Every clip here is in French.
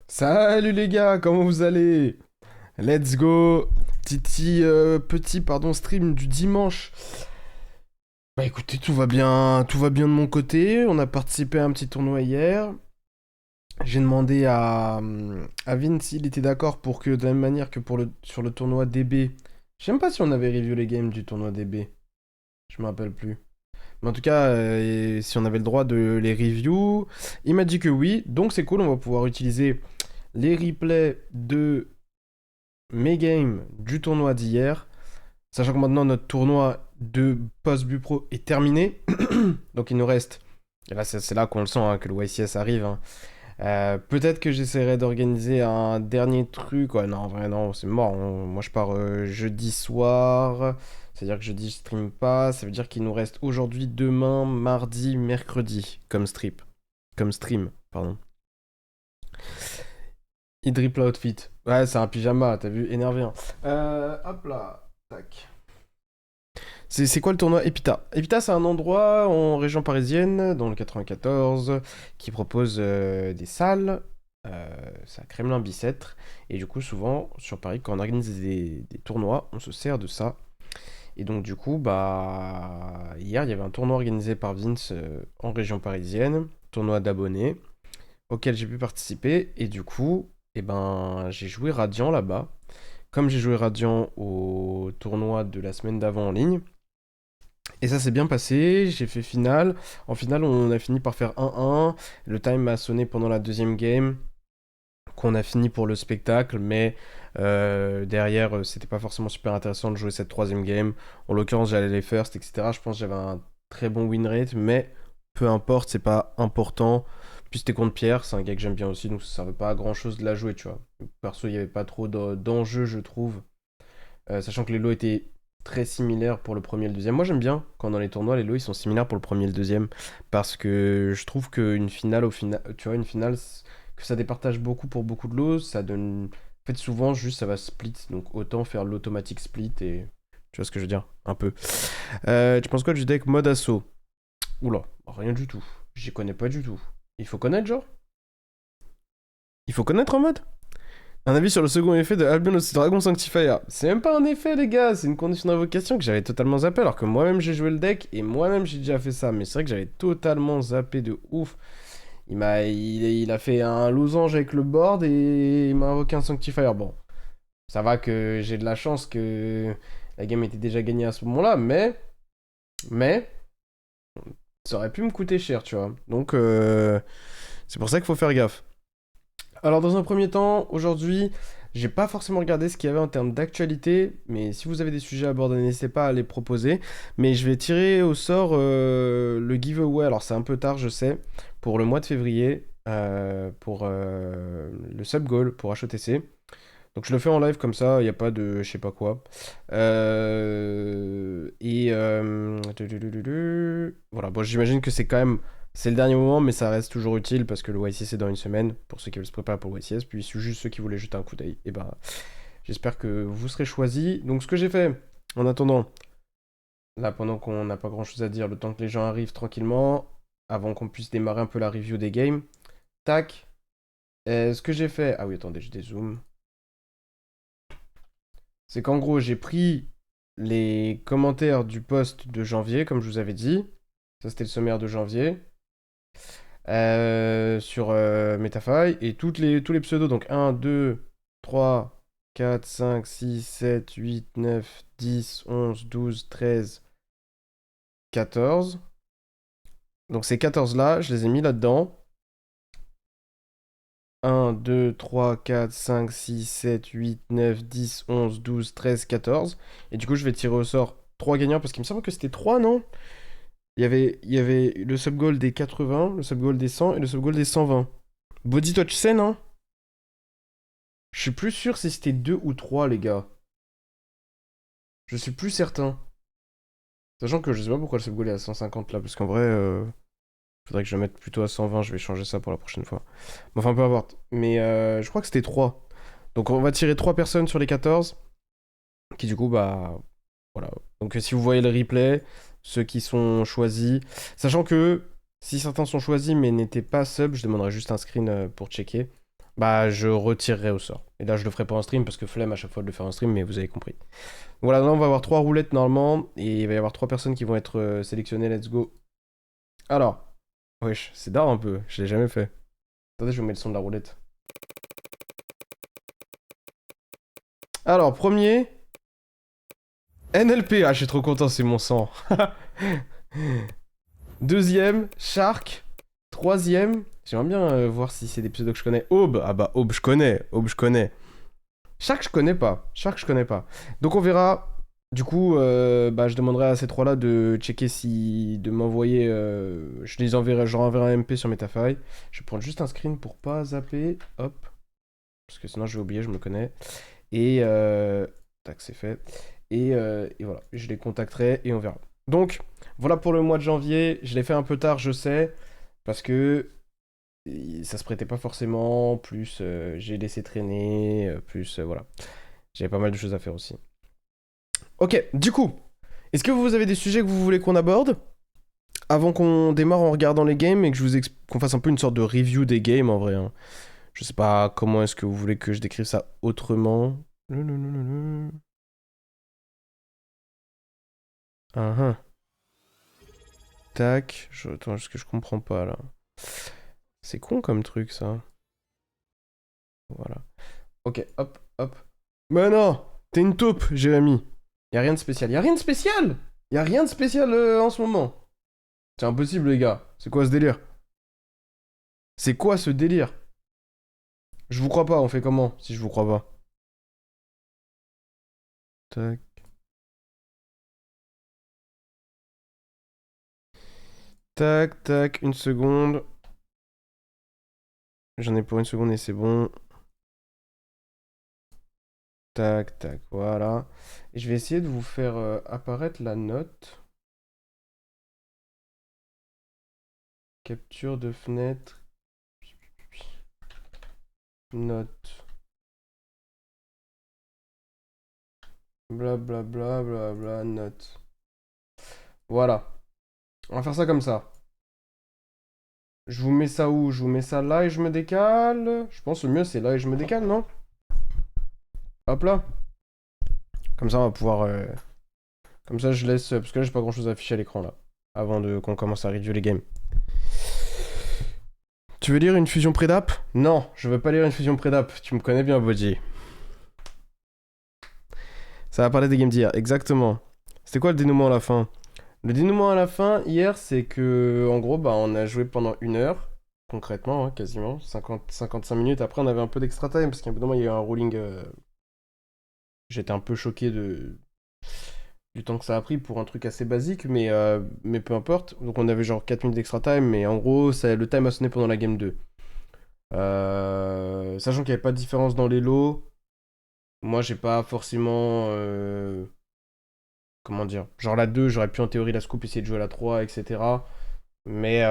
Salut les gars, comment vous allez? Let's go! Petit pardon, stream du dimanche. Bah écoutez, tout va bien de mon côté. On a participé à un petit tournoi hier. J'ai demandé à Vince s'il était d'accord pour que, de la même manière que sur le tournoi DB, je sais même pas si on avait review les games du tournoi DB. Je me rappelle plus. Mais en tout cas, si on avait le droit de les review, il m'a dit que oui. Donc c'est cool, on va pouvoir utiliser les replays de mes games du tournoi d'hier, sachant que maintenant notre tournoi de post-bu pro est terminé. Donc il nous reste, et là c'est là qu'on le sent, hein, que le YCS arrive, hein. Peut-être que j'essaierai d'organiser un dernier truc. Ouais, non, en vrai, non, c'est mort. Moi je pars jeudi soir. C'est-à-dire que jeudi je stream pas. Ça veut dire qu'il nous reste aujourd'hui, demain, mardi, mercredi comme strip. Comme stream, pardon. Idrip outfit. Ouais, c'est un pyjama, t'as vu, énervé, hein. Hop là. Tac. C'est quoi le tournoi Epita? Epita, c'est un endroit en région parisienne, dans le 94, qui propose des salles. C'est à Kremlin-Bicêtre. Et du coup, souvent, sur Paris, quand on organise des tournois, on se sert de ça. Et donc, du coup, bah, hier, il y avait un tournoi organisé par Vince en région parisienne, tournoi d'abonnés, auquel j'ai pu participer. Et du coup, eh ben, j'ai joué Radiant là-bas. Comme j'ai joué Radiant au tournoi de la semaine d'avant en ligne. Et ça s'est bien passé, j'ai fait finale. En finale, on a fini par faire 1-1. Le time a sonné pendant la deuxième game, qu'on a fini pour le spectacle, mais derrière, c'était pas forcément super intéressant de jouer cette troisième game. En l'occurrence, j'allais les first, etc. Je pense que j'avais un très bon win rate, mais peu importe, c'est pas important. Puis c'était contre Pierre, c'est un gars que j'aime bien aussi, donc ça servait pas à grand chose de la jouer, tu vois. Perso, il y avait pas trop d'enjeux, je trouve. Sachant que les lots étaient très similaires pour le premier et le deuxième. Moi j'aime bien quand dans les tournois les lots ils sont similaires pour le premier et le deuxième parce que je trouve qu'une finale au final, tu vois, une finale que ça départage beaucoup pour beaucoup de lots, ça donne. En fait souvent juste ça va split, donc autant faire l'automatique split et tu vois ce que je veux dire un peu. Tu penses quoi du deck mode assaut? Oula, rien du tout. J'y connais pas du tout. Il faut connaître genre? Il faut connaître en mode? Un avis sur le second effet de Albion aussi Dragon Sanctifier. C'est même pas un effet, les gars, c'est une condition d'invocation que j'avais totalement zappé, alors que moi-même j'ai joué le deck et moi-même j'ai déjà fait ça. Mais c'est vrai que j'avais totalement zappé de ouf. Il a fait un losange avec le board et il m'a invoqué un Sanctifier. Bon, ça va que j'ai de la chance que la game était déjà gagnée à ce moment-là, mais, ça aurait pu me coûter cher, tu vois. Donc, c'est pour ça qu'il faut faire gaffe. Alors dans un premier temps, aujourd'hui, j'ai pas forcément regardé ce qu'il y avait en termes d'actualité, mais si vous avez des sujets à aborder, n'hésitez pas à les proposer. Mais je vais tirer au sort le giveaway, alors c'est un peu tard, je sais, pour le mois de février, pour le sub goal pour HOTC. Donc je le fais en live comme ça, il n'y a pas de je sais pas quoi. Voilà, bon j'imagine que c'est quand même. C'est le dernier moment, mais ça reste toujours utile parce que le YCS est dans une semaine, pour ceux qui veulent se préparer pour le YCS, puis juste ceux qui voulaient jeter un coup d'œil. Et bah j'espère que vous serez choisis. Donc ce que j'ai fait, en attendant, là pendant qu'on n'a pas grand chose à dire, le temps que les gens arrivent tranquillement, avant qu'on puisse démarrer un peu la review des games, tac. Ce que j'ai fait. Ah oui, attendez, je dézoome. C'est qu'en gros, j'ai pris les commentaires du post de janvier, comme je vous avais dit. Ça, c'était le sommaire de janvier. Sur Metafy. Et tous les pseudos, donc 1, 2, 3, 4, 5, 6, 7, 8, 9, 10, 11, 12, 13, 14. Donc ces 14 là, je les ai mis là-dedans. 1, 2, 3, 4, 5, 6, 7, 8, 9, 10, 11, 12, 13, 14. Et du coup, je vais tirer au sort 3 gagnants parce qu'il me semble que c'était 3, non? Il y avait le sub-goal des 80, le sub-goal des 100 et le sub-goal des 120. Body touch scène, hein? Je suis plus sûr si c'était 2 ou 3, les gars. Je suis plus certain. Sachant que je sais pas pourquoi le sub-goal est à 150 là, parce qu'en vrai, faudrait que je le mette plutôt à 120. Je vais changer ça pour la prochaine fois. Mais enfin, peu importe. Mais je crois que c'était 3. Donc on va tirer 3 personnes sur les 14. Qui du coup, bah. Voilà. Donc si vous voyez le replay, ceux qui sont choisis. Sachant que si certains sont choisis mais n'étaient pas sub, je demanderai juste un screen pour checker. bah je retirerai au sort. Et là je le ferai pas en stream parce que flemme à chaque fois de le faire en stream, mais vous avez compris. Voilà, là on va avoir 3 roulettes normalement, et il va y avoir 3 personnes qui vont être sélectionnées, let's go. Alors, wesh, c'est d'art un peu, je l'ai jamais fait. Attendez, je vous mets le son de la roulette. Alors, premier, NLP, ah je suis trop content, c'est mon sang. Deuxième, Shark. Troisième, j'aimerais bien voir si c'est des pseudos que je connais. Aube, ah bah Aube je connais, Aube je connais. Shark je connais pas, Shark je connais pas. Donc on verra. Du coup, bah, je demanderai à ces trois-là de checker si... de m'envoyer... je les enverrai, je leur enverrai un MP sur Metafy. Je vais prendre juste un screen pour pas zapper. Hop. Parce que sinon je vais oublier, je me connais. Et... tac, c'est fait. Et voilà, je les contacterai et on verra. Donc, voilà pour le mois de janvier. Je l'ai fait un peu tard, je sais. Parce que ça se prêtait pas forcément. Plus j'ai laissé traîner. Plus voilà. J'avais pas mal de choses à faire aussi. Ok, du coup, est-ce que vous avez des sujets que vous voulez qu'on aborde avant qu'on démarre en regardant les games et que je vous qu'on fasse un peu une sorte de review des games en vrai, hein. Je sais pas comment est-ce que vous voulez que je décrive ça autrement. Ah, ah. Tac, attends, ce que je comprends pas là. C'est con comme truc ça. Voilà. Ok, hop, hop. Mais non, t'es une taupe, Jérémy. Y a rien de spécial. Y a rien de spécial. Y a rien de spécial en ce moment. C'est impossible les gars. C'est quoi ce délire? C'est quoi ce délire? Je vous crois pas, on fait comment si je vous crois pas? Tac. Tac, tac, une seconde. J'en ai pour une seconde et c'est bon. Tac, tac, voilà. Et je vais essayer de vous faire apparaître la note. Capture de fenêtre. Note. Blablabla, bla, bla, bla, note. Voilà. On va faire ça comme ça. Je vous mets ça où? Je vous mets ça là et je me décale. Je pense que le mieux c'est là et je me décale, non? Hop là. Comme ça on va pouvoir... Comme ça je laisse... Parce que là j'ai pas grand chose à afficher à l'écran là. Avant de qu'on commence à review les games. Tu veux lire une fusion prédap? Non, je veux pas lire une fusion prédap. Tu me connais bien, Bodji. Ça va parler des games d'hier, exactement. C'était quoi le dénouement à la fin? Le dénouement à la fin, hier, c'est que, en gros, bah, on a joué pendant 1 heure, concrètement, hein, quasiment, 55 minutes. Après, on avait un peu d'extra time, parce qu'à un moment, il y a eu un ruling. J'étais un peu choqué du temps que ça a pris pour un truc assez basique, mais peu importe. Donc, on avait genre 4 minutes d'extra time, mais en gros, le time a sonné pendant la game 2. Sachant qu'il n'y avait pas de différence dans les lots, moi, j'ai pas forcément... comment dire? Genre la 2, j'aurais pu en théorie la scoop, essayer de jouer à la 3, etc. Mais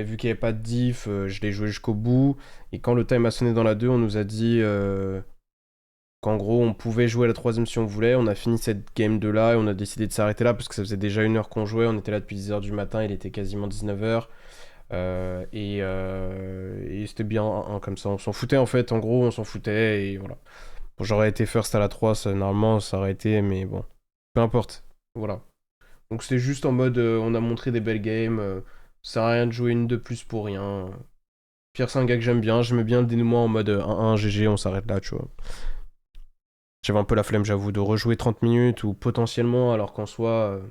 vu qu'il n'y avait pas de diff, je l'ai joué jusqu'au bout. Et quand le time a sonné dans la 2, on nous a dit qu'en gros, on pouvait jouer à la troisième si on voulait. On a fini cette game 2 là et on a décidé de s'arrêter là parce que ça faisait déjà 1 heure qu'on jouait. On était là depuis 10h du matin, il était quasiment 19h. Et c'était bien comme ça. On s'en foutait en fait, en gros, on s'en foutait et voilà. Bon, j'aurais été first à la 3, normalement ça aurait été, mais bon. Peu importe. Voilà. Donc c'était juste en mode on a montré des belles games, ça sert à rien de jouer une de plus pour rien. Pierre, c'est un gars que j'aimais bien le dénouement en mode 1-1 GG, on s'arrête là, tu vois. J'avais un peu la flemme, j'avoue, de rejouer 30 minutes ou potentiellement, alors qu'en soi,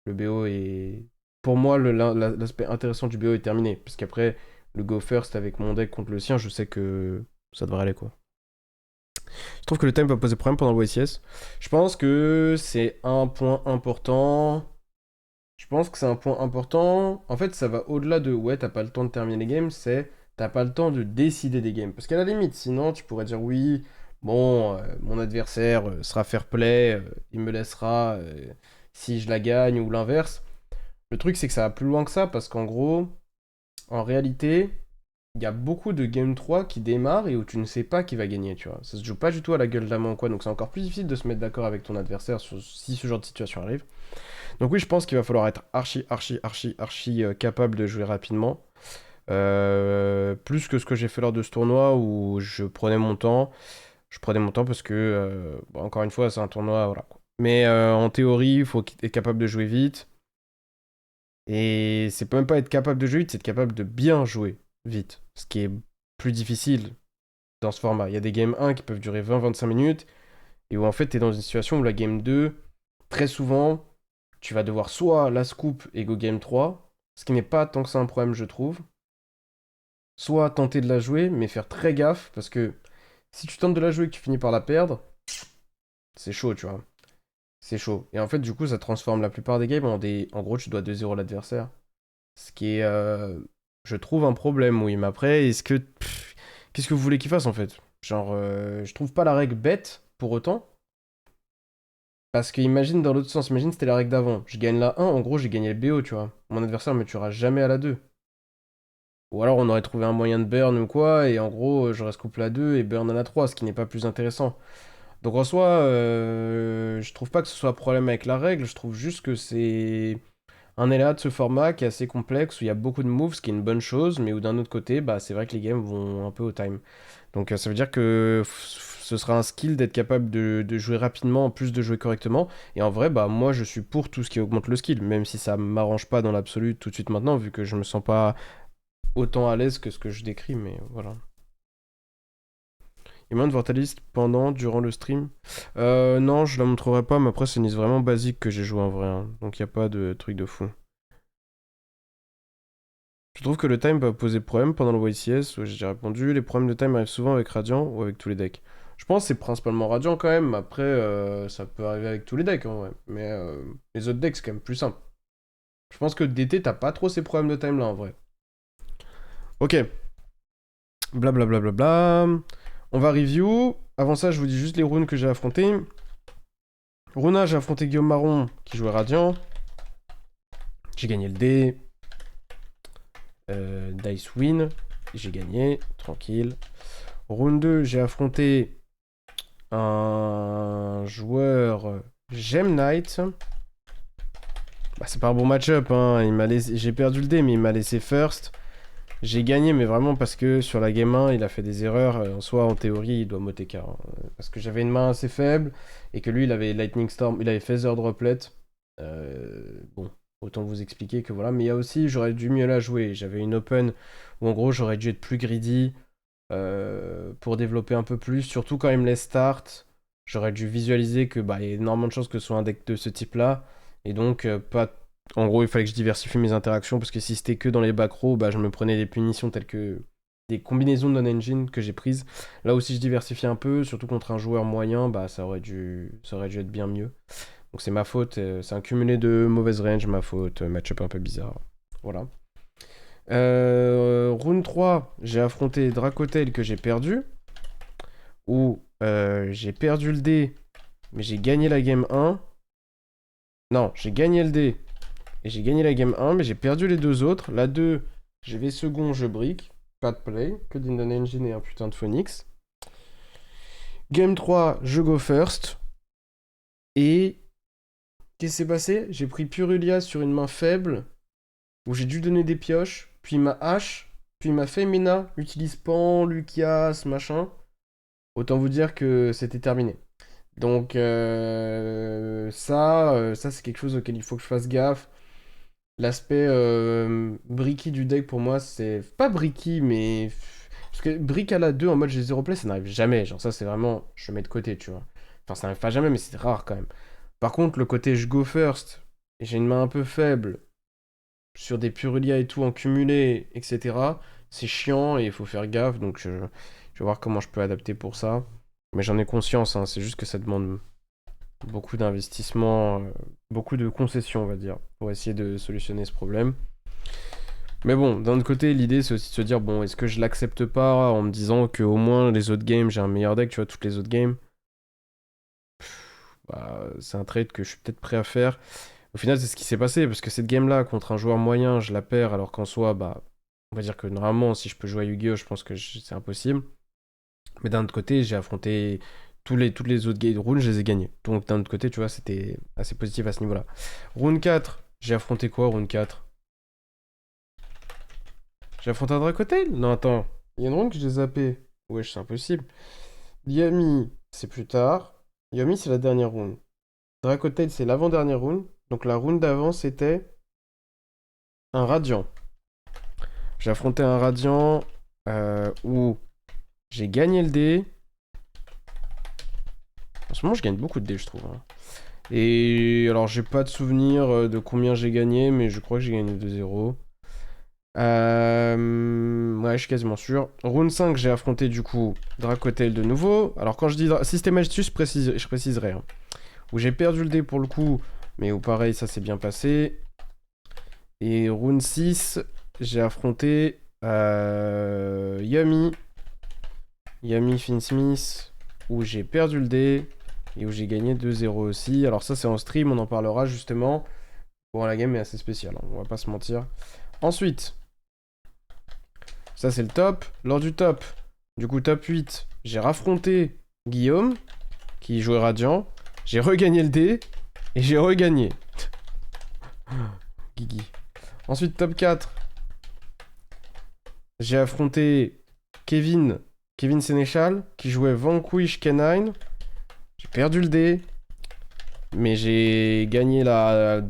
le BO est. Pour moi, l'aspect intéressant du BO est terminé. Parce qu'après, le go first avec mon deck contre le sien, je sais que ça devrait aller, quoi. Je trouve que le time va poser problème pendant le YCS. Je pense que c'est un point important. Je pense que c'est un point important. En fait, ça va au-delà de ouais, t'as pas le temps de terminer les games, c'est t'as pas le temps de décider des games. Parce qu'à la limite, sinon, tu pourrais dire oui, bon, mon adversaire sera fair play, il me laissera si je la gagne ou l'inverse. Le truc, c'est que ça va plus loin que ça parce qu'en gros, en réalité, il y a beaucoup de Game 3 qui démarrent et où tu ne sais pas qui va gagner, tu vois. Ça se joue pas du tout à la gueule de la main ou quoi, donc c'est encore plus difficile de se mettre d'accord avec ton adversaire si ce genre de situation arrive. Donc oui, je pense qu'il va falloir être archi capable de jouer rapidement. Plus que ce que j'ai fait lors de ce tournoi où je prenais mon temps. Je prenais mon temps parce que, bon, encore une fois, c'est un tournoi, voilà, quoi. Mais en théorie, il faut être capable de jouer vite. Et c'est même pas être capable de jouer vite, c'est être capable de bien jouer vite. Ce qui est plus difficile dans ce format. Il y a des games 1 qui peuvent durer 20-25 minutes, et où en fait, t'es dans une situation où la game 2, très souvent, tu vas devoir soit la scoop et go game 3, ce qui n'est pas tant que c'est un problème, je trouve, soit tenter de la jouer, mais faire très gaffe, parce que si tu tentes de la jouer et que tu finis par la perdre, c'est chaud, tu vois. C'est chaud. Et en fait, du coup, ça transforme la plupart des games en des. En gros, tu dois 2-0 l'adversaire. Ce qui est, je trouve, un problème, oui. Mais après, est-ce que. Qu'est-ce que vous voulez qu'il fasse, en fait? Genre, je trouve pas la règle bête, pour autant. Parce que imagine dans l'autre sens, imagine c'était la règle d'avant. Je gagne la 1, en gros, j'ai gagné le BO, tu vois. Mon adversaire me tuera jamais à la 2. Ou alors, on aurait trouvé un moyen de burn ou quoi, et en gros, je reste couple à 2 et burn à la 3, ce qui n'est pas plus intéressant. Donc en soi, je trouve pas que ce soit un problème avec la règle, je trouve juste que c'est un élément de ce format qui est assez complexe, où il y a beaucoup de moves, ce qui est une bonne chose, mais où d'un autre côté, bah, c'est vrai que les games vont un peu au time. Donc ça veut dire que ce sera un skill d'être capable de jouer rapidement, en plus de jouer correctement. Et en vrai, bah, moi je suis pour tout ce qui augmente le skill, même si ça m'arrange pas dans l'absolu tout de suite maintenant, vu que je me sens pas autant à l'aise que ce que je décris, mais voilà. Il y a moyen de voir ta liste pendant, durant le stream. Non, je la montrerai pas, mais après, c'est une liste vraiment basique que j'ai joué en vrai, hein. Donc il n'y a pas de truc de fou. Je trouve que le time va poser problème pendant le YCS, où j'ai répondu. Les problèmes de time arrivent souvent avec Radiant ou avec tous les decks. Je pense que c'est principalement Radiant quand même, après, ça peut arriver avec tous les decks en vrai. Mais les autres decks, c'est quand même plus simple. Je pense que DT, t'as pas trop ces problèmes de time là en vrai. Ok, blablabla. Bla, bla, bla, bla. On va review. Avant ça, je vous dis juste les runes que j'ai affrontées. Runa, j'ai affronté Guillaume Marron qui jouait Radiant. J'ai gagné le dé. Dice win. J'ai gagné, tranquille. Round 2, j'ai affronté un joueur Gem Knight. Bah, c'est pas un bon match-up, hein. J'ai perdu le dé, mais il m'a laissé first. J'ai gagné, mais vraiment parce que sur la game 1, il a fait des erreurs. En soi, en théorie, il doit moter hein. Parce que j'avais une main assez faible et que lui, il avait Lightning Storm, il avait Feather Droplet. Bon, autant vous expliquer que voilà. Mais il y a aussi, j'aurais dû mieux la jouer. J'avais une open où en gros, j'aurais dû être plus greedy pour développer un peu plus. Surtout quand il me laisse start, j'aurais dû visualiser que bah, il y a énormément de chances que ce soit un deck de ce type-là. Et donc, pas en gros, il fallait que je diversifie mes interactions parce que si c'était que dans les back rows, bah, je me prenais des punitions telles que des combinaisons de non-engine que j'ai prises. Là aussi, je diversifie un peu, surtout contre un joueur moyen, bah, ça aurait dû être bien mieux. Donc c'est ma faute, c'est un cumulé de mauvaises range, ma faute, match-up un peu bizarre. Voilà. Round 3, j'ai affronté Dracotel que j'ai perdu. Où j'ai perdu le dé, mais j'ai gagné la game 1. Non, j'ai gagné le dé et j'ai gagné la game 1, mais j'ai perdu les deux autres. La 2, j'ai vais second, je brick. Pas de play, que d'Indan Engine et un putain de Phoenix. Game 3, je go first. Et qu'est-ce qui s'est passé? J'ai pris Purulia sur une main faible, où j'ai dû donner des pioches, puis ma hache, puis ma Femina, utilise Pan, Lucias, machin. Autant vous dire que c'était terminé. Donc ça c'est quelque chose auquel il faut que je fasse gaffe. L'aspect bricky du deck pour moi c'est pas bricky mais parce que brick à la 2 en mode j'ai 0 play ça n'arrive jamais. Genre ça c'est vraiment je mets de côté tu vois. Enfin ça n'arrive pas jamais mais c'est rare quand même. Par contre le côté je go first et j'ai une main un peu faible sur des Purulia et tout en cumulé etc. C'est chiant et il faut faire gaffe donc je vais voir comment je peux adapter pour ça. Mais j'en ai conscience, hein, c'est juste que ça demande beaucoup d'investissement, beaucoup de concessions, on va dire, pour essayer de solutionner ce problème. Mais bon, d'un autre côté, l'idée c'est aussi de se dire, bon, est-ce que je l'accepte pas en me disant que au moins les autres games, j'ai un meilleur deck, tu vois, toutes les autres games. Bah, c'est un trade que je suis peut-être prêt à faire. Au final, c'est ce qui s'est passé, parce que cette game-là, contre un joueur moyen, je la perds, alors qu'en soi, bah, on va dire que normalement, si je peux jouer à Yu-Gi-Oh, je pense que c'est impossible. Mais d'un autre côté, j'ai affronté toutes les autres rounds, je les ai gagnés. Donc d'un autre côté, tu vois, c'était assez positif à ce niveau-là. Round 4, j'ai affronté quoi, round 4? J'ai affronté un Dracotail? Non, attends. Il y a une rune que j'ai zappé. Wesh, c'est impossible. Yami, c'est plus tard. Yami, c'est la dernière rune. Dracotail, c'est l'avant-dernière rune. Donc la rune d'avant, c'était un Radiant. J'ai affronté un Radiant où j'ai gagné le dé. En ce moment, je gagne beaucoup de dés, je trouve, hein. Et alors, j'ai pas de souvenir de combien j'ai gagné, mais je crois que j'ai gagné 2-0. Ouais, je suis quasiment sûr. Rune 5, j'ai affronté du coup Dracotail de nouveau. Alors, quand je dis Systématus, je préciserai, hein. Où j'ai perdu le dé pour le coup, mais où pareil, ça s'est bien passé. Et Rune 6, j'ai affronté Yami. Yami Finsmith, où j'ai perdu le dé. Et où j'ai gagné 2-0 aussi. Alors ça c'est en stream, on en parlera justement. Bon, la game est assez spéciale, hein, on va pas se mentir. Ensuite, ça c'est le top. Lors du top, du coup top 8, j'ai raffronté Guillaume, qui jouait Radiant. J'ai regagné le dé, et j'ai regagné. Guigui. Ensuite top 4, j'ai affronté Kevin Sénéchal, qui jouait Vanquish Canine. J'ai perdu le dé, mais j'ai gagné la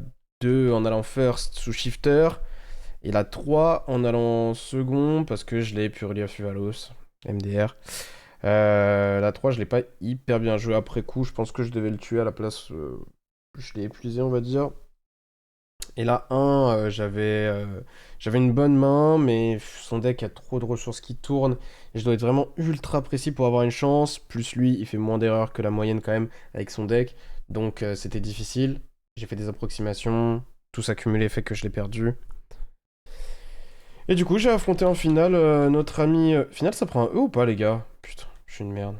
2 en allant first sous shifter, et la 3 en allant second, parce que je l'ai Purlia Fuvalos, MDR. La 3, je l'ai pas hyper bien joué après coup, je pense que je devais le tuer à la place. Je l'ai épuisé, on va dire. Et la 1, j'avais une bonne main, mais son deck a trop de ressources qui tournent. Et je dois être vraiment ultra précis pour avoir une chance. Plus lui, il fait moins d'erreurs que la moyenne quand même avec son deck. Donc c'était difficile. J'ai fait des approximations. Tout s'accumulé fait que je l'ai perdu. Et du coup, j'ai affronté en finale notre ami. Finale, ça prend un E ou pas, les gars? Putain, je suis une merde.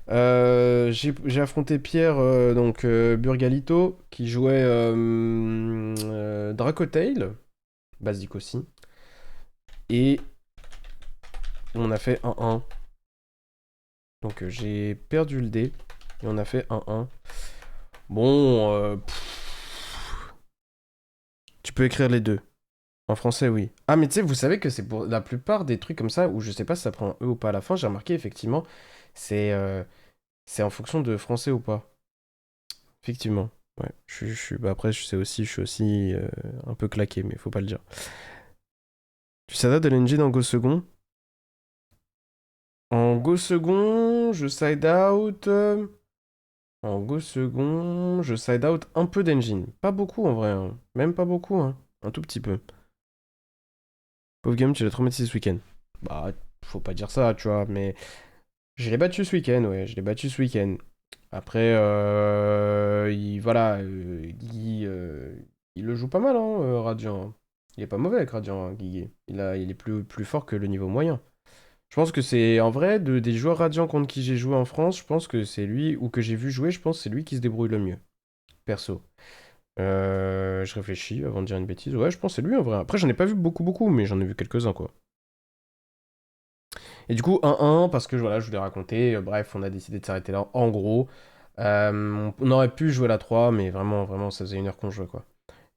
J'ai affronté Pierre, donc Burgalito, qui jouait Dracotail, basique aussi. Et on a fait 1-1. Donc j'ai perdu le dé. Et on a fait 1-1. Bon, tu peux écrire les deux. En français, oui. Ah, mais tu sais, vous savez que c'est pour la plupart des trucs comme ça, où je sais pas si ça prend un E ou pas à la fin, j'ai remarqué effectivement, c'est c'est en fonction de français ou pas. Effectivement. Ouais, bah après, je suis aussi un peu claqué, mais faut pas le dire. Tu sais de l'engine en Go second? En Go second, je side out. En Go second, je side out un peu d'engine. Pas beaucoup en vrai, hein. Même pas beaucoup, hein. Un tout petit peu. Pauvre game, tu l'as traumatisé ce week-end. Bah, faut pas dire ça, tu vois, mais je l'ai battu ce week-end, ouais, je l'ai battu ce week-end. Après, voilà, il le joue pas mal, hein, Radiant. Il est pas mauvais avec Radiant, hein, Guigui. Il est plus fort que le niveau moyen. Je pense que c'est, en vrai, des joueurs Radiant contre qui j'ai joué en France, je pense que c'est lui, ou que j'ai vu jouer, je pense que c'est lui qui se débrouille le mieux, perso. Je réfléchis avant de dire une bêtise. Ouais, je pense que c'est lui, en vrai. Après, j'en ai pas vu beaucoup, mais j'en ai vu quelques-uns, quoi. Et du coup, 1-1, parce que voilà, je voulais raconter. Bref, on a décidé de s'arrêter là. En gros, on aurait pu jouer la 3, mais vraiment, ça faisait 1 heure qu'on jouait, quoi.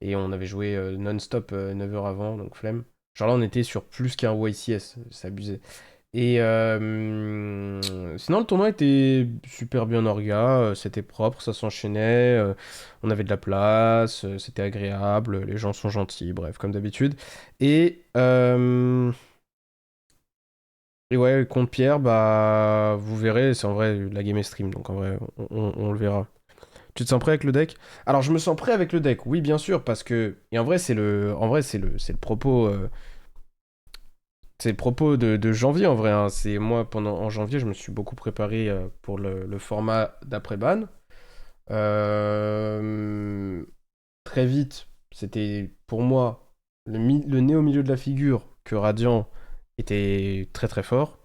Et on avait joué non-stop 9 heures avant, donc flemme. Genre là, on était sur plus qu'un YCS, c'est abusé. Et sinon, le tournoi était super bien orga, c'était propre, ça s'enchaînait, on avait de la place, c'était agréable, les gens sont gentils, bref, comme d'habitude. Et, et ouais, contre Pierre, bah, vous verrez, c'est en vrai, la game est stream, donc en vrai, on le verra. Tu te sens prêt avec le deck? Alors, je me sens prêt avec le deck, oui, bien sûr, parce que... Et en vrai, c'est le propos... c'est le propos de janvier, en vrai, hein. C'est moi, en janvier, je me suis beaucoup préparé pour le format d'après-ban. Euh, Très vite, c'était pour moi le nez au milieu de la figure que Radiant était très très fort.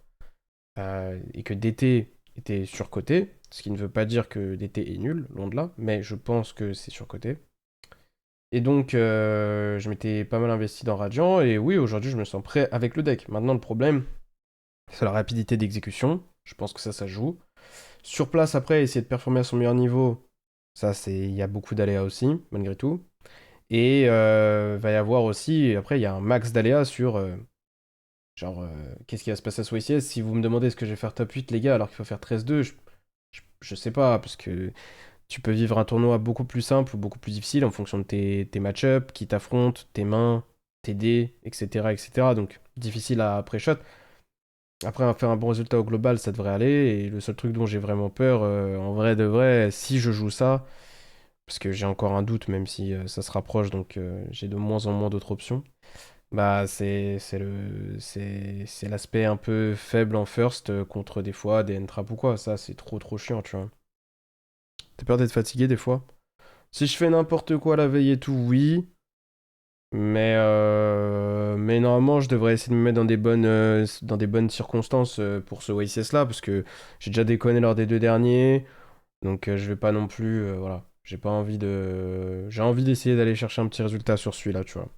Et que DT était surcoté, ce qui ne veut pas dire que DT est nul, loin de là, mais je pense que c'est surcoté. Et donc, je m'étais pas mal investi dans Radiant, et oui, aujourd'hui, je me sens prêt avec le deck. Maintenant, le problème, c'est la rapidité d'exécution. Je pense que ça joue. Sur place, après, essayer de performer à son meilleur niveau, ça, il y a beaucoup d'aléas aussi, malgré tout. Et va y avoir aussi, après, il y a un max d'aléas sur Genre, qu'est-ce qui va se passer à ce YCS si vous me demandez est-ce que je vais faire top 8, les gars, alors qu'il faut faire 13-2, je sais pas, parce que tu peux vivre un tournoi beaucoup plus simple ou beaucoup plus difficile en fonction de tes match-up, qui t'affrontent, tes mains, tes dés, etc., etc. Donc, difficile à pré-shot. Après, faire un bon résultat au global, ça devrait aller. Et le seul truc dont j'ai vraiment peur, en vrai de vrai, si je joue ça, parce que j'ai encore un doute, même si ça se rapproche, donc j'ai de moins en moins d'autres options. Bah, c'est l'aspect un peu faible en first contre des fois des end-trap ou quoi. Ça, c'est trop trop chiant, tu vois. T'as peur d'être fatigué des fois? Si je fais n'importe quoi la veille et tout, oui. Mais normalement, je devrais essayer de me mettre dans des bonnes circonstances pour ce YCS là, parce que j'ai déjà déconné lors des deux derniers. Donc je vais pas non plus. Voilà. J'ai pas envie de. J'ai envie d'essayer d'aller chercher un petit résultat sur celui-là, tu vois.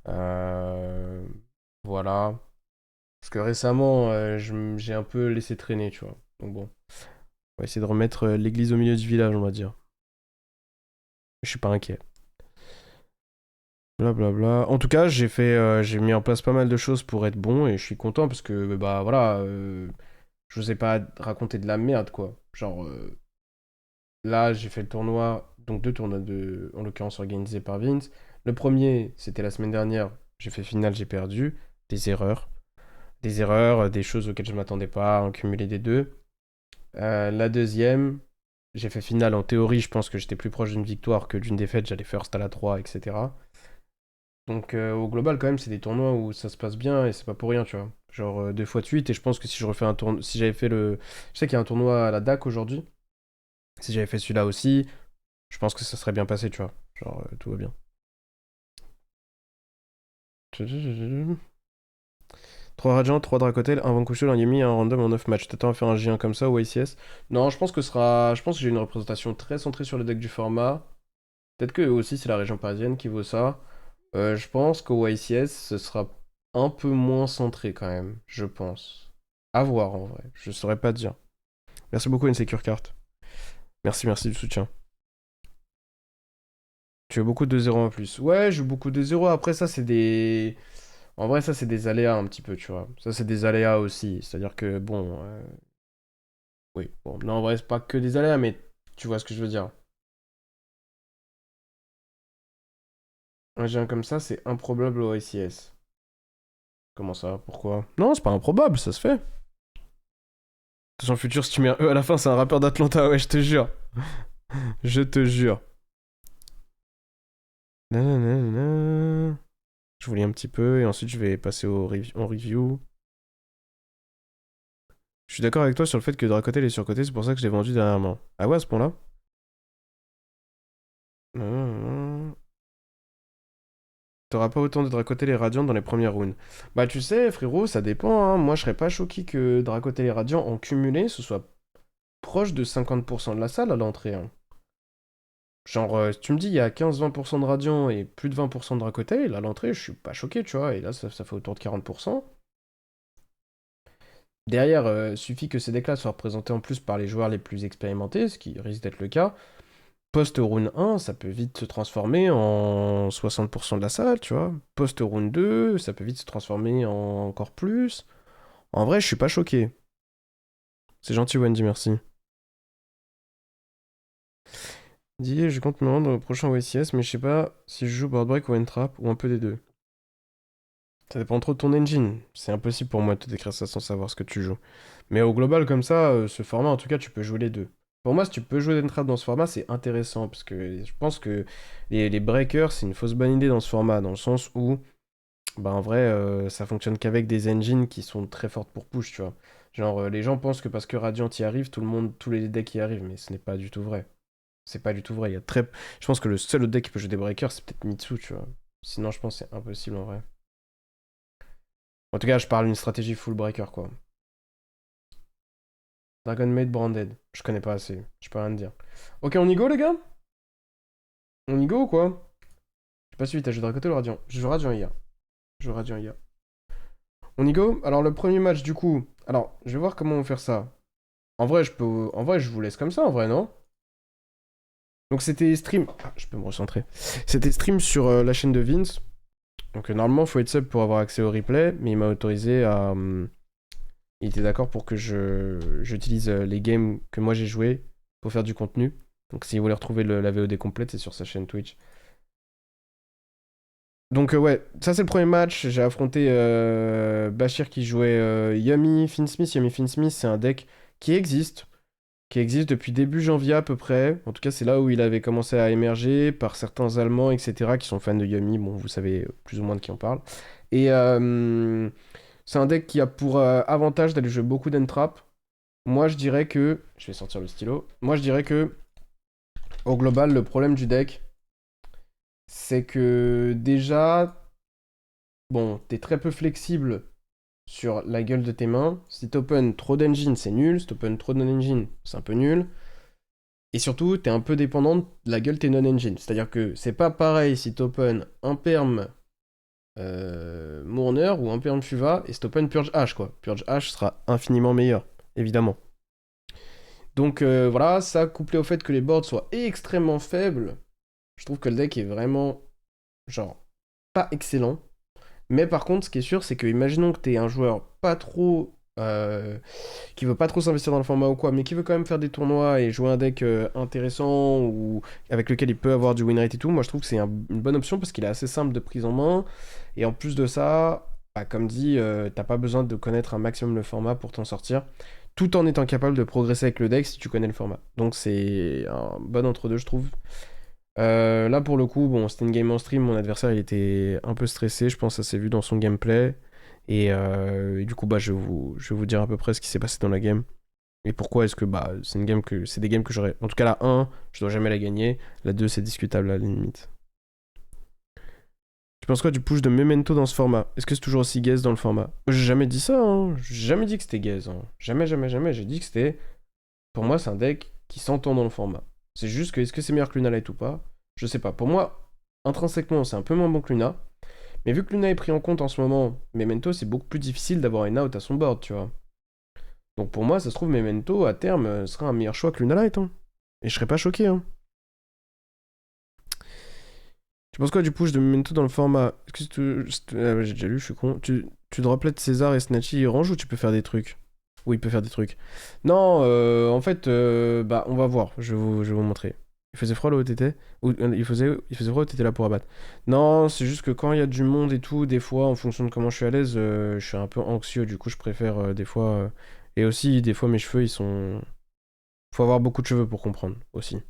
Euh, Voilà. Parce que récemment, j'ai un peu laissé traîner, tu vois. Donc bon, on va essayer de remettre l'église au milieu du village, on va dire. Je suis pas inquiet. Blablabla. En tout cas, j'ai mis en place pas mal de choses pour être bon et je suis content parce que, bah voilà, je vous ai pas raconté de la merde, quoi. Genre, là, j'ai fait le tournoi, donc deux tournois en l'occurrence organisés par Vince. Le premier, c'était la semaine dernière, j'ai fait finale, j'ai perdu. Des erreurs. Des erreurs, des choses auxquelles je m'attendais pas, en cumulé des deux. La deuxième, j'ai fait finale. En théorie, je pense que j'étais plus proche d'une victoire que d'une défaite. J'allais first à la 3, etc. Donc au global, quand même, c'est des tournois où ça se passe bien et c'est pas pour rien, tu vois. Genre deux fois de suite. Et je pense que si je refais un tournoi. Si j'avais fait le. Je sais qu'il y a un tournoi à la DAC aujourd'hui. Si j'avais fait celui-là aussi, je pense que ça serait bien passé, tu vois. Genre tout va bien. 3 Radiant, 3 Dracotel, un Vanquisher, un Yumi, un random en 9 matchs. T'attends à faire un J1 comme ça ou ICS? Non, je pense que ce sera. Je pense que j'ai une représentation très centrée sur le deck du format. Peut-être que aussi c'est la région parisienne qui vaut ça. Je pense qu'au YCS, ce sera un peu moins centré quand même, je pense. À voir en vrai, je saurais pas te dire. Merci beaucoup, Insecure Cart. Merci, merci du soutien. Tu as beaucoup de 0 en plus. Ouais, je joue beaucoup de 0. Après, ça, c'est des. En vrai, ça, c'est des aléas un petit peu, tu vois. Ça, c'est des aléas aussi. C'est-à-dire que, bon. Oui, bon. Non, en vrai, c'est pas que des aléas, mais tu vois ce que je veux dire. Un géant comme ça, c'est improbable au YCS. Comment ça? Pourquoi? Non, c'est pas improbable, ça se fait. Attention, futur, si tu mets un E à la fin, c'est un rappeur d'Atlanta, ouais, je te jure. Je te jure. Nanana. Je vous lis un petit peu et ensuite je vais passer en review. Je suis d'accord avec toi sur le fait que Dracotel est surcoté, c'est pour ça que je l'ai vendu dernièrement. Ah ouais, à ce point-là? Nanana. T'auras pas autant de Dracotel et Radiant dans les premières rounds. Bah tu sais, frérot, ça dépend, hein. Moi, je serais pas choqué que Dracotel et Radiant en cumulé, ce soit proche de 50% de la salle à l'entrée, hein. Genre, si tu me dis il y a 15-20% de Radiant et plus de 20% de Dracotel, à l'entrée, je suis pas choqué, tu vois. Et là, ça fait autour de 40%. Derrière, suffit que ces decks-là soient représentés en plus par les joueurs les plus expérimentés, ce qui risque d'être le cas. Post-round 1, ça peut vite se transformer en 60% de la salle, tu vois. Post-round 2, ça peut vite se transformer en encore plus. En vrai, je suis pas choqué. C'est gentil, Wendy, merci. Dis, je compte me rendre au prochain OSIS, mais je sais pas si je joue Board Break ou N-Trap, ou un peu des deux. Ça dépend trop de ton engine. C'est impossible pour moi de te décrire ça sans savoir ce que tu joues. Mais au global, comme ça, ce format, en tout cas, tu peux jouer les deux. Pour moi, si tu peux jouer N-Trap dans ce format, c'est intéressant, parce que je pense que les breakers, c'est une fausse bonne idée dans ce format, dans le sens où, bah en vrai, ça fonctionne qu'avec des engines qui sont très fortes pour push, tu vois. Genre, les gens pensent que parce que Radiant y arrive, tout le monde, tous les decks y arrivent, mais ce n'est pas du tout vrai. C'est pas du tout vrai. Il y a très... Je pense que le seul autre deck qui peut jouer des breakers, c'est peut-être Mitsu, tu vois. Sinon, je pense que c'est impossible en vrai. En tout cas, je parle d'une stratégie full breaker, quoi. Dragon Maid Branded. Je connais pas assez. Je peux rien te dire. Ok, on y go, les gars? On y go ou quoi? Je sais pas si t'as joué Dracotel ou Radiant. Je joue Radiant hier. Je joue Radiant hier. On y go? Alors, le premier match, du coup. Alors, je vais voir comment on va faire ça. En vrai, je peux. En vrai, je vous laisse comme ça, en vrai, non? Donc, c'était stream. Ah, je peux me recentrer. C'était stream sur la chaîne de Vince. Donc normalement, faut être sub pour avoir accès au replay, mais il m'a autorisé à... il était d'accord pour que j'utilise les games que moi j'ai joués pour faire du contenu. Donc si vous voulez retrouver la VOD complète, c'est sur sa chaîne Twitch. Donc ouais, ça c'est le premier match. J'ai affronté Bashir qui jouait Yummy Finsmith. Yummy Finsmith, c'est un deck qui existe. Qui existe depuis début janvier à peu près. En tout cas, c'est là où il avait commencé à émerger par certains Allemands, etc., qui sont fans de Yummy. Bon, vous savez plus ou moins de qui on parle. Et c'est un deck qui a pour avantage d'aller jouer beaucoup d'entrap. Moi, je dirais que... Je vais sortir le stylo. Moi, je dirais que, au global, le problème du deck, c'est que déjà, bon, t'es très peu flexible sur la gueule de tes mains. Si t'open trop d'engine, c'est nul. Si t'open trop de non-engine, c'est un peu nul. Et surtout, t'es un peu dépendant de la gueule de tes non-engine. C'est-à-dire que c'est pas pareil si t'open un perm Mourner ou un perm Fuva et si t'open Purge H, quoi. Purge H sera infiniment meilleur, évidemment. Donc voilà, ça couplé au fait que les boards soient extrêmement faibles, je trouve que le deck est vraiment, genre, pas excellent. Mais par contre, ce qui est sûr, c'est que imaginons que t'es un joueur pas trop... qui veut pas trop s'investir dans le format ou quoi, mais qui veut quand même faire des tournois et jouer un deck intéressant ou avec lequel il peut avoir du win rate et tout, moi je trouve que c'est une bonne option parce qu'il est assez simple de prise en main. Et en plus de ça, bah, comme dit, t'as pas besoin de connaître un maximum le format pour t'en sortir, tout en étant capable de progresser avec le deck si tu connais le format. Donc c'est un bon entre-deux, je trouve. Là pour le coup, bon, c'était une game en stream, mon adversaire il était un peu stressé, je pense que ça s'est vu dans son gameplay. Et du coup, bah, je vais vous dire à peu près ce qui s'est passé dans la game. Et pourquoi est-ce que bah, c'est des games que j'aurais. En tout cas, la 1, je dois jamais la gagner. La 2, c'est discutable à la limite. Tu penses quoi du push de Memento dans ce format? Est-ce que c'est toujours aussi gaze dans le format? J'ai jamais dit ça, hein. J'ai jamais dit que c'était gaze. Hein. Jamais, jamais, jamais. J'ai dit que c'était. Pour moi, c'est un deck qui s'entend dans le format. C'est juste que est-ce que c'est meilleur que Luna Light ou pas? Je sais pas. Pour moi, intrinsèquement, c'est un peu moins bon que Luna. Mais vu que Luna est pris en compte en ce moment, Memento, c'est beaucoup plus difficile d'avoir une out à son board, tu vois. Donc pour moi, ça se trouve, Memento, à terme, sera un meilleur choix que Luna Light. Hein. Et je serais pas choqué. Hein. Tu penses quoi du push de Memento dans le format? Est-ce que ah, j'ai déjà lu, je suis con. Tu droplettes César et Snatchy range ou tu peux faire des trucs? Oui, il peut faire des trucs. Non, en fait, bah, on va voir. Je vais vous montrer. Il faisait froid là où t'étais? Ou il faisait froid où t'étais là pour abattre? Non, c'est juste que quand il y a du monde et tout, des fois, en fonction de comment je suis à l'aise, je suis un peu anxieux. Du coup, je préfère des fois. Et aussi, des fois, mes cheveux, ils sont. Faut avoir beaucoup de cheveux pour comprendre aussi.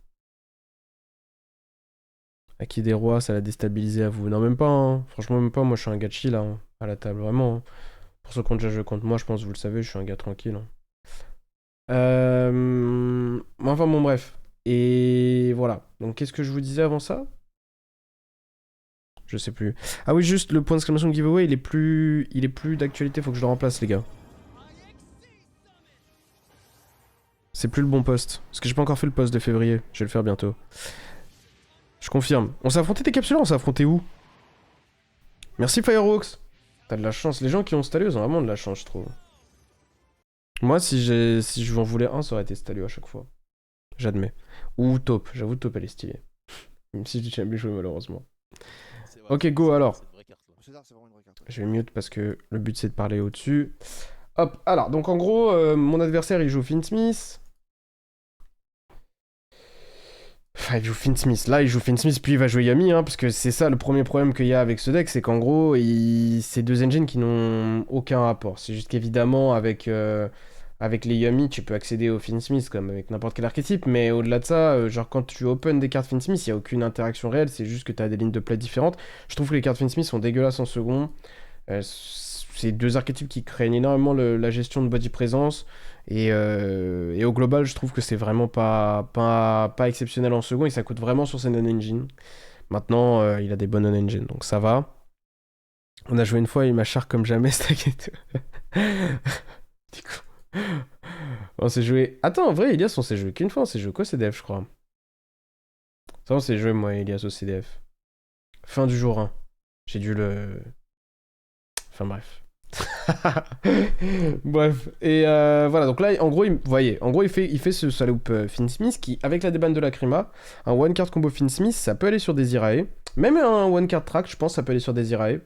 Acquis des rois, ça l'a déstabilisé à vous. Non, même pas, hein. Franchement, même pas. Moi, je suis un gars chill là, hein, à la table, vraiment. Hein. Pour ceux qui ont déjà joué contre moi, je pense que vous le savez, je suis un gars tranquille. Hein. Enfin, bon, bref. Et voilà. Donc, qu'est-ce que je vous disais avant ça? Je sais plus. Ah oui, juste le point d'exclamation giveaway, il est plus d'actualité, faut que je le remplace, les gars. C'est plus le bon post. Parce que j'ai pas encore fait le post de février. Je vais le faire bientôt. Je confirme. On s'est affronté des capsuleurs, on s'est affronté où? Merci Firewalks. T'as de la chance. Les gens qui ont Stalio, ils ont vraiment de la chance, je trouve. Moi, si je en voulais un, ça aurait été Stalio à chaque fois. J'admets. Ou Taupe. J'avoue, Taupe, elle est stylée. Même si j'ai jamais joué, malheureusement. Vrai, ok, go alors. c'est une vraie carte, là. C'est vraiment une vraie carte. Ouais. Je vais mute parce que le but c'est de parler au-dessus. Hop, alors, donc en gros, mon adversaire il joue Finsmith. Enfin, il joue Finsmith. Là, il joue Finsmith, puis il va jouer Yami, hein, parce que c'est ça le premier problème qu'il y a avec ce deck, c'est qu'en gros, c'est deux engines qui n'ont aucun rapport. C'est juste qu'évidemment, avec les Yami, tu peux accéder au Finsmith comme avec n'importe quel archétype, mais au-delà de ça, genre quand tu open des cartes Finsmith, il n'y a aucune interaction réelle, c'est juste que tu as des lignes de play différentes. Je trouve que les cartes Finsmith sont dégueulasses en second. C'est deux archétypes qui craignent énormément la gestion de body présence. Et au global, je trouve que c'est vraiment pas exceptionnel en second et ça coûte vraiment sur ses non-engine. Maintenant, il a des bonnes non-engine, donc ça va. On a joué une fois, il m'a char comme jamais, stack et tout. Du coup, on s'est joué. Attends, en vrai, Elias, on s'est joué qu'une fois, on s'est joué qu'au CDF, je crois. Ça, on s'est joué, moi et Elias, au CDF. Fin du jour 1. J'ai dû le. Enfin bref. Bref, et voilà, donc là, en gros, vous voyez, en gros, il fait ce saloop Finsmith qui, avec la débanne de la Krima, un one card combo Finsmith, ça peut aller sur des Irae. Même un one card track, je pense, ça peut aller sur des Irae.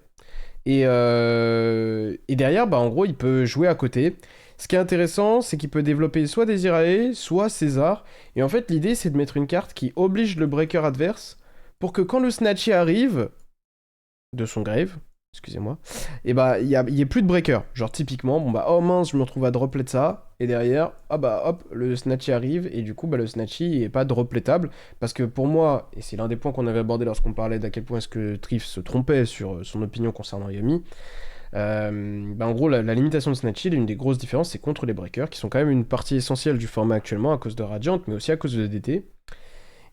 Et derrière, bah, en gros, il peut jouer à côté. Ce qui est intéressant, c'est qu'il peut développer soit Desirae, soit César. Et en fait, l'idée, c'est de mettre une carte qui oblige le breaker adverse pour que quand le Snatchy arrive de son grave, excusez-moi, et bah, il y ait plus de breaker. Genre, typiquement, bon bah, oh mince, je me retrouve à droplet ça. Et derrière, ah bah, hop, le Snatchy arrive. Et du coup, bah, le Snatchy est pas dropletable. Parce que pour moi, et c'est l'un des points qu'on avait abordé lorsqu'on parlait d'à quel point est-ce que Triff se trompait sur son opinion concernant Yami. Bah en gros, la limitation de Snatchy, l'une des grosses différences, c'est contre les breakers, qui sont quand même une partie essentielle du format actuellement à cause de Radiant, mais aussi à cause de DT.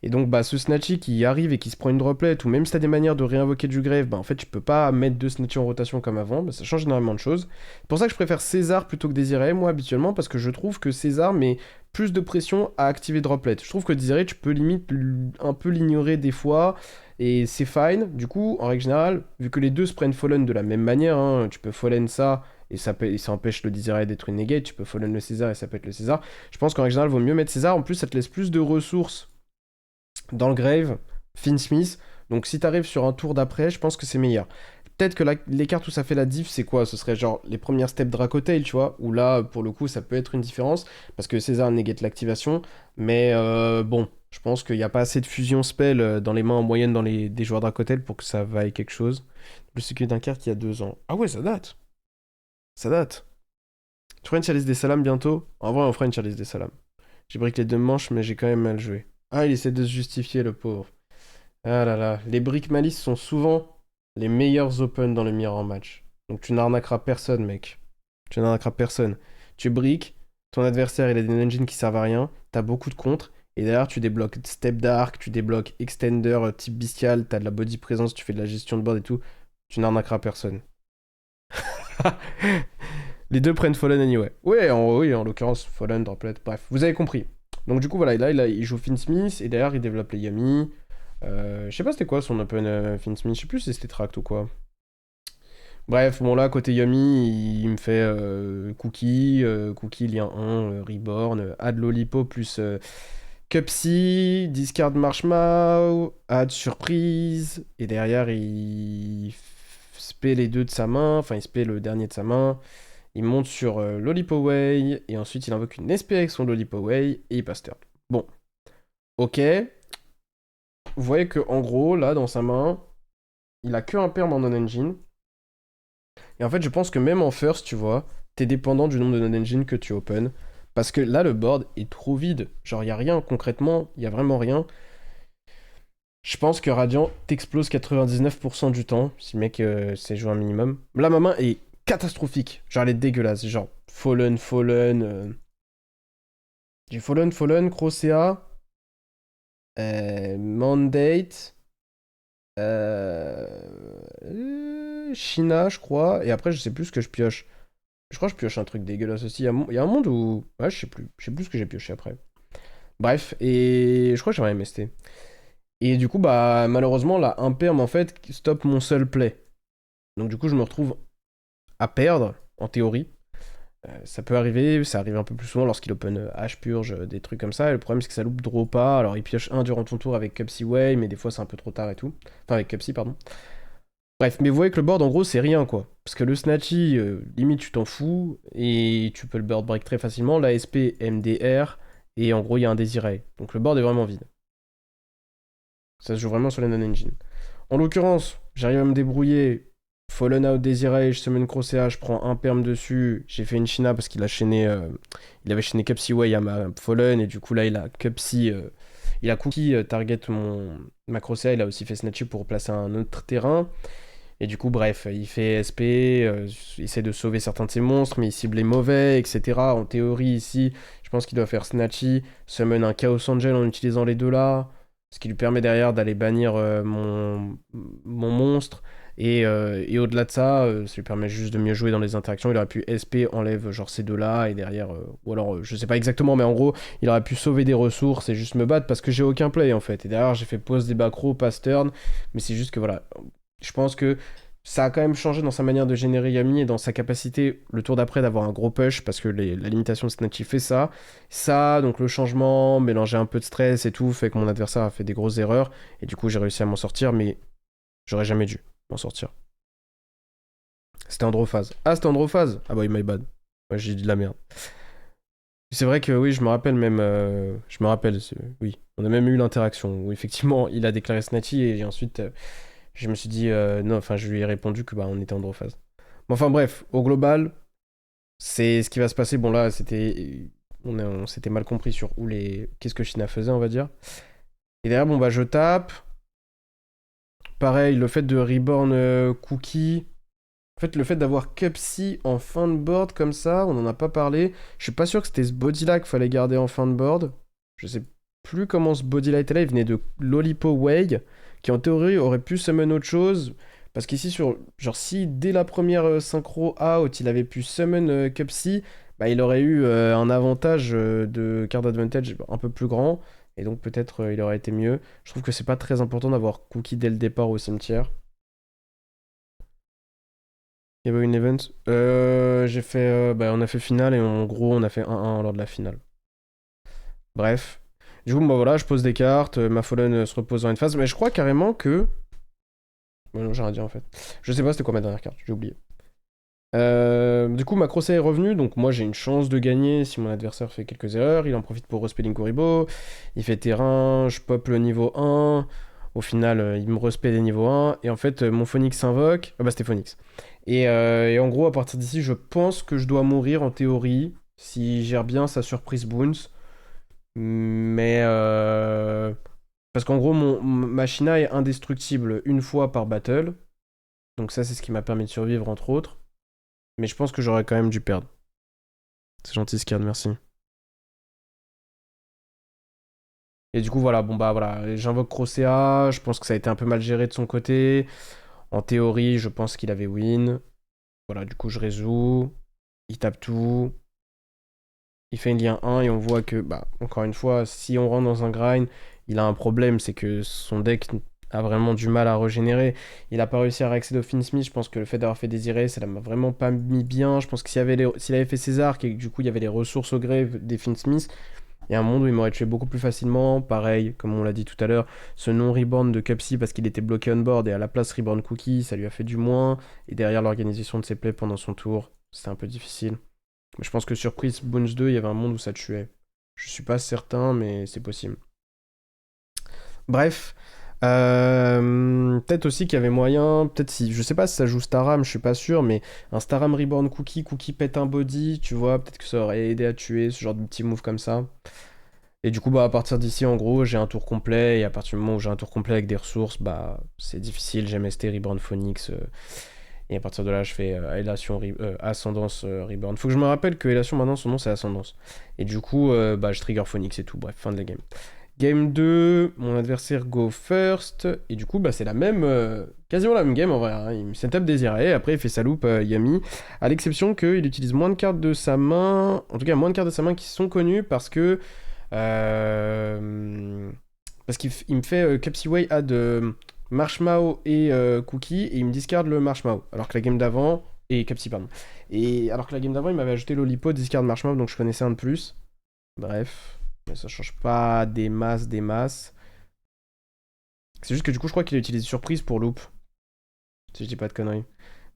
Et donc, bah, ce Snatchy qui arrive et qui se prend une droplet, ou même si t'as des manières de réinvoquer du grave, bah en fait, tu peux pas mettre deux Snatchy en rotation comme avant, bah, ça change énormément de choses. C'est pour ça que je préfère César plutôt que Désiré, moi, habituellement, parce que je trouve que César met plus de pression à activer droplet. Je trouve que Désiré, tu peux limite un peu l'ignorer des fois, et c'est fine. Du coup, en règle générale, vu que les deux se prennent Fallen de la même manière, hein, tu peux Fallen ça, et ça empêche le Désiré d'être une negate, tu peux Fallen le César, et ça peut être le César. Je pense qu'en règle générale, il vaut mieux mettre César, en plus, ça te laisse plus de ressources dans le grave, Finn Smith. Donc si t'arrives sur un tour d'après, je pense que c'est meilleur. Peut-être que les cartes où ça fait la diff, c'est quoi? Ce serait genre les premières steps Dracotail, tu vois, où là, pour le coup, ça peut être une différence, parce que César négate l'activation, mais bon, je pense qu'il n'y a pas assez de fusion spell dans les mains en moyenne des joueurs Dracotail pour que ça vaille quelque chose. Le cycle d'un carte qui a 2 ans. Ah ouais, ça date. Ça date. Tu feras une chalice des salams bientôt? En vrai, on fera une chalice des salams. J'ai brick les 2 manches, mais j'ai quand même mal joué. Ah, il essaie de se justifier, le pauvre. Ah là là, les briques malice sont souvent les meilleurs open dans le mirror match. Donc tu n'arnaqueras personne, mec. Tu n'arnaqueras personne. Tu briques, ton adversaire il a des engines qui servent à rien, t'as beaucoup de contres, et derrière tu débloques Step Dark, tu débloques Extender type bestial, t'as de la body présence, tu fais de la gestion de board et tout. Tu n'arnaqueras personne. Les deux prennent Fallen anyway. Ouais, oui, en l'occurrence, Fallen, Droplet, bref, vous avez compris. Donc du coup, voilà, là, il joue Finn Smith, et derrière, il développe les Yami. Je sais pas c'était quoi son open Finn Smith, je sais plus si c'était Tract ou quoi. Bref, bon là, côté Yami, il me fait Cookie, lien 1, Reborn, Add Lolipo plus Cupsy, Discard Marshmallow, Add Surprise, et derrière, il spé les deux de sa main, enfin, il spé le dernier de sa main. Il monte sur Lollipoway, et ensuite il invoque une SP avec son Lollipoway, et il passe turn. Bon, ok. Vous voyez que en gros, là, dans sa main, il a que un perm en non-engine. Et en fait, je pense que même en first, tu vois, t'es dépendant du nombre de non-engine que tu open. Parce que là, le board est trop vide. Genre, y a rien, concrètement, y a vraiment rien. Je pense que Radiant t'explose 99% du temps, si le mec sait jouer un minimum. Là, ma main est catastrophique. Genre, elle est dégueulasse. Genre, Fallen. Du Fallen, Crocea. Mandate. China, je crois. Et après, je sais plus ce que je pioche. Je crois que je pioche un truc dégueulasse aussi. Il y a un monde où. Ouais, je sais plus. Je sais plus ce que j'ai pioché après. Bref, et je crois que j'avais MST. Et du coup, bah, malheureusement, la imperm, en fait, stop mon seul play. Donc, du coup, je me retrouve à perdre, en théorie. Ça peut arriver, ça arrive un peu plus souvent lorsqu'il open H purge, des trucs comme ça. Et le problème, c'est que ça loupe draw pas. Alors, il pioche un durant ton tour avec Cupsy Way, mais des fois, c'est un peu trop tard et tout. Enfin, avec Cupsy, pardon. Bref, mais vous voyez que le board, en gros, c'est rien, quoi. Parce que le Snatchy, limite, tu t'en fous, et tu peux le board break très facilement. La SP, MDR, et en gros, il y a un Désiré. Donc le board est vraiment vide. Ça se joue vraiment sur les non-engine. En l'occurrence, j'arrive à me débrouiller. Fallen Out Désiré, je summon Crocea, je prends un perm dessus. J'ai fait une China parce qu'il a chaîné. Il avait chaîné Cupsy Way à ma Fallen, et du coup, là, il a Cupsy. Il a Cookie target ma Crocea, il a aussi fait Snatchy pour placer un autre terrain. Et du coup, bref, il fait SP, il essaie de sauver certains de ses monstres, mais il cible les mauvais, etc. En théorie, ici, je pense qu'il doit faire Snatchy, summon un Chaos Angel en utilisant les deux là, ce qui lui permet derrière d'aller bannir mon monstre. Et au-delà de ça, ça lui permet juste de mieux jouer dans les interactions. Il aurait pu SP, enlève genre ces deux-là, et derrière, ou alors, je sais pas exactement, mais en gros, il aurait pu sauver des ressources et juste me battre parce que j'ai aucun play en fait. Et derrière, j'ai fait pause des backrows, pass turn, mais c'est juste que voilà. Je pense que ça a quand même changé dans sa manière de générer Yami et dans sa capacité le tour d'après d'avoir un gros push parce que la limitation de Snatchy fait ça. Ça, donc le changement, mélanger un peu de stress et tout, fait que mon adversaire a fait des grosses erreurs et du coup j'ai réussi à m'en sortir, mais j'aurais jamais dû m'en sortir. C'était Androphase. Ah, c'était Androphase. Ah bah, my bad. Ouais, j'ai dit de la merde. C'est vrai que oui, je me rappelle même. Je me rappelle, oui. On a même eu l'interaction où effectivement, il a déclaré Snatchy et ensuite, je me suis dit non, enfin, je lui ai répondu que bah, on était Androphase. Bon, enfin, bref, au global, c'est ce qui va se passer. Bon, là, c'était. On s'était mal compris sur où les. Qu'est-ce que Shina faisait, on va dire. Et derrière, bon, bah, je tape. Pareil, le fait de reborn Cookie. En fait, le fait d'avoir Cupsy en fin de board comme ça, on n'en a pas parlé. Je suis pas sûr que c'était ce body-là qu'il fallait garder en fin de board. Je sais plus comment ce body-là était là. Il venait de Lolipo Wag, qui en théorie aurait pu summon autre chose. Parce qu'ici, genre, si dès la première synchro out, il avait pu summon Cupsy, bah, il aurait eu un avantage de card advantage un peu plus grand. Et donc peut-être il aurait été mieux. Je trouve que c'est pas très important d'avoir Cookie dès le départ au cimetière. Il y avait une event. J'ai fait. Bah, on a fait finale et en gros, on a fait 1-1 lors de la finale. Bref. Du coup, bah voilà, je pose des cartes. Ma Fallen se repose dans une phase. Mais je crois carrément que. Bon, non, j'ai rien dit en fait. Je sais pas c'était quoi ma dernière carte, j'ai oublié. Du coup, ma Crocet est revenue, donc moi j'ai une chance de gagner si mon adversaire fait quelques erreurs. Il en profite pour respelling Kuribo. Il fait terrain, je pop le niveau 1. Au final, il me respect des niveaux 1. Et en fait, mon Phoenix s'invoque. Ah bah, c'était Phoenix. Et en gros, à partir d'ici, je pense que je dois mourir en théorie si gère bien sa surprise Boons. Mais. Parce qu'en gros, ma Shina est indestructible une fois par battle. Donc, ça, c'est ce qui m'a permis de survivre, entre autres. Mais je pense que j'aurais quand même dû perdre. C'est gentil, Skard, merci. Et du coup, voilà, bon bah voilà, j'invoque Crocea, je pense que ça a été un peu mal géré de son côté. En théorie, je pense qu'il avait win. Voilà, du coup, je résous. Il tape tout. Il fait une lien 1 et on voit que, bah, encore une fois, si on rentre dans un grind, il a un problème, c'est que son deck a vraiment du mal à régénérer. Il a pas réussi à réaccéder au Finsmith. Je pense que le fait d'avoir fait désirer, ça l'a vraiment pas mis bien. Je pense que s'il avait fait César, et que du coup il y avait les ressources au grave des Finsmith, il y a un monde où il m'aurait tué beaucoup plus facilement. Pareil, comme on l'a dit tout à l'heure, ce non-reborn de Cupsy parce qu'il était bloqué on board et à la place reborn Cookie, ça lui a fait du moins. Et derrière l'organisation de ses plays pendant son tour, c'était un peu difficile. Mais je pense que sur Prince Bones 2, il y avait un monde où ça tuait. Je suis pas certain, mais c'est possible. Bref. Peut-être aussi qu'il y avait moyen, peut-être si, je sais pas si ça joue Staram, je suis pas sûr, mais un Staram Reborn Cookie, Cookie pète un body, tu vois, peut-être que ça aurait aidé à tuer, ce genre de petit move comme ça. Et du coup, bah, à partir d'ici, en gros, j'ai un tour complet, et à partir du moment où j'ai un tour complet avec des ressources, bah, c'est difficile, j'ai MST, Reborn Phoenix, et à partir de là, je fais Ascendance Reborn. Faut que je me rappelle que Élation, maintenant, son nom, c'est Ascendance. Et du coup, bah, je trigger Phoenix et tout, bref, fin de la game. Game 2, mon adversaire go first, et du coup, bah, c'est la même, quasiment la même game en vrai. Hein. Il me setup désiré, après il fait sa loupe Yami, à l'exception qu'il utilise moins de cartes de sa main, en tout cas moins de cartes de sa main qui sont connues parce que parce qu'il me fait Capsyway à de Marshmallow et Cookie et il me discard le Marshmallow. Alors que la game d'avant. Et Capsy, pardon. Et alors que la game d'avant, il m'avait ajouté Lolipo, discard Marshmallow, donc je connaissais un de plus. Bref. Mais ça change pas des masses, des masses. C'est juste que du coup, je crois qu'il a utilisé surprise pour loop. Si je dis pas de conneries.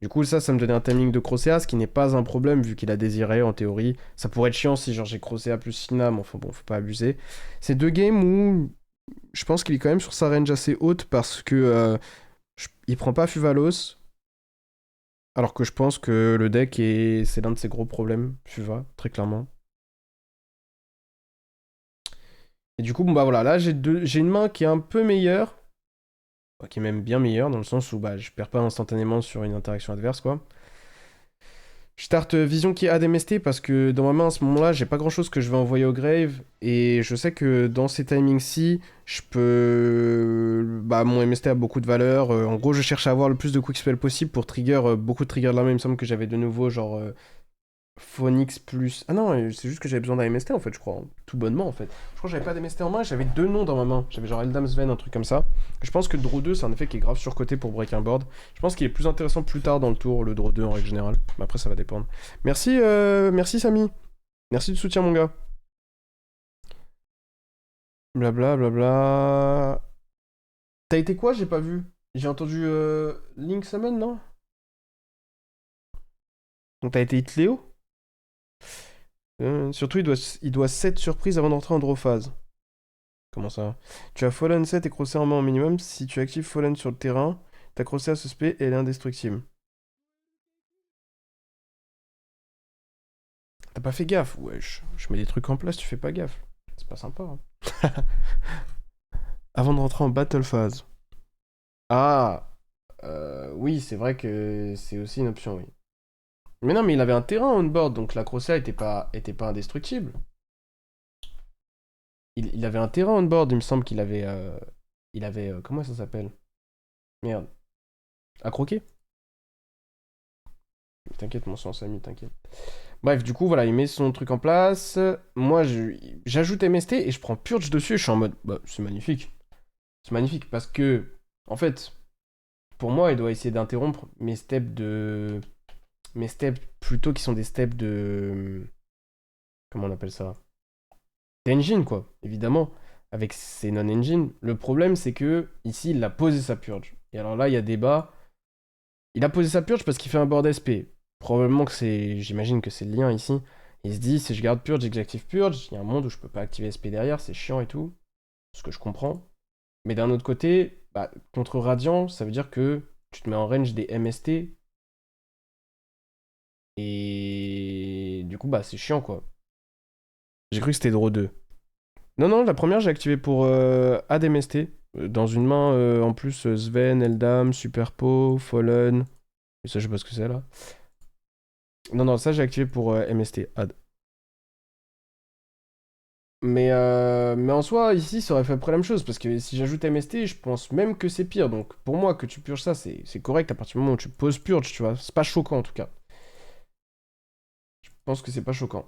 Du coup, ça me donnait un timing de Crocea, ce qui n'est pas un problème vu qu'il a désiré en théorie. Ça pourrait être chiant si genre j'ai Crocea plus Sina, mais enfin bon, faut pas abuser. C'est deux games où je pense qu'il est quand même sur sa range assez haute parce que il prend pas Fuvalos. Alors que je pense que le deck c'est l'un de ses gros problèmes, Fuva, très clairement. Et du coup, bon bah voilà, là j'ai une main qui est un peu meilleure. Qui est même bien meilleure dans le sens où bah je perds pas instantanément sur une interaction adverse quoi. Je starte Vision qui est ADMST parce que dans ma main à ce moment-là, j'ai pas grand-chose que je vais envoyer au grave et je sais que dans ces timings-ci, je peux... Bah mon MST a beaucoup de valeur. En gros, je cherche à avoir le plus de quick spell possible pour trigger beaucoup de triggers de la main. Il me semble que j'avais de nouveau genre Phoenix plus... Ah non, c'est juste que j'avais besoin d'un MST en fait, je crois. Hein. Tout bonnement en fait. Je crois que j'avais pas d'MST en main, j'avais deux noms dans ma main. J'avais genre Eldam's Vein, un truc comme ça. Je pense que Draw 2, c'est un effet qui est grave surcoté pour break un board. Je pense qu'il est plus intéressant plus tard dans le tour, le Draw 2 en règle générale. Mais après, ça va dépendre. Merci, merci Samy. Merci du soutien, mon gars. Blabla, blabla. T'as été quoi? J'ai pas vu. J'ai entendu Link Summon, non? Donc t'as été hit Léo? Surtout, il doit 7 surprises avant d'entrer en draw phase. Comment ça? Tu as Fallen 7 et Crocea en main au minimum. Si tu actives Fallen sur le terrain, ta Crocea suspect et elle est indestructible. T'as pas fait gaffe? Wesh. Je mets des trucs en place, tu fais pas gaffe. C'est pas sympa. Hein. Avant de rentrer en battle phase. Ah, oui, c'est vrai que c'est aussi une option, oui. Mais non, mais il avait un terrain on-board, donc la Crocea était pas indestructible. Il avait un terrain on-board, il me semble qu'il avait... il avait... comment ça s'appelle? Merde. À croquer? T'inquiète, mon sens ami, t'inquiète. Bref, du coup, voilà, il met son truc en place. Moi, j'ajoute MST et je prends Purge dessus et je suis en mode... Bah, c'est magnifique. C'est magnifique parce que, en fait, pour moi, il doit essayer d'interrompre mes steps de... Mes steps plutôt qui sont des steps de... Comment on appelle ça? D'engine, quoi, évidemment. Avec ses non-engine. Le problème, c'est que, ici, il a posé sa Purge. Et alors là, il y a débat. Il a posé sa Purge parce qu'il fait un board SP. Probablement que c'est... J'imagine que c'est le lien ici. Il se dit, si je garde Purge et que j'active Purge, il y a un monde où je peux pas activer SP derrière, c'est chiant et tout. Ce que je comprends. Mais d'un autre côté, bah, contre Radiant, ça veut dire que tu te mets en range des MST. Et du coup, bah, c'est chiant, quoi. J'ai cru que c'était draw 2. Non, non, la première, j'ai activé pour ADMST. Dans une main, en plus, Sven, Eldam, Superpo, Fallen. Et ça, je sais pas ce que c'est, là. Non, non, ça, j'ai activé pour MST, AD. Mais en soi, ici, ça aurait fait après la même chose. Parce que si j'ajoute MST, je pense même que c'est pire. Donc, pour moi, que tu purges ça, c'est correct à partir du moment où tu poses purge, tu vois. C'est pas choquant, en tout cas. Je pense que c'est pas choquant.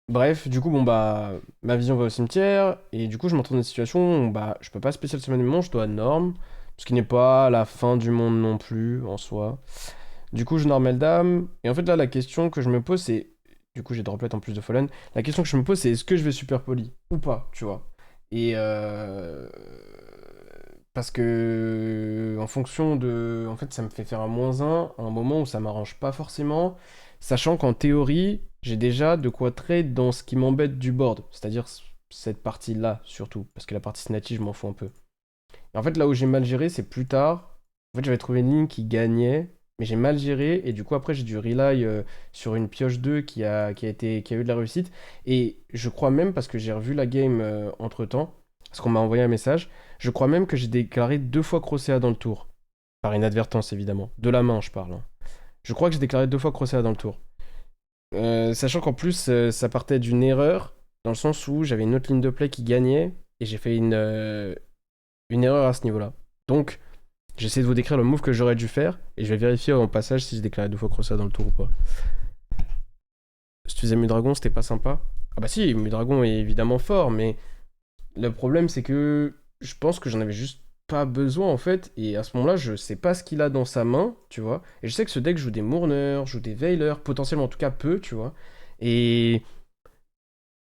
Bref, du coup, bon bah, ma vision va au cimetière, et du coup, je me retrouve dans une situation où bah, je peux pas spécial semaine de je dois norm, ce qui n'est pas la fin du monde non plus, en soi. Du coup, je norme Eldam, et en fait, là, la question que je me pose, c'est. Du coup, j'ai droplet en plus de Fallen. La question que je me pose, c'est est-ce que je vais super poli ou pas, tu vois. Et parce que en fonction de, en fait, ça me fait faire un -1 à un moment où ça m'arrange pas forcément, sachant qu'en théorie, j'ai déjà de quoi trade dans ce qui m'embête du board, c'est-à-dire cette partie-là surtout, parce que la partie snatchy, je m'en fous un peu. Et en fait, là où j'ai mal géré, c'est plus tard. En fait, j'avais trouvé une ligne qui gagnait, mais j'ai mal géré, et du coup, après, j'ai dû rely sur une pioche 2 qui a eu de la réussite. Et je crois même, parce que j'ai revu la game entre-temps, parce qu'on m'a envoyé un message, je crois même que j'ai déclaré 2 fois Crocea dans le tour. Par inadvertance, évidemment. De la main, je parle. Hein. Je crois que j'ai déclaré 2 fois Crocea dans le tour. Sachant qu'en plus, ça partait d'une erreur, dans le sens où j'avais une autre ligne de play qui gagnait, et j'ai fait une erreur à ce niveau-là. Donc, j'essaie de vous décrire le move que j'aurais dû faire, et je vais vérifier en passage si j'ai déclaré 2 fois Crocea dans le tour ou pas. Si tu faisais Mudragon, c'était pas sympa. Ah bah si, Mudragon est évidemment fort, mais le problème c'est que je pense que j'en avais juste pas besoin en fait, et à ce moment-là, je sais pas ce qu'il a dans sa main, tu vois. Et je sais que ce deck joue des Mourners, joue des Veilers, potentiellement en tout cas peu, tu vois. Et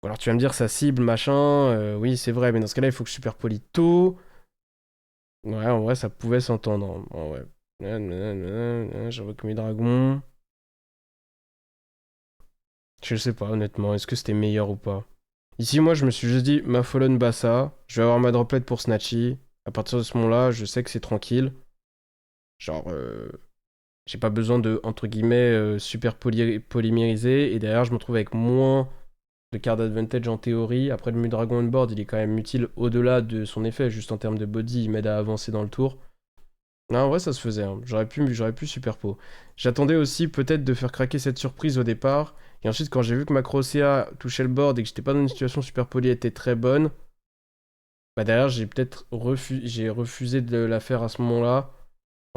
alors tu vas me dire sa cible, machin, oui c'est vrai, mais dans ce cas-là, il faut que je super poli tôt. Ouais, en vrai, ça pouvait s'entendre. En vrai. J'avoue que mes dragons. Je sais pas, honnêtement, est-ce que c'était meilleur ou pas. Ici, moi, je me suis juste dit, ma Fallen bat ça. Je vais avoir ma droplet pour Snatchy. À partir de ce moment-là, je sais que c'est tranquille. Genre, j'ai pas besoin de, entre guillemets, super polymériser. Et derrière, je me trouve avec moins de card advantage en théorie. Après, le Mudragon on board, il est quand même utile au-delà de son effet. Juste en termes de body, il m'aide à avancer dans le tour. Non, en vrai, ça se faisait. Hein. J'aurais pu superpo. J'attendais aussi peut-être de faire craquer cette surprise au départ. Et ensuite, quand j'ai vu que ma Crocea touchait le board et que j'étais pas dans une situation super polie, était très bonne, bah derrière, j'ai peut-être j'ai refusé de la faire à ce moment-là.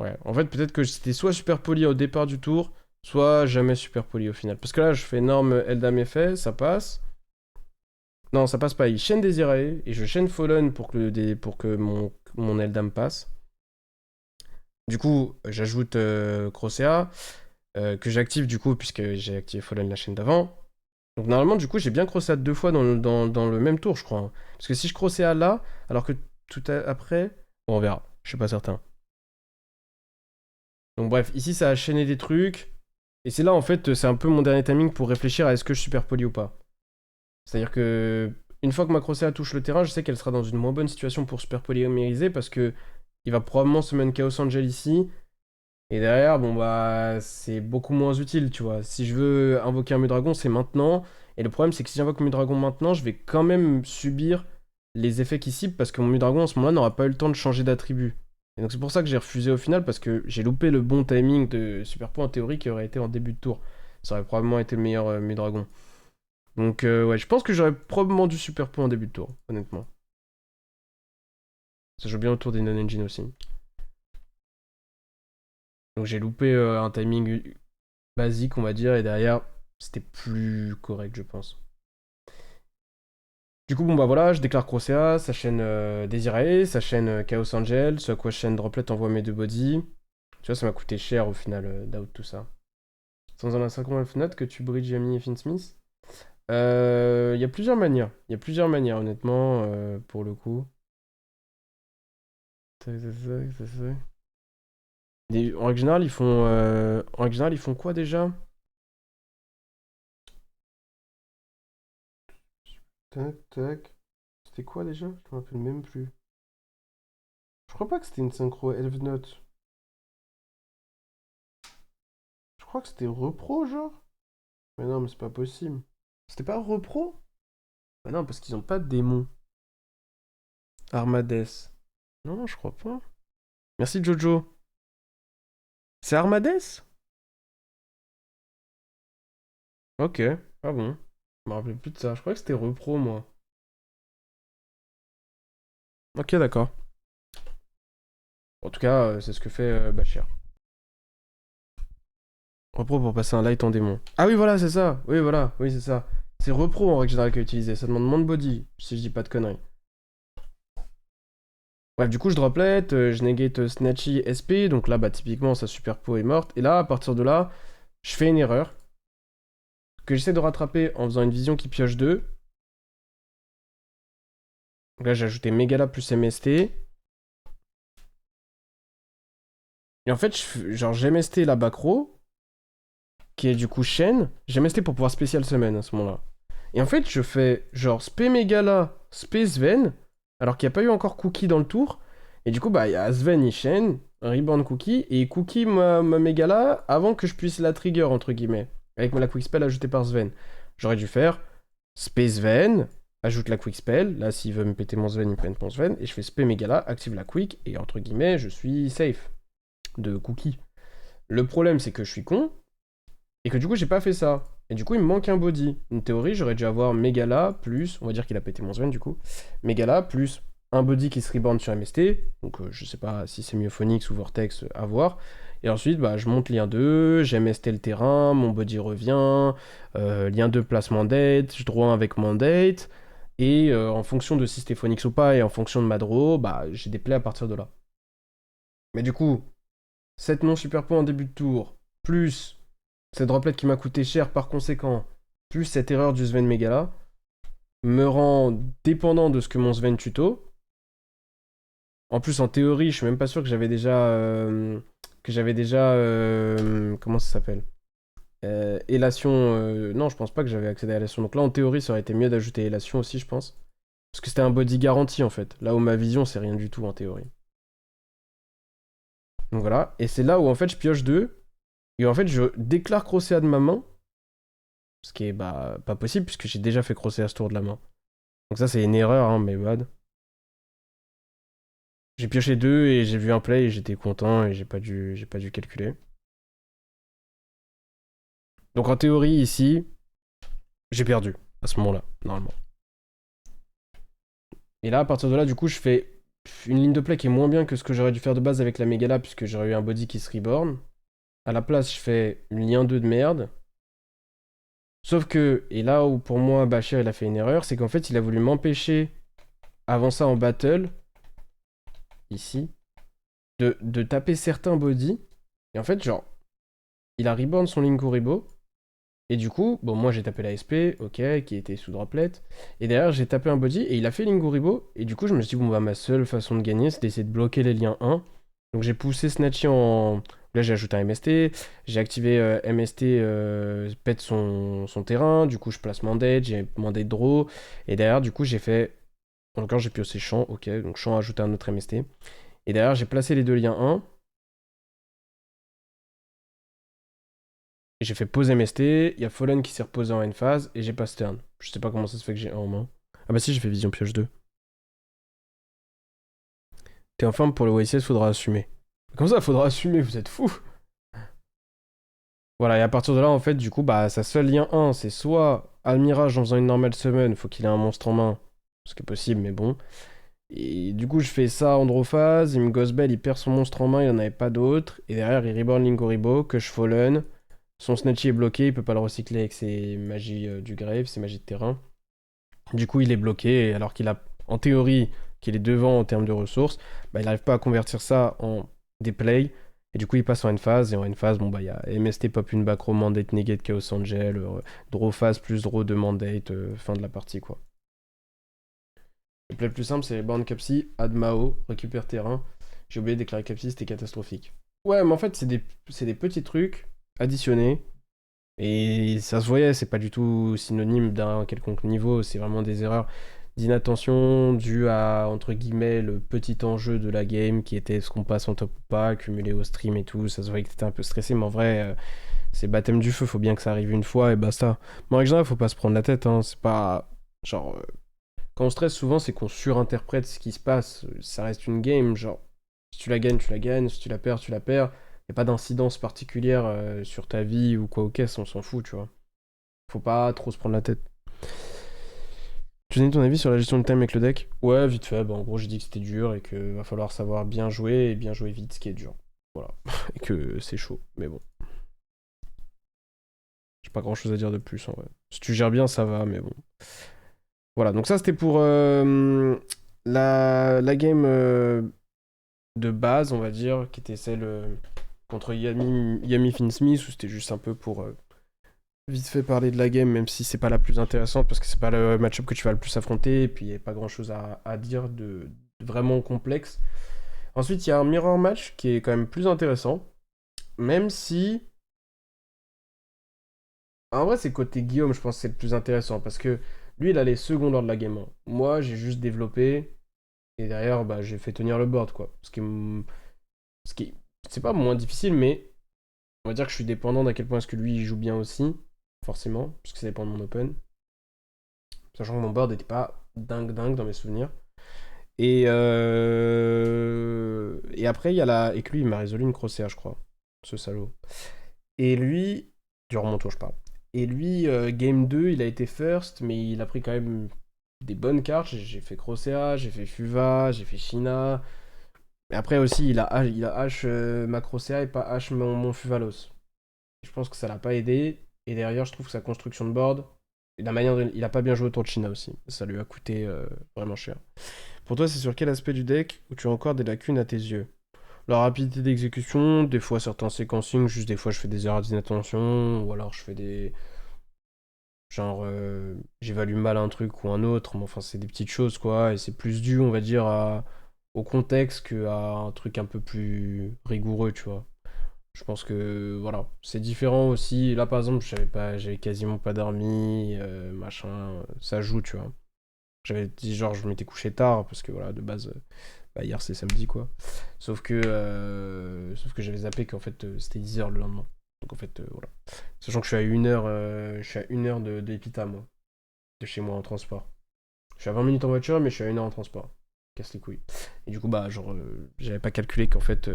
Ouais, en fait, peut-être que c'était soit super poli au départ du tour, soit jamais super poli au final. Parce que là, je fais énorme Eldam effet, ça passe. Non, ça passe pas. Il chaîne Desirae et je chaîne Fallen pour que mon Eldam passe. Du coup, j'ajoute Crocea, que j'active du coup, puisque j'ai activé Fallen la chaîne d'avant. Donc normalement, du coup, j'ai bien Crocea 2 fois dans le même tour, je crois. Hein. Parce que si je Crocea là, alors que après... Bon, on verra, je suis pas certain. Donc bref, ici ça a chaîné des trucs. Et c'est là en fait, c'est un peu mon dernier timing pour réfléchir à est-ce que je super poly ou pas. C'est-à-dire que une fois que ma Crocea touche le terrain, je sais qu'elle sera dans une moins bonne situation pour super polymériser parce que il va probablement summon Chaos Angel ici. Et derrière, bon bah c'est beaucoup moins utile, tu vois. Si je veux invoquer un Mu-Dragon, c'est maintenant. Et le problème, c'est que si j'invoque Mu-Dragon maintenant, je vais quand même subir les effets qui ciblent parce que mon Mu-Dragon en ce moment-là n'aura pas eu le temps de changer d'attribut. Et donc c'est pour ça que j'ai refusé au final parce que j'ai loupé le bon timing de Super Point en théorie qui aurait été en début de tour. Ça aurait probablement été le meilleur Mu-Dragon. Donc ouais, je pense que j'aurais probablement dû Super Point en début de tour, honnêtement. Ça joue bien autour des non-engine aussi. Donc j'ai loupé un timing basique, on va dire, et derrière, c'était plus correct, je pense. Du coup, bon bah voilà, je déclare Crocea, ça chaîne Desirae, ça chaîne Chaos Angel, ce à quoi chaîne Droplet envoie mes deux bodies. Tu vois, ça m'a coûté cher au final d'out tout ça. Sans un 50 note que tu bridges Yami et Finsmith. Il y a plusieurs manières. Il y a plusieurs manières, honnêtement, pour le coup. En règle générale, ils font quoi déjà? Tac, tac. C'était quoi déjà? Je me rappelle même plus. Je crois pas que c'était une synchro Elf Note. Je crois que c'était repro, genre. Mais non, mais c'est pas possible. C'était pas repro? Bah non, parce qu'ils ont pas de démon. Armades. Non, je crois pas. Merci Jojo. C'est Armades? Ok. Ah bon. Je me rappelais plus de ça. Je crois que c'était repro, moi. Ok, d'accord. En tout cas, c'est ce que fait Bachir. Repro pour passer un light en démon. Ah oui, voilà, c'est ça. Oui, voilà. Oui, c'est ça. C'est repro en règle générale qui est utilisé. Ça demande moins de body, si je dis pas de conneries. Bref, du coup, je droplet, je negate Snatchy SP. Donc là, bah, typiquement, sa super po est morte. Et là, à partir de là, je fais une erreur. Que j'essaie de rattraper en faisant une vision qui pioche 2. Donc là, j'ai ajouté Megala plus MST. Et en fait, genre, j'ai MST la Bacro, qui est du coup chaîne. J'ai MST pour pouvoir spécial semaine à ce moment-là. Et en fait, je fais genre Spé Megala, Spé Sven, alors qu'il n'y a pas eu encore Cookie dans le tour. Et du coup, bah, il y a Sven, il chaîne, un Reborn Cookie, et Cookie ma Megala avant que je puisse la trigger, entre guillemets, avec la Quick Spell ajoutée par Sven. J'aurais dû faire Spé Sven, ajoute la Quick Spell. Là, s'il veut me péter mon Sven, il pète mon Sven. Et je fais Spé Megala, active la Quick, et entre guillemets, je suis safe de Cookie. Le problème, c'est que je suis con, et que du coup, j'ai pas fait ça. Et du coup, il me manque un body. Une théorie, j'aurais dû avoir Megala plus, on va dire qu'il a pété mon Sven du coup, Megala plus un body qui se reborn sur MST. Donc je sais pas si c'est mieux Phoenix ou Vortex à voir. Et ensuite, bah, je monte lien 2, j'ai MST le terrain, mon body revient, lien 2 place mandate, je draw 1 avec mandate. Et en fonction de si c'était Phoenix ou pas, et en fonction de ma draw, bah, j'ai des plays à partir de là. Mais du coup, 7 non super points en début de tour, plus cette droplet qui m'a coûté cher par conséquent, plus cette erreur du Sven Megala, me rend dépendant de ce que mon Sven tuto. En plus, en théorie, je suis même pas sûr que j'avais déjà. Comment ça s'appelle Élation. Non, je pense pas que j'avais accédé à Élation. Donc là, en théorie, ça aurait été mieux d'ajouter Élation aussi, je pense. Parce que c'était un body garanti en fait. Là où ma vision, c'est rien du tout en théorie. Donc voilà. Et c'est là où en fait, je pioche 2. Et en fait, je déclare Crocea de ma main. Ce qui est bah, pas possible puisque j'ai déjà fait Crocea ce tour de la main. Donc ça, c'est une erreur, hein, mais bad. J'ai pioché 2 et j'ai vu un play et j'étais content et j'ai pas dû calculer. Donc en théorie, ici, j'ai perdu à ce moment-là, normalement. Et là, à partir de là, du coup, je fais une ligne de play qui est moins bien que ce que j'aurais dû faire de base avec la Megala puisque j'aurais eu un body qui se reborn. À la place, je fais une lien 2 de merde. Sauf que, et là où pour moi Bachir il a fait une erreur, c'est qu'en fait il a voulu m'empêcher, avant ça en battle, ici, de taper certains body. Et en fait, genre, il a reborn son Linkuribo. Et du coup, bon, moi j'ai tapé la SP, ok, qui était sous droplet. Et derrière, j'ai tapé un body et il a fait Linkuribo. Et du coup, je me suis dit, bon, bah, ma seule façon de gagner, c'est d'essayer de bloquer les liens 1. Donc j'ai poussé Snatchy en... Là j'ai ajouté un MST, j'ai activé MST pète son terrain, du coup je place Mandate, j'ai Mandate Draw, et derrière du coup j'ai fait... Encore j'ai pioché champ, ok, donc champ a ajouté un autre MST. Et derrière j'ai placé les deux liens 1, et j'ai fait pause MST, il y a Fallen qui s'est reposé en end phase, et j'ai pas turn. Je sais pas comment ça se fait que j'ai un en main. Ah bah si j'ai fait vision pioche 2. T'es en forme pour le YCS, faudra assumer. Comment ça faudra assumer, vous êtes fous? Voilà, et à partir de là, en fait, du coup, bah, sa seule lien 1, c'est soit Almirage en faisant une normale summon, faut qu'il ait un monstre en main, ce qui est possible, mais bon. Et du coup, je fais ça en Androphase, il me Ghostbell, il perd son monstre en main, il en avait pas d'autre, et derrière, il reborn Linkoribo, que je fallen, son Snatchy est bloqué, il peut pas le recycler avec ses magies du grave, ses magies de terrain. Du coup, il est bloqué, alors qu'il a, en théorie, qu'il est devant en termes de ressources, bah, il n'arrive pas à convertir ça en des plays. Et du coup, il passe en end-phase. Et en end-phase, bon, bah, il y a MST pop une backrow, mandate negate Chaos Angel, draw phase plus draw de mandate, fin de la partie, quoi. Le play le plus simple, c'est Born Capsi, add Mao, récupère terrain. J'ai oublié de déclarer Capsi, c'était catastrophique. Ouais, mais en fait, c'est des petits trucs additionnés. Et ça se voyait, c'est pas du tout synonyme d'un quelconque niveau, c'est vraiment des erreurs d'inattention dues à, entre guillemets, le petit enjeu de la game qui était ce qu'on passe en top ou pas, cumulé au stream et tout. Ça se voyait que t'étais un peu stressé, mais en vrai, c'est baptême du feu, faut bien que ça arrive une fois et basta. Mais en règle générale, faut pas se prendre la tête, hein, c'est pas. Genre, quand on stresse souvent, c'est qu'on surinterprète ce qui se passe. Ça reste une game, genre, si tu la gagnes, tu la gagnes, si tu la perds, tu la perds. Y a pas d'incidence particulière sur ta vie ou quoi au caisse, on s'en fout, tu vois. Faut pas trop se prendre la tête. Tu donnes ton avis sur la gestion de time avec le deck? Ouais, vite fait. Bah, en gros, j'ai dit que c'était dur et qu'il va falloir savoir bien jouer et bien jouer vite, ce qui est dur. Voilà. Et que c'est chaud. Mais bon. J'ai pas grand chose à dire de plus en vrai. Si tu gères bien, ça va, mais bon. Voilà, donc ça c'était pour la game de base, on va dire, qui était celle contre Yami Finsmith, où c'était juste un peu pour vite fait parler de la game, même si c'est pas la plus intéressante, parce que c'est pas le match-up que tu vas le plus affronter, et puis il n'y a pas grand-chose à dire de vraiment complexe. Ensuite, il y a un mirror match qui est quand même plus intéressant, même si... En vrai, c'est côté Guillaume, je pense que c'est le plus intéressant, parce que lui, il a les seconds lors de la game 1. Moi, j'ai juste développé, et derrière, bah, j'ai fait tenir le board, quoi. Ce qui... C'est pas moins difficile, mais on va dire que je suis dépendant d'à quel point est-ce que lui, il joue bien aussi, forcément, parce que ça dépend de mon open. Sachant que mon board n'était pas dingue dingue dans mes souvenirs. Et après, il y a la... Et que lui, il m'a résolu une crosshair, je crois. Ce salaud. Et lui... Durant mon tour, je parle. Et lui, game 2, il a été first, mais il a pris quand même des bonnes cartes. J'ai fait Crosshair, j'ai fait Fuva, j'ai fait Shina. Mais après aussi, il a H ma Crosshair et pas H mon Fuvalos. Je pense que ça l'a pas aidé. Et derrière, je trouve que sa construction de board, et la manière il a pas bien joué autour de China aussi. Ça lui a coûté vraiment cher. Pour toi, c'est sur quel aspect du deck où tu as encore des lacunes à tes yeux? La rapidité d'exécution, des fois certains séquencing, juste des fois je fais des erreurs d'inattention, ou alors je fais des... Genre, j'évalue mal un truc ou un autre, mais enfin c'est des petites choses quoi, et c'est plus dû, on va dire, au contexte qu'à un truc un peu plus rigoureux, tu vois. Je pense que voilà, c'est différent aussi. Là par exemple, j'avais quasiment pas dormi, machin, ça joue, tu vois. J'avais dit genre je m'étais couché tard parce que voilà de base, bah, hier c'est samedi quoi. Sauf que j'avais zappé qu'en fait c'était 10h le lendemain. Donc en fait voilà. Sachant que je suis à 1 heure de Epita moi, de chez moi en transport. Je suis à 20 minutes en voiture mais je suis à 1 heure en transport. Casse les couilles. Et du coup bah genre j'avais pas calculé qu'en fait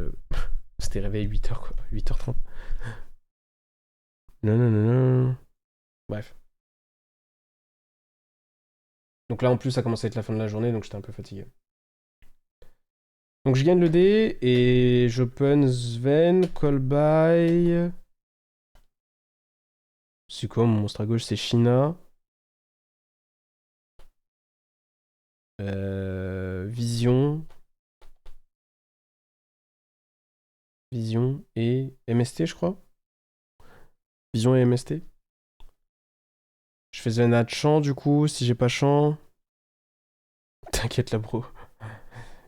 c'était réveillé 8h quoi, 8h30. Non non non non. Bref. Donc là en plus ça commence à être la fin de la journée donc j'étais un peu fatigué. Donc je gagne le dé et j'open Sven, call by. C'est quoi mon monstre à gauche? C'est Shina. Vision. Vision et MST, je crois. Vision et MST. Je fais Sven à champ du coup, si j'ai pas champ. T'inquiète là, bro.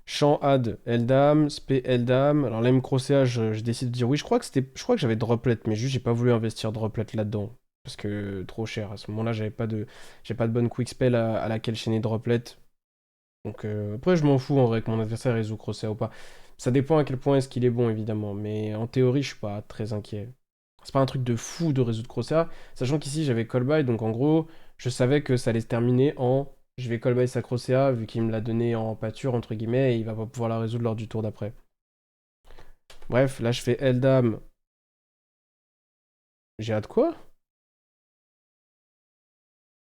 Champ add Eldam, spé Eldam. Alors là, Crocea, je décide de dire oui. Je crois que j'avais Droplet, mais juste j'ai pas voulu investir Droplet là-dedans. Parce que trop cher. À ce moment-là, j'ai pas de bonne quick spell à laquelle chaîner Droplet. Donc après, je m'en fous en vrai que mon adversaire résout Crocea ou pas. Ça dépend à quel point est-ce qu'il est bon, évidemment. Mais en théorie, je suis pas très inquiet. C'est pas un truc de fou de résoudre Crocea. Sachant qu'ici, j'avais call by. Donc en gros, je savais que ça allait se terminer en je vais call by sa Crocea, vu qu'il me l'a donné en pâture, entre guillemets, et il va pas pouvoir la résoudre lors du tour d'après. Bref, là je fais Eldam. J'ai hâte quoi?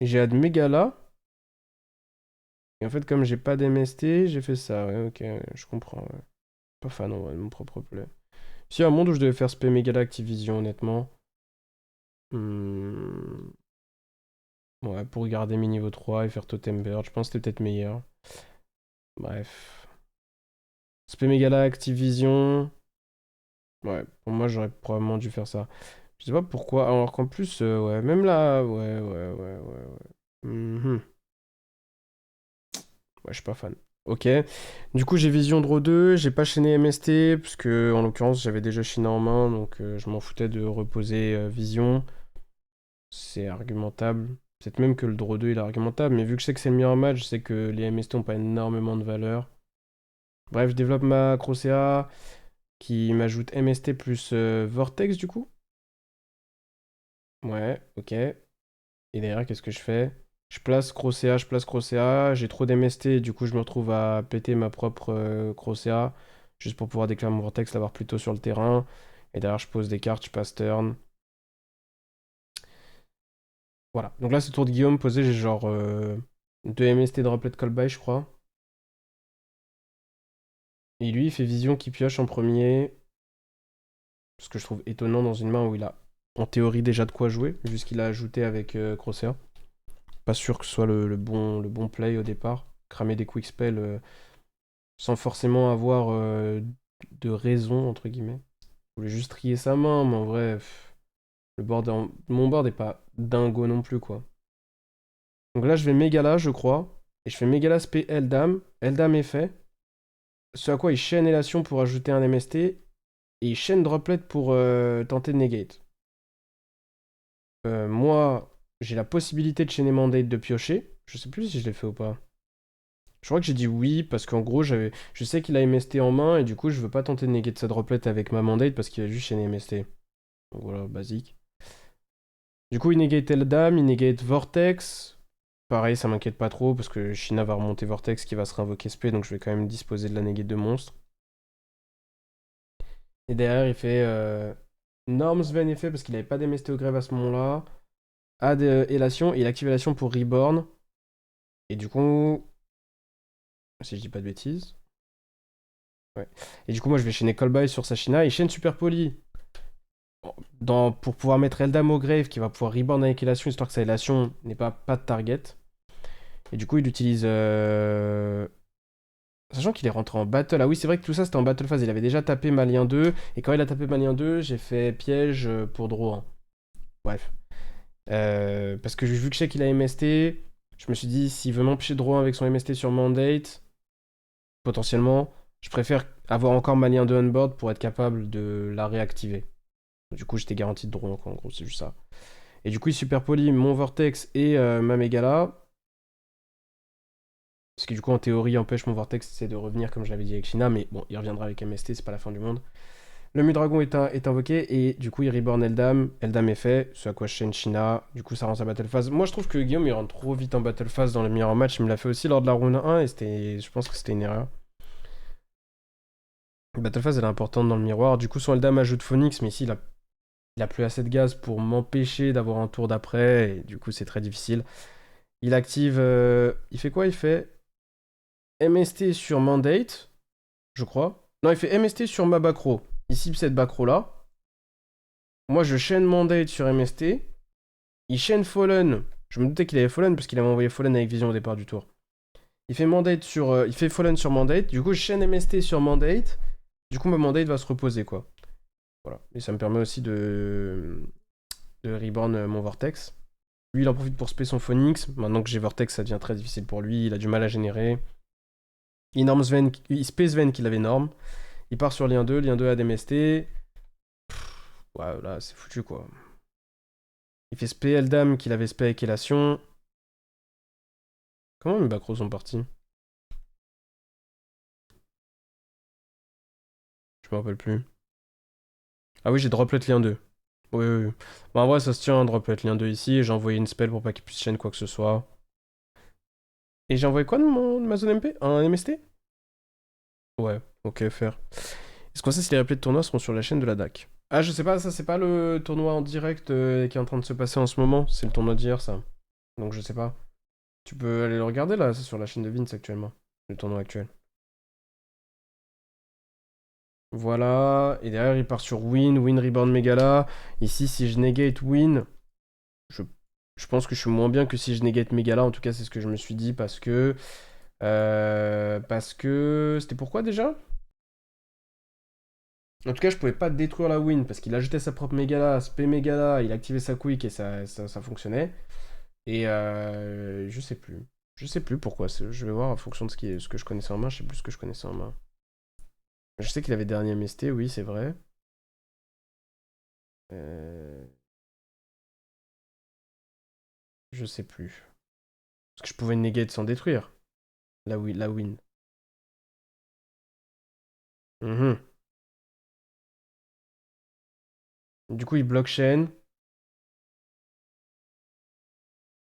J'ai hâte Megala. Et en fait, comme j'ai pas d'MST, j'ai fait ça. Ouais, ok, je comprends. Ouais. Pas fan en vrai, de mon propre play. Si, y a un monde où je devais faire spé Megala Activision, honnêtement. Hmm. Ouais, pour garder mes niveaux 3 et faire Totem Bird, je pense que c'était peut-être meilleur. Bref. Spé Megala Activision. Ouais, pour moi, j'aurais probablement dû faire ça. Je sais pas pourquoi, alors qu'en plus, ouais, même là, ouais. Mhm. Ouais, je suis pas fan. Ok. Du coup, j'ai Vision Draw 2, j'ai pas chaîné MST, parce que, en l'occurrence, j'avais déjà China en main, donc je m'en foutais de reposer Vision. C'est argumentable. Peut-être même que le Draw 2 il est argumentable, mais vu que je sais que c'est le meilleur match, je sais que les MST ont pas énormément de valeur. Bref, je développe ma Crocea, qui m'ajoute MST plus Vortex, du coup. Ouais, ok. Et derrière, qu'est-ce que je fais? Je place Crocea, j'ai trop d'MST, du coup je me retrouve à péter ma propre Crocea, juste pour pouvoir déclarer mon Vortex, l'avoir plus tôt sur le terrain. Et derrière, je pose des cartes, je passe turn. Voilà. Donc là, c'est tour de Guillaume posé, j'ai genre 2 MST droplet call by, je crois. Et lui, il fait vision qui pioche en premier. Ce que je trouve étonnant dans une main où il a en théorie déjà de quoi jouer, vu ce qu'il a ajouté avec Crocea. Pas sûr que ce soit le bon play au départ. Cramer des quick spells sans forcément avoir de raison, entre guillemets. Je voulais juste trier sa main, mais en vrai, mon board est pas dingo non plus, quoi. Donc là, je vais Megala, je crois. Et je fais Megala spé Eldam. Eldam est fait. Ce à quoi il chaîne Élation pour ajouter un MST. Et il chaîne Droplet pour tenter de negate. Moi, j'ai la possibilité de chaîner Mandate de piocher. Je sais plus si je l'ai fait ou pas. Je crois que j'ai dit oui, parce qu'en gros, je sais qu'il a MST en main, et du coup, je veux pas tenter de negate sa Droplet avec ma Mandate parce qu'il a juste chaîné MST. Donc voilà, basique. Du coup, il negate Eldam, il negate Vortex. Pareil, ça m'inquiète pas trop parce que Shina va remonter Vortex qui va se réinvoquer SP, donc je vais quand même disposer de la negate de monstre. Et derrière, il fait Normsven est fait parce qu'il avait pas d'MST au grève à ce moment-là. Add Élation, et il active Élation pour Reborn. Et du coup, si je dis pas de bêtises. Ouais. Et du coup, moi je vais chaîner Callby sur sa Shina et chaîne Super Poly. Pour pouvoir mettre Eldam au grave qui va pouvoir reborn avec Élation histoire que sa Élation n'ait pas de target. Et du coup, il utilise. Sachant qu'il est rentré en battle. Ah oui, c'est vrai que tout ça c'était en battle phase. Il avait déjà tapé Malien 2. Et quand il a tapé Malien 2, j'ai fait piège pour draw 1. Bref. Parce que vu que je sais qu'il a MST, je me suis dit, s'il veut m'empêcher de draw 1 avec son MST sur Mandate, potentiellement, je préfère avoir encore Malien 2 on board pour être capable de la réactiver. Du coup, j'étais garanti de draw 1, en gros, c'est juste ça. Et du coup, il super poly mon Vortex et ma Megala. Ce qui, du coup, en théorie, empêche mon Vortex c'est de revenir, comme je l'avais dit avec Shina. Mais bon, il reviendra avec MST, c'est pas la fin du monde. Le Mudragon est invoqué et du coup, il reborn Eldam. Eldam est fait, ce à quoi je chaîne Shina. Du coup, ça rend sa battle phase. Moi, je trouve que Guillaume, il rentre trop vite en battle phase dans les meilleurs matchs. Il me l'a fait aussi lors de la round 1 et je pense que c'était une erreur. Battle phase, elle est importante dans le miroir. Du coup, son Eldam ajoute Phoenix, mais ici, il a plus assez de gaz pour m'empêcher d'avoir un tour d'après. Et du coup, c'est très difficile. Il active. Il fait quoi? Il fait MST sur Mandate, je crois. Non, il fait MST sur ma Bacro. Il cible cette Bacro-là. Moi, je chaîne Mandate sur MST. Il chaîne Fallen. Je me doutais qu'il avait Fallen parce qu'il avait envoyé Fallen avec Vision au départ du tour. Il fait il fait Fallen sur Mandate. Du coup, je chaîne MST sur Mandate. Du coup, ma Mandate va se reposer, quoi. Voilà. Et ça me permet aussi de reborn mon Vortex. Lui, il en profite pour spé son Phoenix. Maintenant que j'ai Vortex, ça devient très difficile pour lui. Il a du mal à générer. Énorme Sven, Space Sven qu'il avait norme. Il part sur lien 2 ADMST. Ouais, là, c'est foutu, quoi. Il fait SP Eldam qu'il avait SP avec Élation. Comment mes Bacros sont partis? Je me rappelle plus. Ah oui, j'ai droplet lien 2. Oui, oui, oui. Bon, en vrai, ça se tient, droplet lien 2 ici. J'ai envoyé une spell pour pas qu'il puisse chaîne quoi que ce soit. Et j'ai envoyé quoi de ma zone MP? Un MST? Ouais, ok, faire. Est-ce qu'on sait si les replays de tournoi seront sur la chaîne de la DAC? Ah, je sais pas, ça c'est pas le tournoi en direct qui est en train de se passer en ce moment. C'est le tournoi d'hier, ça. Donc je sais pas. Tu peux aller le regarder là, c'est sur la chaîne de Vince actuellement. Le tournoi actuel. Voilà. Et derrière, il part sur Win, Rebound, Megala. Ici, si je negate Win, je, je pense que je suis moins bien que si je negate Megala. En tout cas, c'est ce que je me suis dit parce que. Parce que. C'était pourquoi déjà? En tout cas, je pouvais pas détruire la Win parce qu'il ajoutait sa propre Megala, spé Megala, il activait sa quick et ça fonctionnait. Et je sais plus. Je sais plus pourquoi. Je vais voir en fonction de ce que je connaissais en main. Je sais plus ce que je connaissais en main. Je sais qu'il avait dernier MST, oui, c'est vrai. Euh, Je sais plus. Parce que je pouvais negate sans détruire. La win. Mhm. Du coup, il bloque chaîne.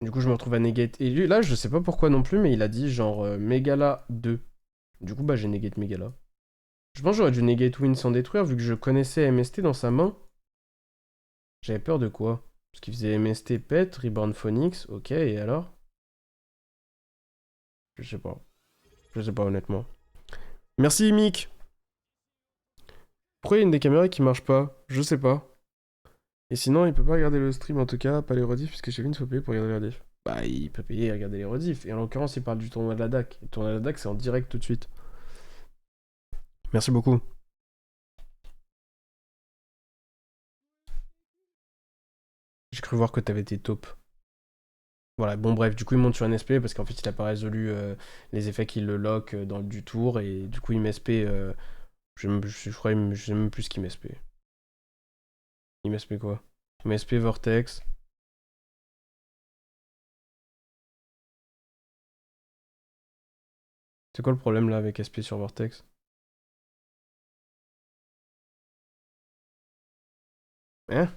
Du coup, je me retrouve à negate. Et lui, là, je sais pas pourquoi non plus, mais il a dit genre Megala 2. Du coup, bah, j'ai negate Megala. Je pense que j'aurais dû negate win sans détruire, vu que je connaissais MST dans sa main. J'avais peur de quoi? Parce qu'il faisait MST pet, Reborn Phoenix, ok, et alors? Je sais pas. Je sais pas, honnêtement. Merci, Mick. Pourquoi il y a une des caméras qui marche pas? Je sais pas. Et sinon, il peut pas regarder le stream, en tout cas, pas les rediffs, puisque chez Vince, faut payer pour regarder les rediffs. Bah, il peut payer et regarder les rediffs. Et en l'occurrence, il parle du tournoi de la DAC. Le tournoi de la DAC, c'est en direct tout de suite. Merci beaucoup. J'ai cru voir que t'avais été top. Voilà, bon bref, du coup il monte sur un SP parce qu'en fait il a pas résolu les effets qui le lock dans du tour et du coup il m'SP, je crois, je sais même plus ce qu'il m'SP. Il m'SP quoi? Il m'SP Vortex. C'est quoi le problème là avec SP sur Vortex? Hein?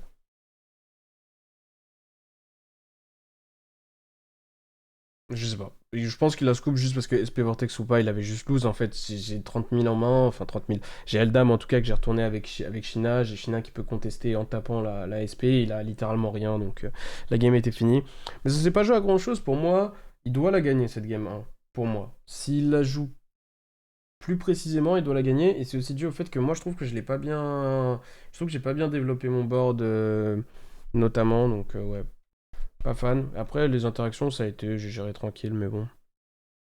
Je sais pas. Je pense qu'il a scoop juste parce que SP Vortex ou pas, il avait juste lose en fait. J'ai 30 000 en main, enfin 30 000. J'ai Eldam en tout cas que j'ai retourné avec Shina. J'ai Shina qui peut contester en tapant la SP. Il a littéralement rien donc la game était finie. Mais ça s'est pas joué à grand chose pour moi. Il doit la gagner cette game 1. Pour moi. S'il la joue plus précisément, il doit la gagner. Et c'est aussi dû au fait que moi je trouve que je l'ai pas bien. Je trouve que j'ai pas bien développé mon board notamment. Donc ouais. Pas fan. Après, les interactions, ça a été, j'ai géré tranquille, mais bon.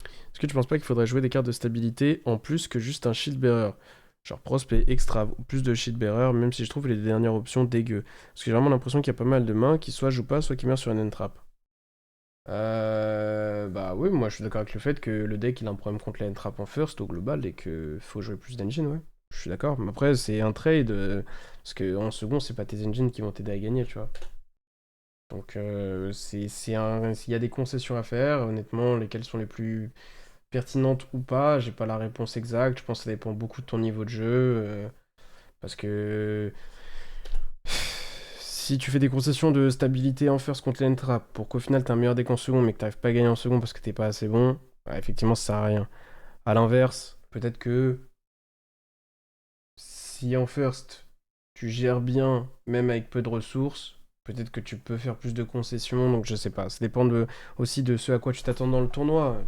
Est-ce que tu penses pas qu'il faudrait jouer des cartes de stabilité en plus que juste un shield bearer? Genre Prospe Extra, ou plus de shield bearer, même si je trouve les dernières options dégueu. Parce que j'ai vraiment l'impression qu'il y a pas mal de mains qui soit jouent pas, soit qui meurent sur un entrap. Bah oui, moi je suis d'accord avec le fait que le deck il a un problème contre la entrap en first au global et que faut jouer plus d'engine, ouais. Je suis d'accord. Mais après, c'est un trade, parce que en second, c'est pas tes engines qui vont t'aider à gagner, tu vois. Donc il y a des concessions à faire, honnêtement, lesquelles sont les plus pertinentes ou pas, j'ai pas la réponse exacte, je pense que ça dépend beaucoup de ton niveau de jeu, parce que si tu fais des concessions de stabilité en first contre lane trap, pour qu'au final t'aies un meilleur deck en second, mais que t'arrives pas à gagner en second parce que t'es pas assez bon, bah, effectivement ça sert à rien. À l'inverse, peut-être que si en first tu gères bien, même avec peu de ressources, peut-être que tu peux faire plus de concessions, donc je sais pas. Ça dépend aussi de ce à quoi tu t'attends dans le tournoi.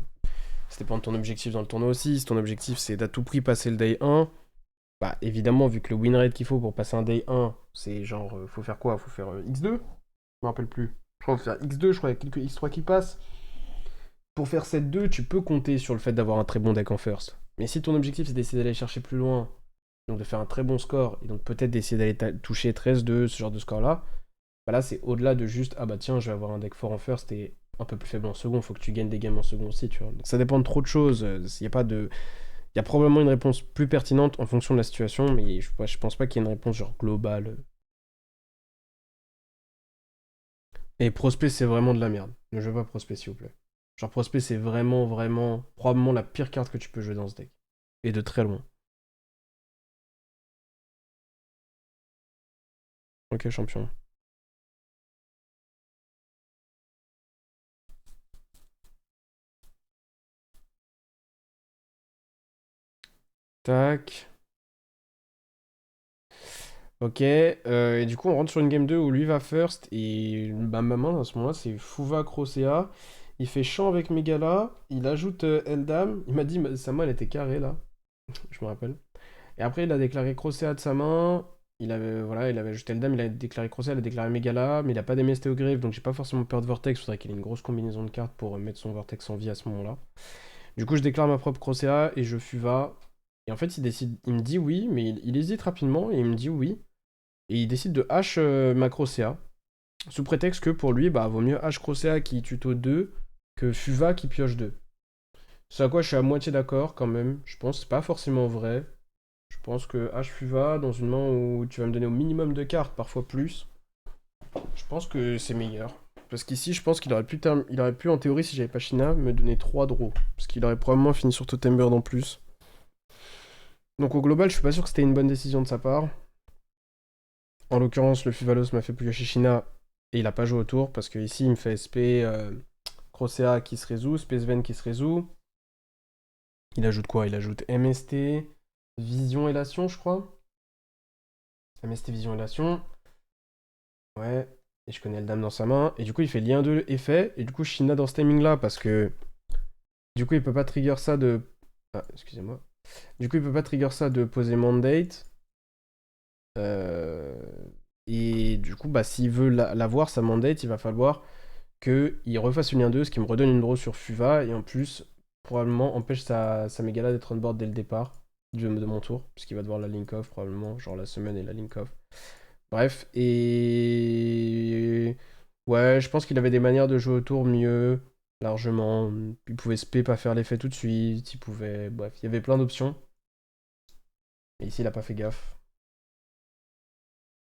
Ça dépend de ton objectif dans le tournoi aussi. Si ton objectif c'est d'à tout prix passer le day 1, bah évidemment, vu que le win rate qu'il faut pour passer un day 1, c'est genre, faut faire quoi? Faut faire X2? Je me rappelle plus. Je crois qu'il faut faire X2, je crois qu'il y a quelques X3 qui passent. Pour faire 7-2, tu peux compter sur le fait d'avoir un très bon deck en first. Mais si ton objectif c'est d'essayer d'aller chercher plus loin, donc de faire un très bon score, et donc peut-être d'essayer d'aller toucher 13-2, ce genre de score-là, bah là c'est au-delà de juste, ah bah tiens, je vais avoir un deck fort en first et un peu plus faible en second, faut que tu gagnes des games en second aussi, tu vois. Donc ça dépend de trop de choses. Il y a pas de... Il y a probablement une réponse plus pertinente en fonction de la situation, mais je pense pas qu'il y ait une réponse genre globale. Et Prospect, c'est vraiment de la merde. Ne joue pas Prospect, s'il vous plaît. Genre Prospect, c'est vraiment, vraiment, probablement la pire carte que tu peux jouer dans ce deck. Et de très loin. Ok, champion. Tac. Ok, et du coup on rentre sur une game 2 où lui va first, et bah, ma main à ce moment-là c'est Fuva Crocea. Il fait champ avec Megala, il ajoute Eldam, il m'a dit sa main elle était carrée là, je me rappelle. Et après il a déclaré Crocea de sa main, il avait ajouté Eldam, il a déclaré Crocea, il a déclaré Megala, mais il a pas d'MST au grave, donc j'ai pas forcément peur de Vortex, faudrait qu'il ait une grosse combinaison de cartes pour mettre son Vortex en vie à ce moment-là. Du coup je déclare ma propre Crocea et je Fuva, et en fait il me dit oui, mais il hésite rapidement et il me dit oui. Et il décide de H Macro-CA, sous prétexte que pour lui, bah, vaut mieux H Crocea qui tuto 2 que Fuva qui pioche 2. C'est à quoi je suis à moitié d'accord quand même. Je pense que c'est pas forcément vrai. Je pense que H Fuva, dans une main où tu vas me donner au minimum de cartes, parfois plus, je pense que c'est meilleur. Parce qu'ici, je pense qu'il aurait il aurait pu, en théorie, si j'avais pas Shina, me donner 3 draws. Parce qu'il aurait probablement fini sur Totem Bird en plus. Donc au global, je suis pas sûr que c'était une bonne décision de sa part. En l'occurrence, le Fuvalos m'a fait piocher Shina et il a pas joué au tour parce que ici il me fait SP Crocea qui se résout, Spaceven qui se résout. Il ajoute quoi? Il ajoute MST, Vision Élation, je crois. MST Vision Élation. Ouais. Et je connais le dame dans sa main. Et du coup, il fait lien 2 effet. Et du coup, Shina dans ce timing là parce que du coup, il peut pas trigger ça de. Ah, excusez-moi. Du coup, il peut pas trigger ça de poser Mandate. Euh, Et du coup, bah, s'il veut l'avoir, sa Mandate, il va falloir qu'il refasse une lien 2, ce qui me redonne une draw sur Fuva, et en plus, probablement empêche sa Megala d'être on board dès le départ de mon tour, puisqu'il va devoir la link off, probablement, genre la semaine et la link off. Bref, et... Ouais, je pense qu'il avait des manières de jouer au tour mieux, largement. Il pouvait spé, pas faire l'effet tout de suite, il pouvait... Bref, il y avait plein d'options. Et ici, il a pas fait gaffe.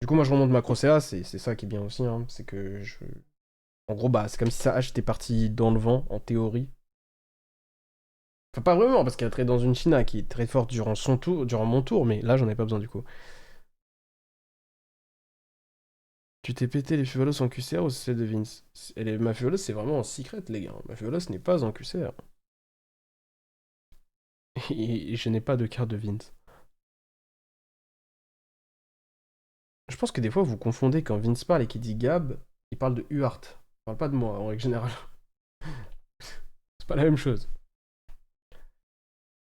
Du coup, moi, je remonte ma Crocea, c'est ça qui est bien aussi, hein, c'est que je... En gros, bah, c'est comme si sa hache était partie dans le vent, en théorie. Enfin, pas vraiment, parce qu'elle est dans une China qui est très forte durant son tour, durant mon tour, mais là, j'en ai pas besoin du coup. Tu t'es pété les Fuvalos en QCR ou c'est celle de Vince? Ma Fuvalos, c'est vraiment en secret, les gars. Ma Fuvalos n'est pas en QCR. Et je n'ai pas de carte de Vince. Je pense que des fois, vous confondez quand Vince parle et qu'il dit Gab, il parle de Uhart. Il parle pas de moi, en règle générale. C'est pas la même chose.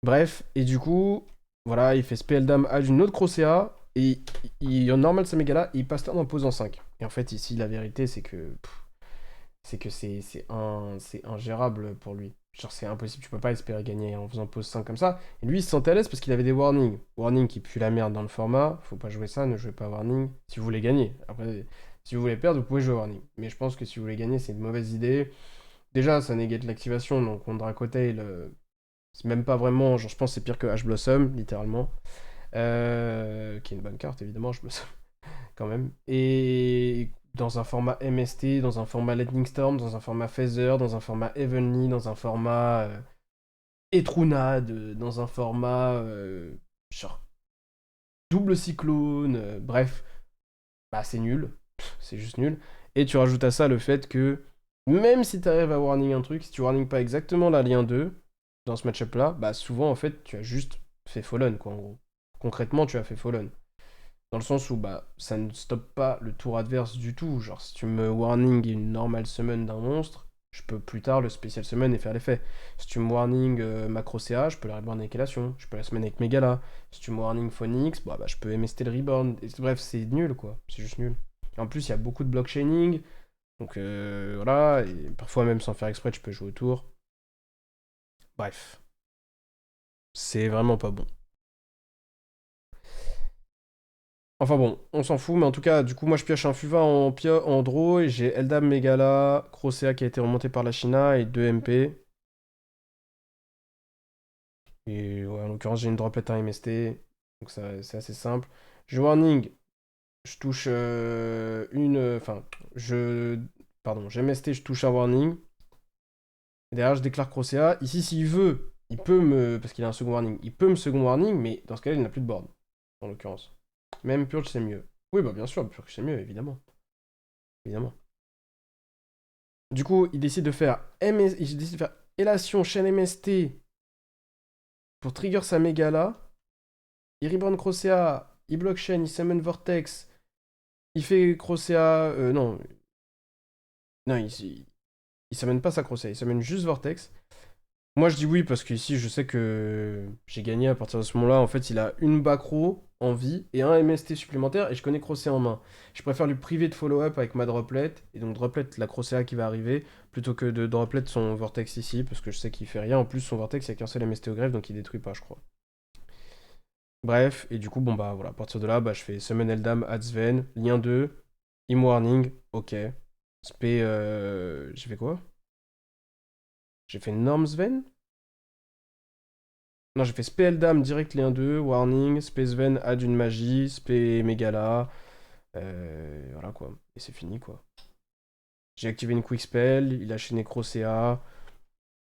Bref, et du coup, voilà, il fait Spell Dame à une autre Crocea, et il normal sa Megala, et il passe turn en posant 5. Et en fait, ici, la vérité, c'est que c'est ingérable pour lui. Genre, c'est impossible, tu peux pas espérer gagner en faisant pause 5 comme ça. Et lui, il se sentait à l'aise parce qu'il avait des warnings. Warning qui pue la merde dans le format, faut pas jouer ça, ne jouez pas warning si vous voulez gagner. Après, si vous voulez perdre, vous pouvez jouer warning. Mais je pense que si vous voulez gagner, c'est une mauvaise idée. Déjà, ça négate l'activation, donc on Dracotail, c'est même pas vraiment. Genre, je pense que c'est pire que Ash Blossom, littéralement. Qui est une bonne carte, évidemment, Ash Blossom, quand même. Et dans un format MST, dans un format Lightning Storm, dans un format Feather, dans un format Heavenly, dans un format Etrunade, dans un format genre double cyclone, bref, bah c'est nul, c'est juste nul. Et tu rajoutes à ça le fait que même si tu arrives à warning un truc, si tu warning pas exactement la lien 2 dans ce match-up là, bah souvent en fait tu as juste fait Fallen quoi en gros. Concrètement tu as fait Fallen. Dans le sens où bah ça ne stoppe pas le tour adverse du tout. Genre si tu me warning une normal summon d'un monstre, je peux plus tard le spécial summon et faire l'effet. Si tu me warning macro CA, je peux la reborn Annihilation. Je peux la summon avec Megala. Si tu me warning Phoenix, bah je peux MST le reborn. Bref, c'est nul quoi. C'est juste nul. Et en plus, il y a beaucoup de blockchaining. Donc voilà, et parfois même sans faire exprès, tu peux jouer autour. Bref, c'est vraiment pas bon. Enfin bon, on s'en fout, mais en tout cas, du coup, moi je pioche un Fuva en draw et j'ai Eldam Megala, Crocea qui a été remonté par la China et 2 MP. Et ouais, en l'occurrence, j'ai une droplet à MST, donc c'est assez simple. Je warning, je touche Enfin, je. Pardon, j'ai MST, je touche un warning. Et derrière, je déclare Crocea. Ici, s'il veut, il peut me. Parce qu'il a un second warning, il peut me second warning, mais dans ce cas-là, il n'a plus de board, en l'occurrence. Même Purge, c'est mieux. Oui, bah bien sûr, Purge, c'est mieux, évidemment. Évidemment. Du coup, il décide de faire il décide de faire Élation, chaîne MST pour trigger sa Megala. Il reborn Crocea, il bloque chaîne, il summon Vortex. Il fait Crocea. Non. Non, il summon pas sa Crocea, il summon juste Vortex. Moi, je dis oui parce qu'ici, je sais que j'ai gagné à partir de ce moment-là. En fait, il a une Bacro en vie et un MST supplémentaire et je connais Crocea en main. Je préfère lui priver de follow-up avec ma Droplet et donc Droplet la Crocea qui va arriver plutôt que de Droplet son Vortex ici parce que je sais qu'il fait rien. En plus, son Vortex, il n'y a qu'un seul MST au greffe donc il détruit pas, je crois. Bref, et du coup, bon bah voilà, à partir de là, bah, je fais Summon Eldam, Adsven, lien 2, Im Warning, ok. Spé. J'ai fait quoi? J'ai fait Normsven? Non, j'ai fait Spé Eldam, direct lien 2, Warning, Spé Sven, add une magie, Spé Megala. Voilà quoi. Et c'est fini quoi. J'ai activé une Quick Spell, il a chaîné Crocea,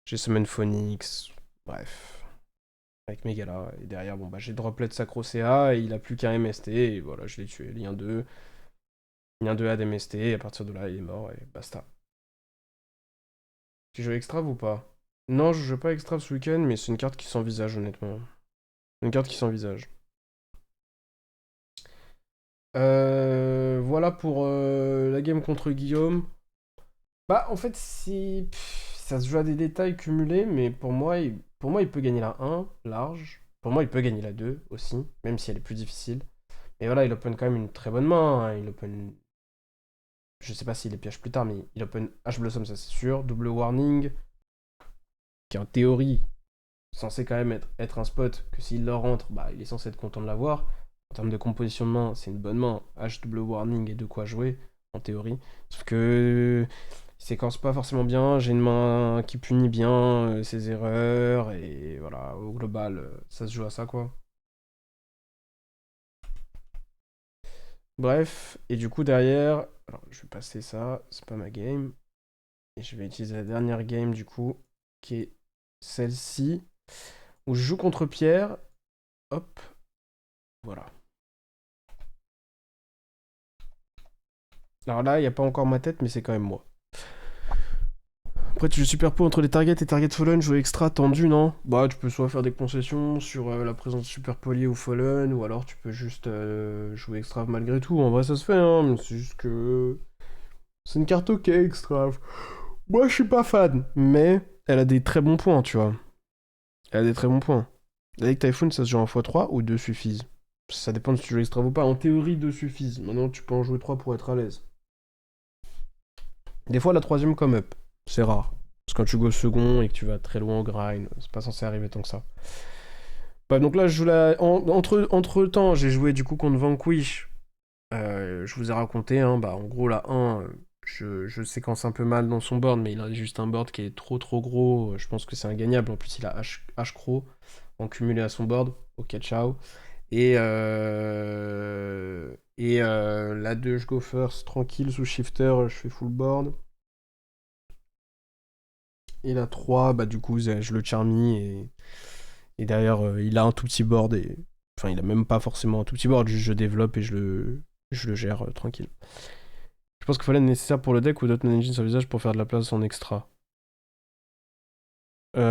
j'ai Summon Phoenix, bref. Avec Megala. Et derrière, bon bah j'ai Droplet sa Crocea et il a plus qu'un MST et voilà, je l'ai tué. Lien 2. Lien 2 add MST et à partir de là, il est mort et basta. Tu joues Extrave ou pas? Non, je joue pas Extrave ce week-end, mais c'est une carte qui s'envisage honnêtement. Une carte qui s'envisage. Voilà pour la game contre Guillaume. Bah, en fait, ça se joue à des détails cumulés, mais pour moi, il peut gagner la 1, large. Pour moi, il peut gagner la 2 aussi, même si elle est plus difficile. Et voilà, il open quand même une très bonne main, hein. Il open. Je sais pas s'il les piège plus tard, mais il open H Blossom, ça c'est sûr. Double Warning, qui en théorie censé quand même être un spot que s'il leur rentre, bah, il est censé être content de l'avoir. En termes de composition de main, c'est une bonne main. H double warning et de quoi jouer, en théorie. Sauf que il séquence pas forcément bien. J'ai une main qui punit bien ses erreurs. Et voilà, au global, ça se joue à ça, quoi. Bref, et du coup, derrière. Alors, je vais passer ça, c'est pas ma game. Et je vais utiliser la dernière game, du coup, qui est celle-ci, où je joue contre Pierre. Hop, voilà. Alors là, il n'y a pas encore ma tête, mais c'est quand même moi. Après, tu joues super pot entre les targets et targets Fallen, jouer extra tendu, non? Bah, tu peux soit faire des concessions sur la présence super poly ou Fallen, ou alors tu peux juste jouer extra malgré tout. En vrai, ça se fait, hein, mais c'est juste que. C'est une carte ok, extra. Moi, je suis pas fan, mais elle a des très bons points, tu vois. Elle a des très bons points. Avec Typhoon, ça se joue en x3 ou 2 suffisent. Ça dépend si tu joues extra ou pas. En théorie, 2 suffisent. Maintenant, tu peux en jouer 3 pour être à l'aise. Des fois, la troisième come up. C'est rare. Parce que quand tu go second et que tu vas très loin au grind, c'est pas censé arriver tant que ça. Bah, donc là, je joue entre temps, j'ai joué du coup contre Vanquish. Je vous ai raconté, hein, bah, en gros, la 1, je séquence un peu mal dans son board, mais il a juste un board qui est trop gros. Je pense que c'est ingagnable. En plus, il a H-Crow en cumulé à son board. Ok, ciao. Et la 2, je go first, tranquille, sous shifter, je fais full board. Et la 3, bah du coup, je le charmy et derrière, il a un tout petit board. Enfin, il a même pas forcément un tout petit board, juste je développe et je le gère tranquille. Je pense qu'il fallait nécessaire pour le deck ou d'autres engine sur le visage pour faire de la place en extra. Non,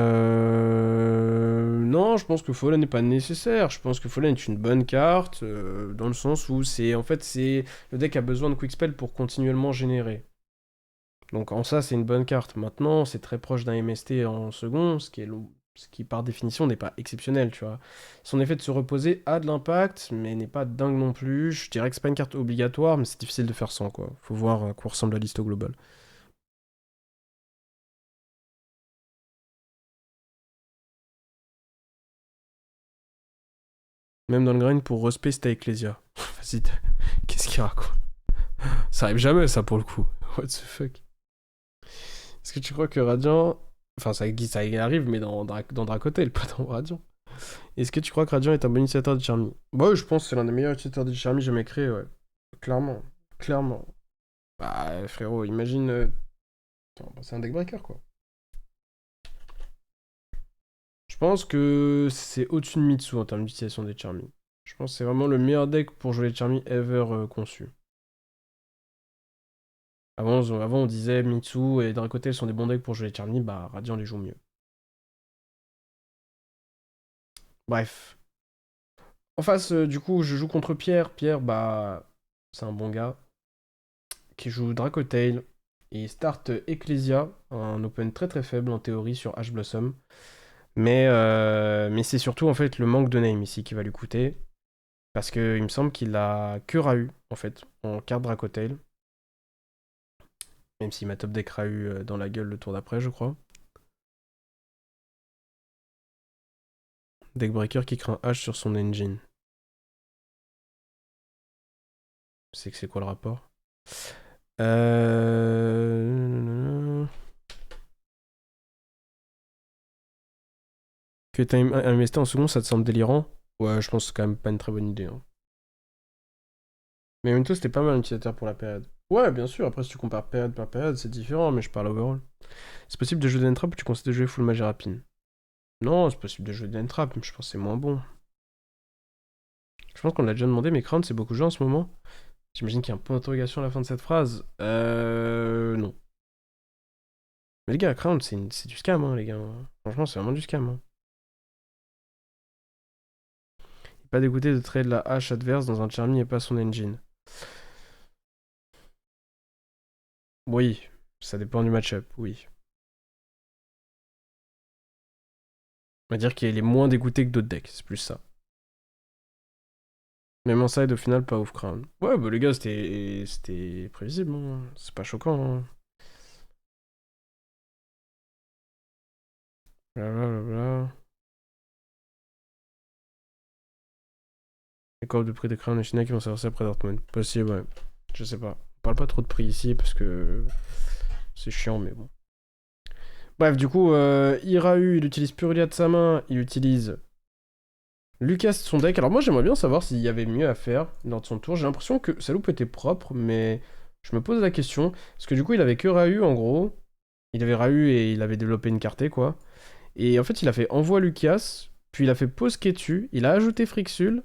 je pense que Fallen n'est pas nécessaire. Je pense que Fallen est une bonne carte, dans le sens où c'est le deck a besoin de Quick Spell pour continuellement générer. Donc en ça, c'est une bonne carte. Maintenant, c'est très proche d'un MST en second, ce qui par définition n'est pas exceptionnel, tu vois. Son effet de se reposer a de l'impact, mais n'est pas dingue non plus. Je dirais que c'est pas une carte obligatoire, mais c'est difficile de faire sans, quoi. Faut voir à quoi ressemble la liste au global. Même dans le grind pour respect, c'était Ecclesia. Qu'est-ce qu'il raconte? Ça arrive jamais, ça, pour le coup. What the fuck? Est-ce que tu crois que Radiant... Enfin, ça arrive, mais dans Dracotail, pas dans Radiant. Est-ce que tu crois que Radiant est un bon initiateur de Charmy? Bah ouais, je pense que c'est l'un des meilleurs utilisateurs de Charmy jamais créé, ouais. Clairement. Clairement. Bah, frérot, imagine... c'est un deckbreaker, quoi. Je pense que c'est au-dessus de Mitsu en termes d'utilisation des Charmy. Je pense que c'est vraiment le meilleur deck pour jouer les Charmy ever conçu. Avant, on disait Mitsu et Dracotail sont des bons decks pour jouer les Charmy, bah Radiant les joue mieux. Bref. En face, du coup, je joue contre Pierre. Pierre, bah, c'est un bon gars qui joue Dracotail. Et start Ecclesia, un open très très faible en théorie sur Ash Blossom. Mais c'est surtout en fait le manque de name ici qui va lui coûter. Parce qu'il me semble qu'il a que Rahu en fait, en carte Dracotail. Même s'il m'a top deck Rahu dans la gueule le tour d'après, je crois. Deckbreaker qui crée un H sur son engine. C'est quoi le rapport? Que t'as investi en second, ça te semble délirant? Ouais, je pense que c'est quand même pas une très bonne idée. Hein. Mais en même temps, c'était pas mal un utilisateur pour la période. Ouais, bien sûr, après si tu compares période par période, c'est différent, mais je parle overall. C'est possible de jouer d'Entrap ou tu conseilles de jouer full magie rapine? Non, c'est possible de jouer d'Entrap, mais je pense que c'est moins bon. Je pense qu'on l'a déjà demandé, mais Crown, c'est beaucoup joué en ce moment. J'imagine qu'il y a un point d'interrogation à la fin de cette phrase. Non. Mais les gars, Crown, c'est du scam, hein, les gars. Franchement, c'est vraiment du scam. Hein. Pas dégoûté de trade la hache adverse dans un Charmy et pas son engine. Oui, ça dépend du match-up, oui. On va dire qu'il est moins dégoûté que d'autres decks, c'est plus ça. Même en side, au final, pas ouf Crown. Ouais, bah les gars, c'était prévisible, hein. C'est pas choquant. Hein. Blablabla. Les corps de prix des Crown et China qui vont s'avancer après Dortmund. Possible, ouais. Je sais pas. On parle pas trop de prix ici parce que c'est chiant, mais bon. Bref, du coup, Irahu, il utilise Purlia de sa main, il utilise Lucas de son deck. Alors moi, j'aimerais bien savoir s'il y avait mieux à faire lors de son tour. J'ai l'impression que sa loupe était propre, mais je me pose la question. Parce que du coup, il avait que Rahu, en gros. Il avait Rahu et il avait développé une carte, quoi. Et en fait, il a fait Envoie Lucas, puis il a fait Pose Ketu, il a ajouté Frixul.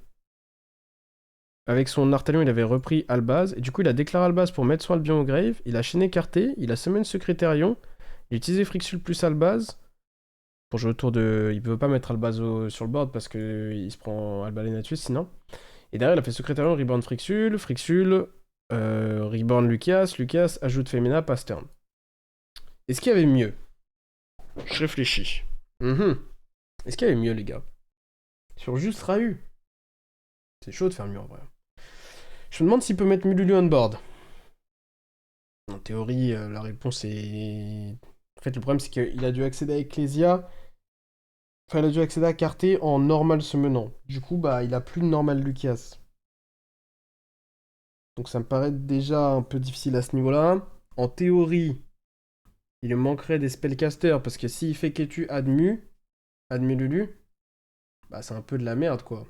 Avec son Artalion, il avait repris Albaz, et du coup, il a déclaré Albaz pour mettre son Albion au grave. Il a chaîné Carté, il a Summon Secrétarion, il a utilisé Frixul plus Albaz. Pour jouer autour de. Il peut pas mettre Albazo sur le board parce qu'il se prend Albalenatus sinon. Et derrière, il a fait Secrétarion, Reborn Frixul, Frixul, Reborn Lucas, Lucas, ajoute Femina, pass turn. Est-ce qu'il y avait mieux? Je réfléchis. Est-ce qu'il y avait mieux, les gars? Sur juste Rahu. C'est chaud de faire mieux en vrai. Je me demande s'il peut mettre Mululu on board. En théorie, la réponse est. En fait, le problème, c'est qu'il a dû accéder à Ecclesia. Enfin, il a dû accéder à Carté en normal se menant. Du coup, bah, il a plus de normal Lucas. Donc ça me paraît déjà un peu difficile à ce niveau-là. En théorie, il lui manquerait des spellcasters, parce que s'il fait Ketu Admu Lulu, bah c'est un peu de la merde, quoi.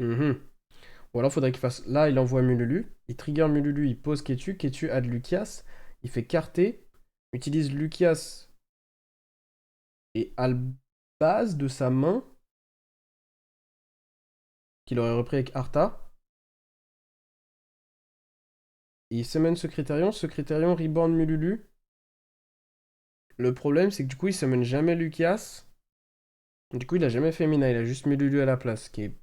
Ou alors faudrait qu'il fasse... Là, il envoie Mululu, il trigger Mululu, il pose Ketu, Ketu add Lucias, il fait Carté, utilise Lucias et Albaz de sa main, qu'il aurait repris avec Arta. Et il summon Secrétarion, Secrétarion Reborn Mululu. Le problème, c'est que du coup, il summon jamais Lucias. Du coup, il a jamais Femina, il a juste Mululu à la place, qui est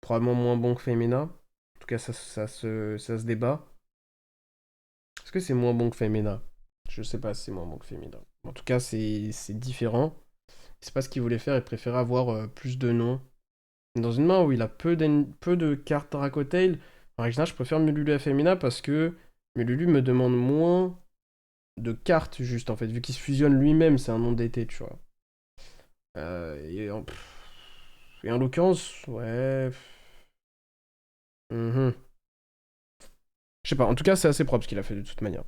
probablement moins bon que Femina. En tout cas, ça se débat. Est-ce que c'est moins bon que Femina? Je sais pas si c'est moins bon que Femina. En tout cas, c'est différent. C'est pas ce qu'il voulait faire, il préférait avoir plus de noms. Dans une main où il a peu de cartes Dracotail, en général, je préfère Mululu à Femina parce que Mululu me demande moins de cartes, juste en fait. Vu qu'il se fusionne lui-même, c'est un nom d'été, tu vois. Et en l'occurrence, ouais. Mhm. Je sais pas, en tout cas, c'est assez propre ce qu'il a fait de toute manière.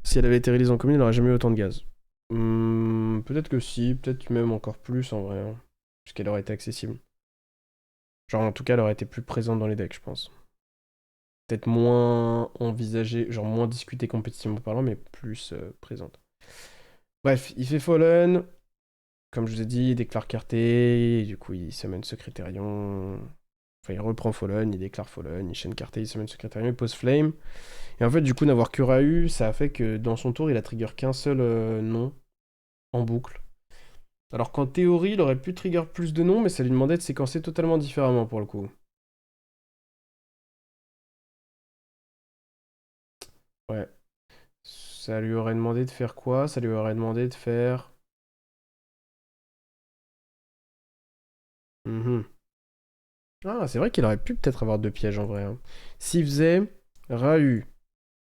Si elle avait été réalisée en commune, elle aurait jamais eu autant de gaz. Peut-être que si, peut-être même encore plus en vrai. Hein, puisqu'elle aurait été accessible. Genre, en tout cas, elle aurait été plus présente dans les decks, je pense. Peut-être moins envisagée, genre moins discutée compétitivement parlant, mais plus présente. Bref, il fait Fallen. Comme je vous ai dit, il déclare Carté. Et du coup, il summon Secrétarion. Enfin, il reprend Fallen, il déclare Fallen, il chaîne Carté, il summon Secrétarion, il pose Flame. Et en fait, du coup, n'avoir que Rahu, ça a fait que dans son tour, il a trigger qu'un seul nom en boucle. Alors qu'en théorie, il aurait pu trigger plus de noms, mais ça lui demandait de séquencer totalement différemment pour le coup. Ouais. Ça lui aurait demandé de faire quoi? Ça lui aurait demandé de faire... Mhm. Ah, c'est vrai qu'il aurait pu peut-être avoir deux pièges en vrai. Hein. S'il faisait Rahu,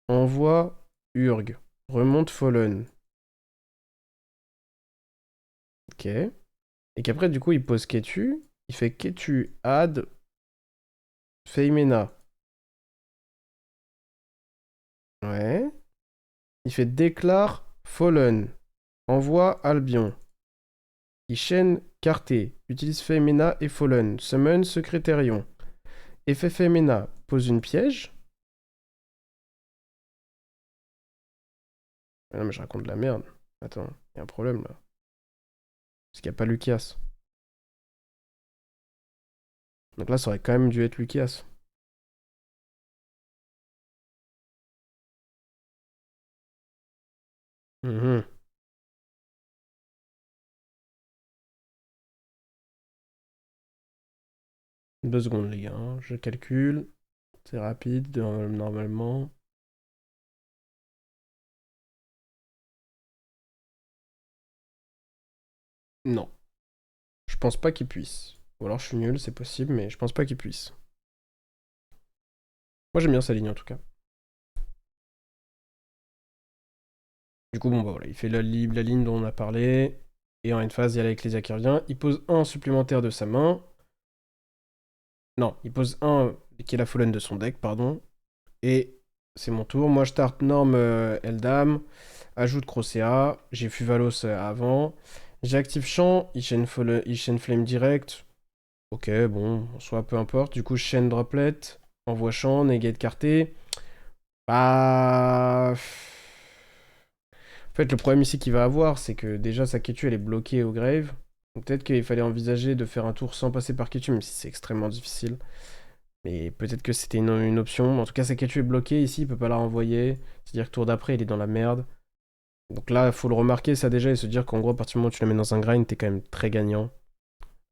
envoie Urg, remonte Fallen. Ok. Et qu'après, du coup, il pose Ketu. Il fait Ketu, add, Feimena. Ouais. Il fait déclare Fallen. Envoie Albion. Il chaîne Carté. Utilise Feimena et Fallen. Summon Secrétarion. Effet Feimena. Pose une piège. Ah non, mais je raconte de la merde. Attends, il y a un problème là. Parce qu'il n'y a pas Lucias. Donc là, ça aurait quand même dû être Lucias. Mhm. 2 secondes, les gars. Hein. Je calcule. C'est rapide, normalement. Non. Je pense pas qu'il puisse. Ou alors je suis nul, c'est possible, mais je pense pas qu'il puisse. Moi j'aime bien sa ligne en tout cas. Du coup, bon bah voilà, il fait la ligne dont on a parlé. Et en une phase, il y a l'Ecclésia qui revient. Il pose un supplémentaire de sa main. Non, il pose un qui est la Fallen de son deck, pardon. Et c'est mon tour. Moi je start Norme Eldam. Ajoute Crocea. J'ai Fuvalos avant. J'active Champ. Il chaîne Flame direct. Ok, bon, soit peu importe. Du coup, je chaîne Droplet. Envoie Champ. Negate Carté. Bah. En fait, le problème ici qu'il va avoir, c'est que déjà sa Ketu elle est bloquée au grave. Donc peut-être qu'il fallait envisager de faire un tour sans passer par Ketu, même si c'est extrêmement difficile. Mais peut-être que c'était une option. En tout cas, sa Ketu est bloquée ici, il peut pas la renvoyer. C'est-à-dire que tour d'après, il est dans la merde. Donc là, il faut le remarquer ça déjà et se dire qu'en gros, à partir du moment où tu la mets dans un grind, t'es quand même très gagnant.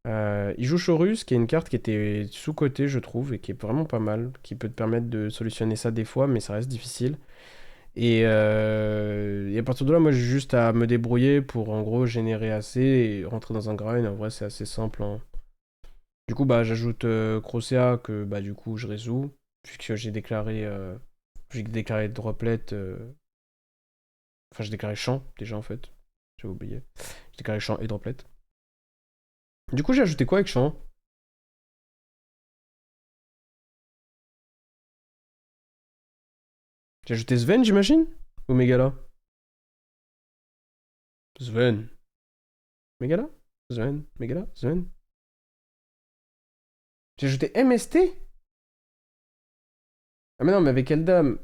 Il joue Chorus, qui est une carte qui était sous-cotée, je trouve, et qui est vraiment pas mal, qui peut te permettre de solutionner ça des fois, mais ça reste difficile. Et à partir de là, moi, j'ai juste à me débrouiller pour, en gros, générer assez et rentrer dans un grind. En vrai, c'est assez simple. Hein. Du coup, bah, j'ajoute Crocea que, bah, du coup, je résous, puisque j'ai déclaré Droplet. Enfin, j'ai déclaré Champ, déjà, en fait. J'ai oublié. J'ai déclaré Champ et Droplet. Du coup, j'ai ajouté quoi avec Champ? J'ai ajouté Sven, j'imagine? Ou Megala? Sven. Megala? Sven. Megala? Sven. J'ai ajouté MST? Ah mais non, mais avec Eldam.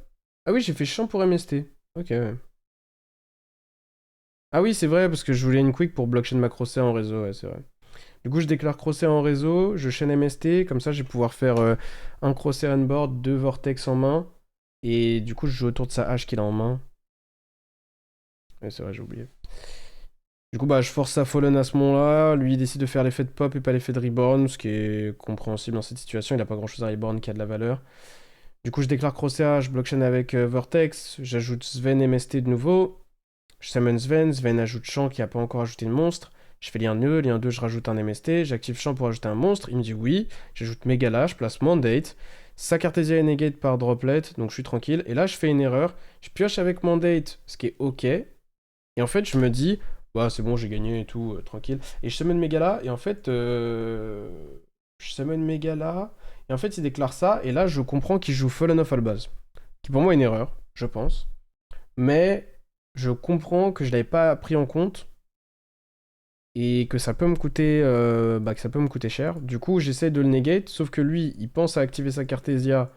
Ah oui, j'ai fait Champ pour MST. Ok, ouais. Ah oui, c'est vrai, parce que je voulais une quick pour blockchain ma Crocea en réseau, ouais, c'est vrai. Du coup, je déclare Crocea en réseau, je chaîne MST, comme ça, je vais pouvoir faire un Crocea on board, 2 Vortex en main, et du coup, je joue autour de sa hache qu'il a en main. Ouais, c'est vrai, j'ai oublié. Du coup, bah, je force sa Fallen à ce moment-là, lui, il décide de faire l'effet de pop et pas l'effet de reborn, ce qui est compréhensible dans cette situation, il a pas grand-chose à reborn qui a de la valeur. Du coup, je déclare Crocea, je blockchain avec Vortex, j'ajoute Sven MST de nouveau, je summon Sven, Sven ajoute Champ qui a pas encore ajouté de monstre. Je fais lien 2, je rajoute un MST, j'active Champ pour ajouter un monstre, il me dit oui, j'ajoute Megala, je place Mandate, sa Cartésia est negate par Droplet, donc je suis tranquille, et là je fais une erreur, je pioche avec Mandate, ce qui est ok, et en fait je me dis, bah c'est bon j'ai gagné et tout, tranquille, et je summon Megala, et en fait je summon Megala, Et en fait, il déclare ça, et là, je comprends qu'il joue Fallen of Albaz. Qui pour moi est une erreur, je pense. Mais je comprends que je l'avais pas pris en compte et que ça peut me coûter, que ça peut me coûter cher. Du coup, j'essaie de le negate, sauf que lui, il pense à activer sa Cartesia.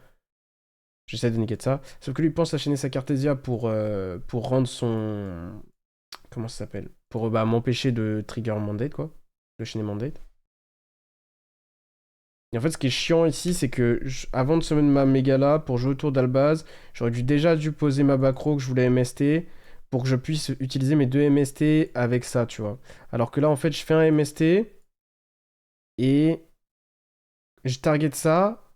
J'essaie de negate ça. Sauf que lui, il pense à chaîner sa Cartesia pour rendre son... Comment ça s'appelle? Pour m'empêcher de trigger Mandate, quoi. De chaîner Mandate. Et en fait, ce qui est chiant ici, c'est que avant de summon ma Megala, pour jouer autour d'Albaz, j'aurais déjà dû poser ma backrow que je voulais MST pour que je puisse utiliser mes deux MST avec ça, tu vois. Alors que là, en fait, je fais un MST et je target ça.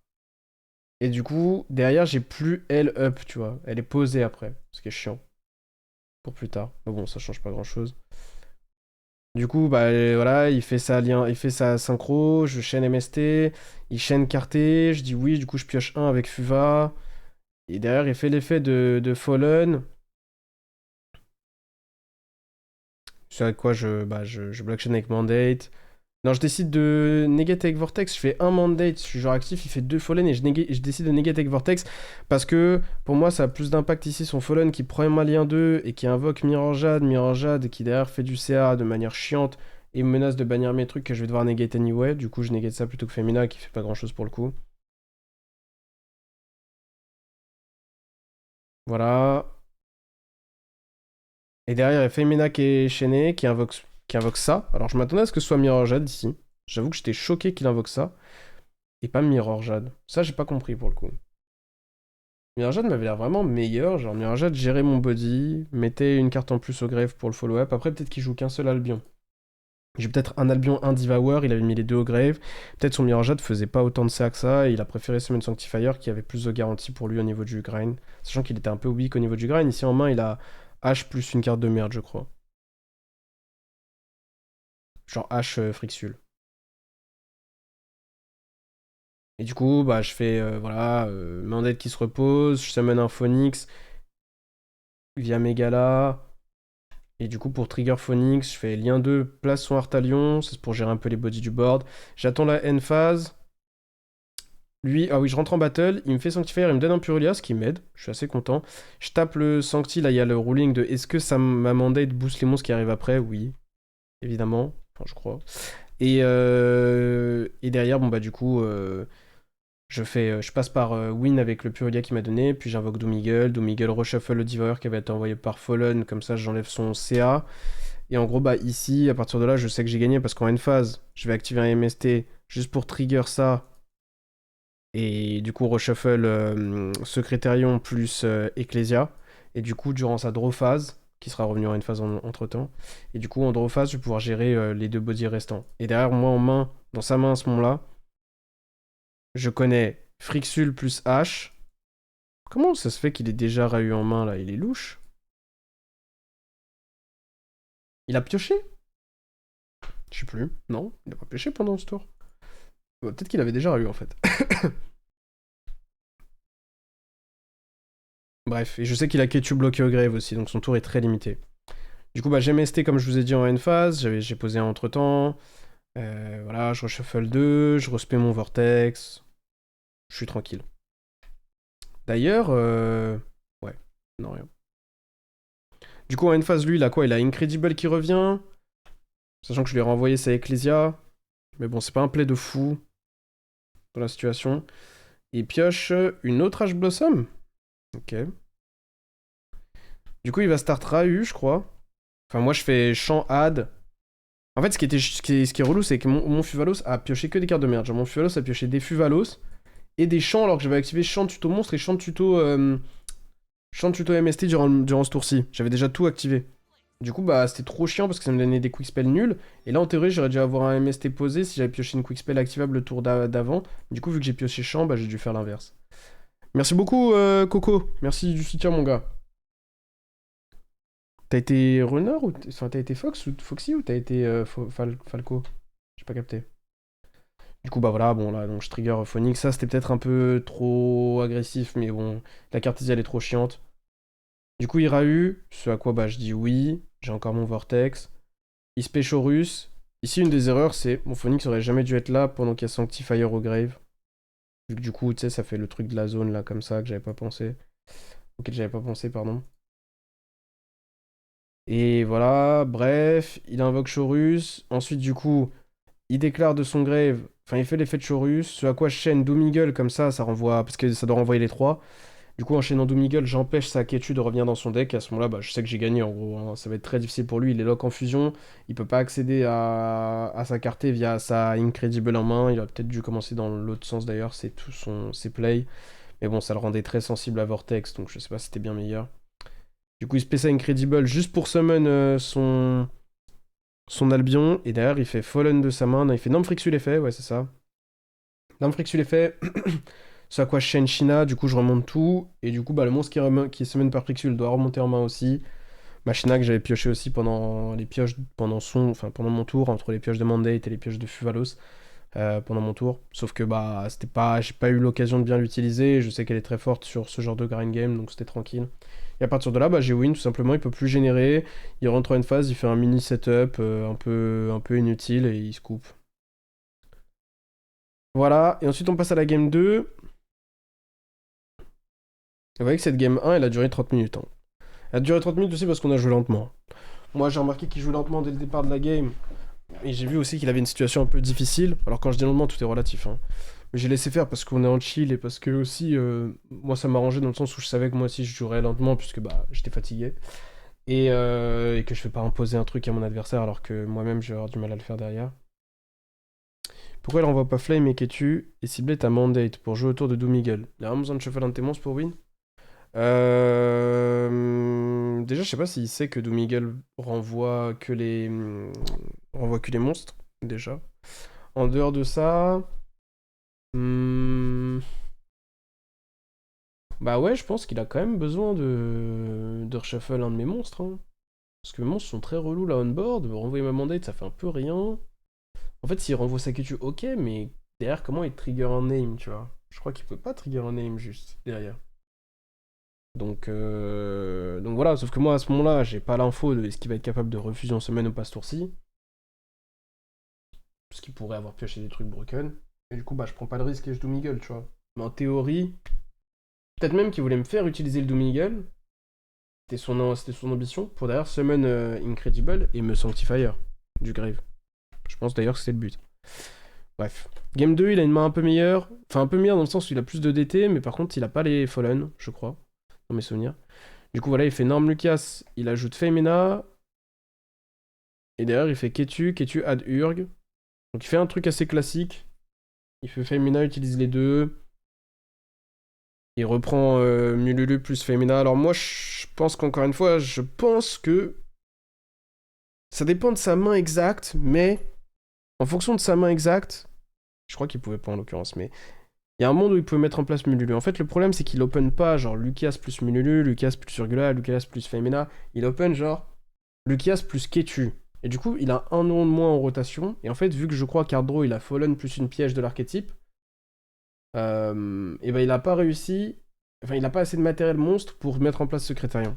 Et du coup, derrière, j'ai plus elle up, tu vois. Elle est posée après, ce qui est chiant. Pour plus tard. Mais bon, ça change pas grand-chose. Du coup, voilà, il fait sa synchro, je chaîne MST, il chaîne Carté, je dis oui, du coup je pioche 1 avec Fuva. Et derrière, il fait l'effet de Fallen. C'est avec quoi je block chaîne avec Mandate. Non, je décide de negate avec Vortex, je fais un Mandate, je suis genre actif, il fait 2 Fallen et je décide de negate avec Vortex parce que pour moi ça a plus d'impact ici son Fallen qui prend un lien 2 et qui invoque Mirror Jade qui derrière fait du CA de manière chiante et me menace de bannir mes trucs que je vais devoir negate anyway, du coup je negate ça plutôt que Femina qui fait pas grand chose pour le coup. Voilà. Et derrière il y a Femina qui est chaînée, qui invoque ça. Alors je m'attendais à ce que ce soit Mirror Jade ici. J'avoue que j'étais choqué qu'il invoque ça. Et pas Mirror Jade. Ça j'ai pas compris pour le coup. Mirror Jade m'avait l'air vraiment meilleur. Genre, Mirror Jade gérait mon body, mettait une carte en plus au grave pour le follow-up. Après, peut-être qu'il joue qu'un seul Albion. J'ai peut-être un Albion, un Devour, il avait mis les deux au grave. Peut-être son Mirror Jade faisait pas autant de CA que ça, et il a préféré Summon Sanctifier qui avait plus de garantie pour lui au niveau du grind. Sachant qu'il était un peu weak au niveau du grind. Ici en main, il a H plus une carte de merde, je crois. Genre H Frixule. Et du coup, je fais, Mandate qui se repose, je summon un Phoenix via Megala. Et du coup, pour Trigger Phoenix, je fais lien 2, place son Artalion, c'est pour gérer un peu les bodies du board. J'attends la end phase. Lui, ah oui, je rentre en battle, il me fait Sanctifier, il me donne un Purulia, ce qui m'aide, je suis assez content. Je tape le Sancti, là il y a le ruling de est-ce que ça m'a mandate boost les monstres qui arrivent après? Oui, évidemment, enfin je crois. Et derrière, du coup, je passe par Win avec le Purulia qu'il m'a donné, puis j'invoque Doomiggle. Doomiggle reshuffle le Devour qui avait été envoyé par Fallen, comme ça j'enlève son CA. Et en gros, ici, à partir de là, je sais que j'ai gagné parce qu'en end phase, je vais activer un MST juste pour trigger ça. Et du coup, reshuffle Secrétarion plus Ecclesia. Et du coup, durant sa draw phase, qui sera revenu en end phase entre temps, et du coup, en draw phase, je vais pouvoir gérer les deux bodies restants. Et derrière, moi en main, dans sa main à ce moment-là, je connais Frixule plus H. Comment ça se fait qu'il est déjà eu en main là? Il est louche. Il a pioché? Je sais plus. Non, il a pas pioché pendant ce tour. Peut-être qu'il avait déjà eu en fait. Bref, et je sais qu'il a Ketu bloqué au grave aussi, donc son tour est très limité. Du coup, j'ai MST comme je vous ai dit en end phase, j'ai posé un entre temps. Voilà, je reshuffle 2, je respect mon vortex. Je suis tranquille. D'ailleurs, ouais, non, rien. Du coup, en end phase, lui, il a quoi? Il a Incredible qui revient. Sachant que je lui ai renvoyé sa Ecclesia. Mais bon, c'est pas un play de fou dans la situation. Il pioche une autre Ash Blossom. Ok. Du coup, il va start Rahu, je crois. Enfin, moi, je fais champ add. En fait, ce qui est relou, c'est que mon Fuvalos a pioché que des cartes de merde. Genre, mon Fuvalos a pioché des Fuvalos et des champs, alors que j'avais activé champ tuto monstre et champ tuto MST durant ce tour-ci. J'avais déjà tout activé. Du coup, c'était trop chiant parce que ça me donnait des quick spells nuls. Et là, en théorie, j'aurais dû avoir un MST posé si j'avais pioché une quick spell activable le tour d'avant. Du coup, vu que j'ai pioché champ, j'ai dû faire l'inverse. Merci beaucoup, Coco. Merci du soutien, mon gars. T'as été runner ou t'as été Foxy ou t'as été Falco? J'ai pas capté. Du coup, voilà, bon, là, donc je trigger Phoenix. Ça, c'était peut-être un peu trop agressif, mais bon, la Cartesia, elle est trop chiante. Du coup, il Rahu, ce à quoi je dis oui. J'ai encore mon Vortex. Il se pêche au russe. Ici, une des erreurs, c'est mon Phoenix aurait jamais dû être là pendant qu'il y a Sanctifier au grave. Vu que du coup, tu sais, ça fait le truc de la zone là, comme ça, que j'avais pas pensé. Auquel j'avais pas pensé, pardon. Et voilà, bref, il invoque Chorus. Ensuite, du coup, il déclare de son grave. Enfin, il fait l'effet de Chorus. Ce à quoi je chaîne Doom Eagle, comme ça renvoie. Parce que ça doit renvoyer les trois. Du coup, enchaînant Doom Eagle, j'empêche sa Ketu de revenir dans son deck. Et à ce moment-là, bah, je sais que j'ai gagné en gros, hein. Ça va être très difficile pour lui. Il est lock en fusion. Il peut pas accéder à sa carte via sa Incredible en main. Il aurait peut-être dû commencer dans l'autre sens d'ailleurs. C'est tout ses plays. Mais bon, ça le rendait très sensible à Vortex. Donc je sais pas si c'était bien meilleur. Du coup, il se paie ça Incredible juste pour summon son Albion. Et derrière, il fait Fallen de sa main. Non, il fait Namfrixul effet. Ouais, c'est ça. Namfrixul effet. Ce à quoi je chaîne China, du coup je remonte tout, et du coup bah, le monstre qui est summon par Prixul doit remonter en main aussi. Ma China que j'avais pioché aussi pendant les pioches, pendant mon tour, entre les pioches de Mandate et les pioches de Fuvalos, pendant mon tour. Sauf que bah j'ai pas eu l'occasion de bien l'utiliser, je sais qu'elle est très forte sur ce genre de grind game, donc c'était tranquille. Et à partir de là, bah, j'ai win tout simplement, il peut plus générer, il rentre en une phase, il fait un mini setup un peu inutile et il se coupe. Voilà, et ensuite on passe à la game 2. Vous voyez que cette game 1, elle a duré 30 minutes, hein. Elle a duré 30 minutes aussi parce qu'on a joué lentement. Moi, j'ai remarqué qu'il joue lentement dès le départ de la game. Et j'ai vu aussi qu'il avait une situation un peu difficile. Alors, quand je dis lentement, tout est relatif, hein. Mais j'ai laissé faire parce qu'on est en chill et parce que aussi, moi, ça m'arrangeait dans le sens où je savais que moi aussi, je jouerais lentement puisque bah, j'étais fatigué. Et que je vais pas imposer un truc à mon adversaire alors que moi-même, je vais avoir du mal à le faire derrière. Pourquoi elle renvoie pas Flame et Ketu et cibler ta mandate pour jouer autour de Doom Eagle? Il y a vraiment besoin de shuffle un de tes monstres pour win? Déjà, je sais pas s'il sait que Doom Eagle renvoie que les monstres, déjà. En dehors de ça... hmm, Bah ouais, je pense qu'il a quand même besoin de reshuffle un de mes monstres, hein. Parce que mes monstres sont très relous là on-board. Renvoyer ma mandate, ça fait un peu rien. En fait, s'il renvoie Saketu, ok, mais derrière, comment il trigger un name, tu vois? Je crois qu'il peut pas trigger un name juste derrière. Donc voilà, sauf que moi à ce moment-là, j'ai pas l'info de est-ce qu'il va être capable de refuser en semaine ou pas ce tour-ci. Parce qu'il pourrait avoir pioché des trucs broken. Et du coup, bah je prends pas de risque et je Doom Eagle, tu vois. Mais en théorie, peut-être même qu'il voulait me faire utiliser le Doom Eagle. C'était son ambition pour derrière summon Incredible et me Sanctifier du Grave. Je pense d'ailleurs que c'était le but. Bref. Game 2, il a une main un peu meilleure. Enfin, un peu meilleure dans le sens où il a plus de DT, mais par contre, il a pas les Fallen, je crois, dans mes souvenirs. Du coup, voilà, il fait Norm Lucas, il ajoute Femina. Et derrière, il fait Ketu add Urg. Donc il fait un truc assez classique. Il fait Femina, utilise les deux. Il reprend Mululu plus Femina. Alors moi, je pense qu'encore une fois, je pense que ça dépend de sa main exacte, mais en fonction de sa main exacte, je crois qu'il pouvait pas en l'occurrence, mais il y a un monde où il pouvait mettre en place Mululu. En fait, le problème, c'est qu'il open pas genre Lucas plus Mululu, Lucas plus Urgula, Lucas plus Femina. Il open genre Lucas plus Ketu. Et du coup, il a un nom de moins en rotation. Et en fait, vu que je crois qu'Ardro, il a Fallen plus une piège de l'archétype, et ben il a pas réussi. Enfin, il a pas assez de matériel monstre pour mettre en place ce Critérion.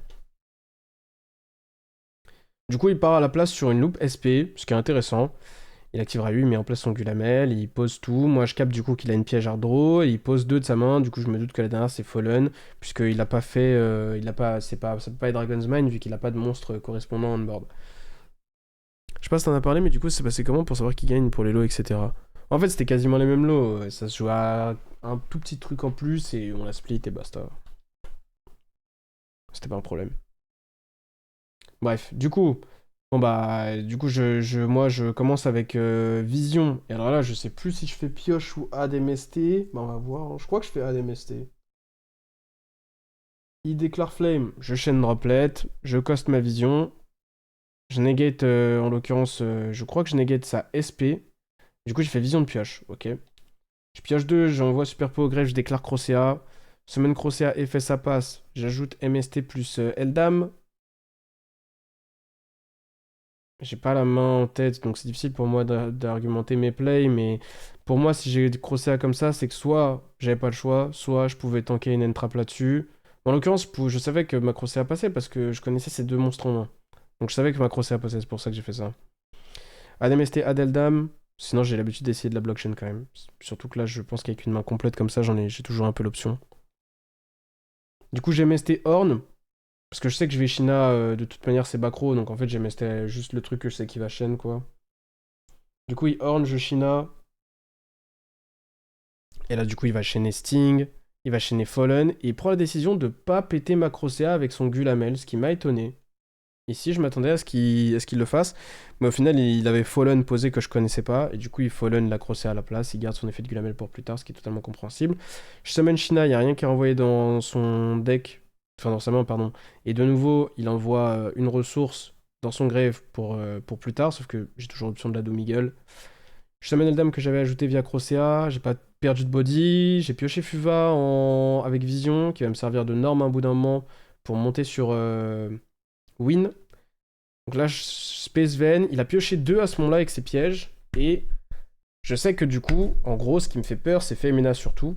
Du coup, il part à la place sur une loupe SP, ce qui est intéressant. Il activera lui, il met en place son Gulamel, il pose tout. Moi, je capte du coup qu'il a une piège Ardro, et il pose deux de sa main. Du coup, je me doute que la dernière c'est Fallen, puisqu'il a pas fait. Ça peut pas être Dragon's Mind, vu qu'il a pas de monstre correspondant on board. Je sais pas si t'en as parlé, mais du coup, c'est passé comment pour savoir qui gagne pour les lots, etc. En fait, c'était quasiment les mêmes lots. Ça se joue à un tout petit truc en plus et on la split et basta. C'était pas un problème. Bref, du coup, bon bah, du coup, moi, je commence avec Vision. Et alors là, je sais plus si je fais pioche ou ADMST. Bah, on va voir, hein. Je crois que je fais ADMST. Il déclare Flame. Je chaîne Droplet. Je coste ma Vision. Je negate, en l'occurrence, je crois que je negate sa SP. Du coup, j'ai fait Vision de pioche, ok. Je pioche 2, j'envoie Super Pot au greffe, je déclare Crocea. Semaine Crocea, effet ça passe. J'ajoute MST plus Eldam. J'ai pas la main en tête, donc c'est difficile pour moi d'argumenter mes plays, mais pour moi, si j'ai Crocea comme ça, c'est que soit j'avais pas le choix, soit je pouvais tanker une entrap là-dessus. En l'occurrence, je savais que ma Crocea passait parce que je connaissais ces deux monstres en main. Donc je savais que ma Crocea passait, c'est pour ça que j'ai fait ça. ADMST, Adeldam. Sinon, j'ai l'habitude d'essayer de la blockchain quand même. Surtout que là, je pense qu'avec une main complète comme ça, j'ai toujours un peu l'option. Du coup, j'ai MST Horn. Parce que je sais que je vais China, de toute manière, c'est Bacro. Donc en fait, j'ai MST juste le truc que je sais qui va chaîne, quoi. Du coup, il Horn, je China. Et là, du coup, il va chaîner Sting. Il va chaîner Fallen. Et il prend la décision de pas péter Macrocea avec son Gulamel, ce qui m'a étonné. Ici, je m'attendais à ce qu'il le fasse, mais au final, il avait Fallen posé que je connaissais pas, et du coup, il Fallen la crossé à la place, il garde son effet de Gulamel pour plus tard, ce qui est totalement compréhensible. Je summon Shina, il n'y a rien qui est renvoyé dans son deck, enfin dans sa main, pardon, et de nouveau, il envoie une ressource dans son grave pour plus tard, sauf que j'ai toujours l'option de la Doomiguel. Je summon Eldam que j'avais ajouté via Crocea, j'ai pas perdu de body, j'ai pioché Fuva avec Vision, qui va me servir de norme à un bout d'un moment pour monter sur Win. Donc là, Space Vein, il a pioché 2 à ce moment-là avec ses pièges. Et je sais que du coup, en gros, ce qui me fait peur, c'est Femina surtout.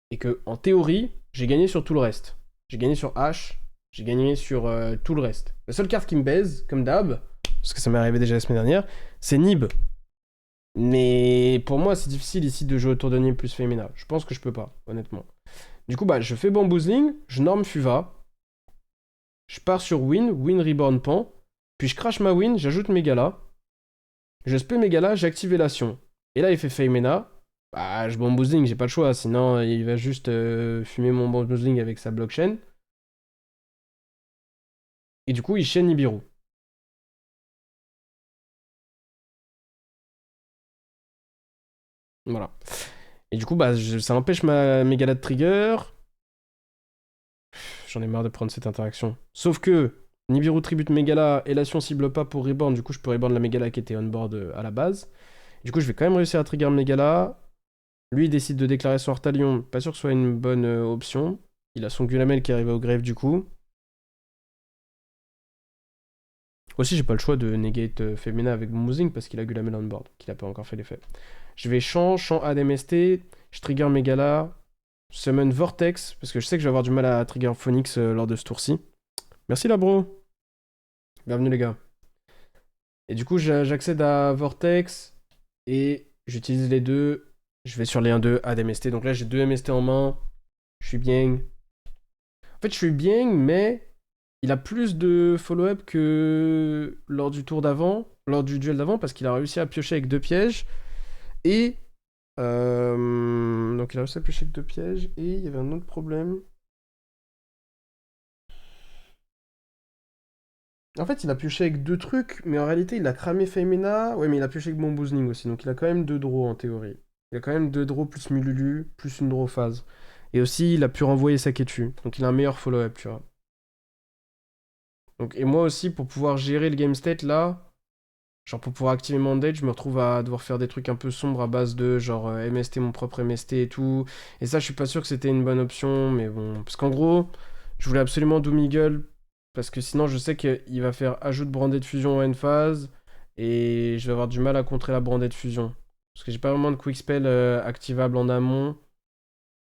Et que, en théorie, j'ai gagné sur tout le reste. J'ai gagné sur H, j'ai gagné sur tout le reste. La seule carte qui me baise, comme d'hab, parce que ça m'est arrivé déjà la semaine dernière, c'est Nib. Mais pour moi, c'est difficile ici de jouer autour de Nib plus Femina. Je pense que je peux pas, honnêtement. Du coup, bah, je fais Bamboozling, je norme Fuva. Je pars sur Win Reborn Pan. Puis je crash ma Win, j'ajoute Megala. Je spé Megala, j'active Elation. Et là, il fait Feymena. Bah, je bamboozling, j'ai pas le choix. Sinon, il va juste fumer mon bamboozling avec sa blockchain. Et du coup, il chaîne Nibiru. Voilà. Et du coup, bah, ça empêche ma Megala de trigger. J'en ai marre de prendre cette interaction. Sauf que Nibiru tribute Megala, Elation cible pas pour reborn. Du coup, je peux reborn la Megala qui était on board à la base. Du coup, je vais quand même réussir à trigger Megala. Lui, il décide de déclarer son Artalion. Pas sûr que ce soit une bonne option. Il a son Gulamel qui arrive au grave du coup. Aussi, j'ai pas le choix de negate Femina avec Moozing parce qu'il a Gulamel on board, qu'il a pas encore fait l'effet. Je vais champ ADMST, je trigger Megala, summon Vortex, parce que je sais que je vais avoir du mal à trigger Phoenix lors de ce tour-ci. Merci là, bro. Bienvenue les gars. Et du coup, j'accède à Vortex et j'utilise les deux. Je vais sur les 1-2 ADMST. Donc là, j'ai 2 MST en main. Je suis bien. En fait, je suis bien, mais il a plus de follow-up que lors du tour d'avant, lors du duel d'avant, parce qu'il a réussi à piocher avec 2 pièges. Et. Donc il a réussi à piocher avec 2 pièges. Et il y avait un autre problème. En fait, il a pioché avec 2 trucs, mais en réalité, il a cramé Femina. Ouais, mais il a pioché avec Bamboozling aussi. Donc il a quand même 2 draws en théorie. Il a quand même 2 draws plus Mululu, plus une draw phase. Et aussi, il a pu renvoyer Saketu. Donc il a un meilleur follow-up, tu vois. Donc, et moi aussi, pour pouvoir gérer le game state là, genre pour pouvoir activer mon date, je me retrouve à devoir faire des trucs un peu sombres à base de genre MST, mon propre MST et tout. Et ça, je suis pas sûr que c'était une bonne option, mais bon. Parce qu'en gros, je voulais absolument Doom Eagle, parce que sinon, je sais qu'il va faire ajout de branded fusion en end phase, et je vais avoir du mal à contrer la branded fusion. Parce que j'ai pas vraiment de quick spell activable en amont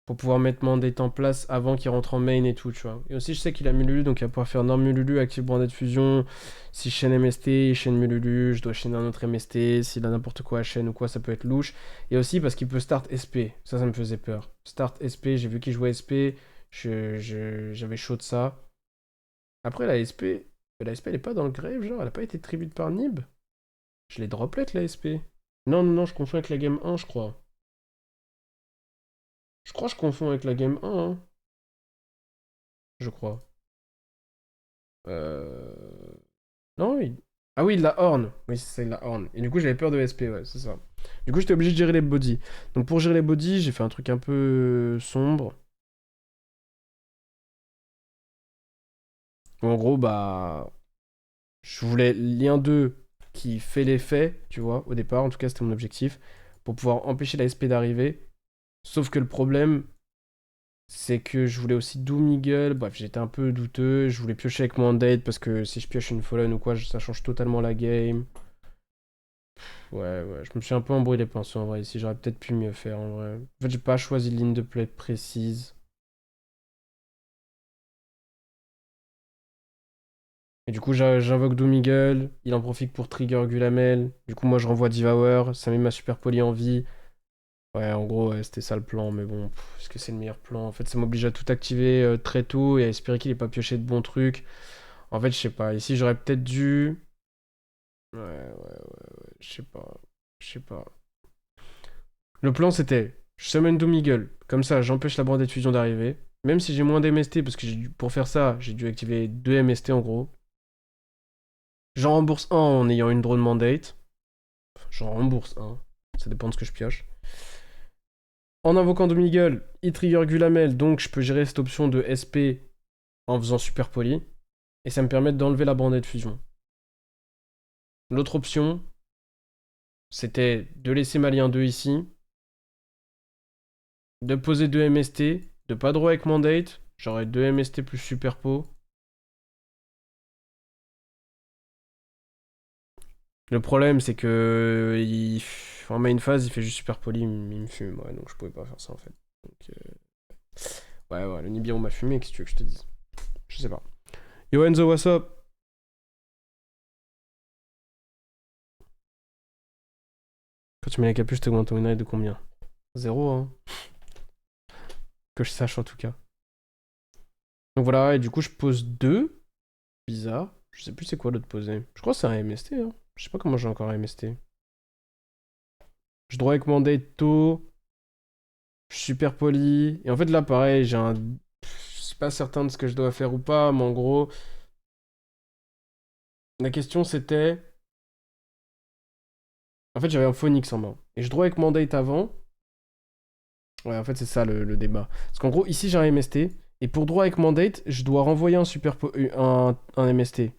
pour pouvoir mettre Mandate en place avant qu'il rentre en main et tout, tu vois. Et aussi, je sais qu'il a Mululu, donc il va pouvoir faire Norm Mululu, active Branded Fusion. Si je chaîne MST, il chaîne Mululu, je dois chaîner un autre MST. S'il a n'importe quoi à chaîne ou quoi, ça peut être louche. Et aussi parce qu'il peut start SP. Ça me faisait peur. Start SP, j'ai vu qu'il jouait SP, j'avais chaud de ça. Après, la SP, elle est pas dans le grave, genre, elle a pas été tribute par Nib. Je l'ai droplet, la SP. Non, non, non, je confonds avec la game 1, je crois. Je crois que je confonds avec la game 1, hein. Je crois. Euh... Non, oui. Ah oui, la Horn. Oui, c'est la Horn. Et du coup, j'avais peur de SP, ouais, c'est ça. Du coup, j'étais obligé de gérer les bodies. Donc, pour gérer les bodies, j'ai fait un truc un peu sombre. En gros, bah. Je voulais lien 2 qui fait l'effet, tu vois, au départ. En tout cas, c'était mon objectif. Pour pouvoir empêcher la SP d'arriver. Sauf que le problème, c'est que je voulais aussi Doom Eagle. Bref, j'étais un peu douteux. Je voulais piocher avec mon Undead parce que si je pioche une Fallen ou quoi, ça change totalement la game. Ouais, ouais, je me suis un peu embrouillé les pinceaux en vrai. Ici, j'aurais peut-être pu mieux faire en vrai. En fait, j'ai pas choisi de ligne de play précise. Et du coup, j'invoque Doom Eagle, il en profite pour trigger Gulamel. Du coup, moi, je renvoie Devour, ça met ma super poly en vie. Ouais, en gros, ouais, c'était ça le plan, mais bon, est-ce que c'est le meilleur plan? En fait, ça m'oblige à tout activer très tôt et à espérer qu'il ait pas pioché de bons trucs. En fait, je sais pas. Ici, j'aurais peut-être dû. Ouais, je sais pas. Je sais pas. Le plan, c'était je summon Doom Eagle. Comme ça, j'empêche la brandée de fusion d'arriver. Même si j'ai moins d'MST, parce que pour faire ça, j'ai dû activer 2 MST en gros. J'en rembourse un en ayant une drone mandate. Enfin, j'en rembourse un. Ça dépend de ce que je pioche. En invoquant Doom Eagle, il trigger Gulamel, donc je peux gérer cette option de SP en faisant super poly. Et ça me permet d'enlever la brandée de fusion. L'autre option, c'était de laisser ma lien 2 ici, de poser 2 MST, de pas draw avec mandate, j'aurais 2 MST plus super pot. Le problème, c'est que en main phase, il fait juste super poly, il me fume, ouais, donc je pouvais pas faire ça en fait. Donc, ouais, le Nibiru m'a fumé, qu'est-ce que tu veux que je te dise? Je sais pas. Yo Enzo, what's up? Quand tu mets la capuche, t'augmentes ton win rate de combien? 0, hein. Que je sache en tout cas. Donc voilà, et du coup, je pose 2. Bizarre. Je sais plus c'est quoi l'autre posé. Je crois que c'est un MST, hein. Je sais pas comment j'ai encore un MST. Je dois avec mandate tôt. Je suis super poli. Et en fait, là, pareil, j'ai un. Je suis pas certain de ce que je dois faire ou pas, mais en gros. La question c'était. En fait, j'avais un Phoenix en main. Et je dois avec mandate avant. Ouais, en fait, c'est ça le débat. Parce qu'en gros, ici, j'ai un MST. Et pour droit avec mandate, je dois renvoyer un un MST.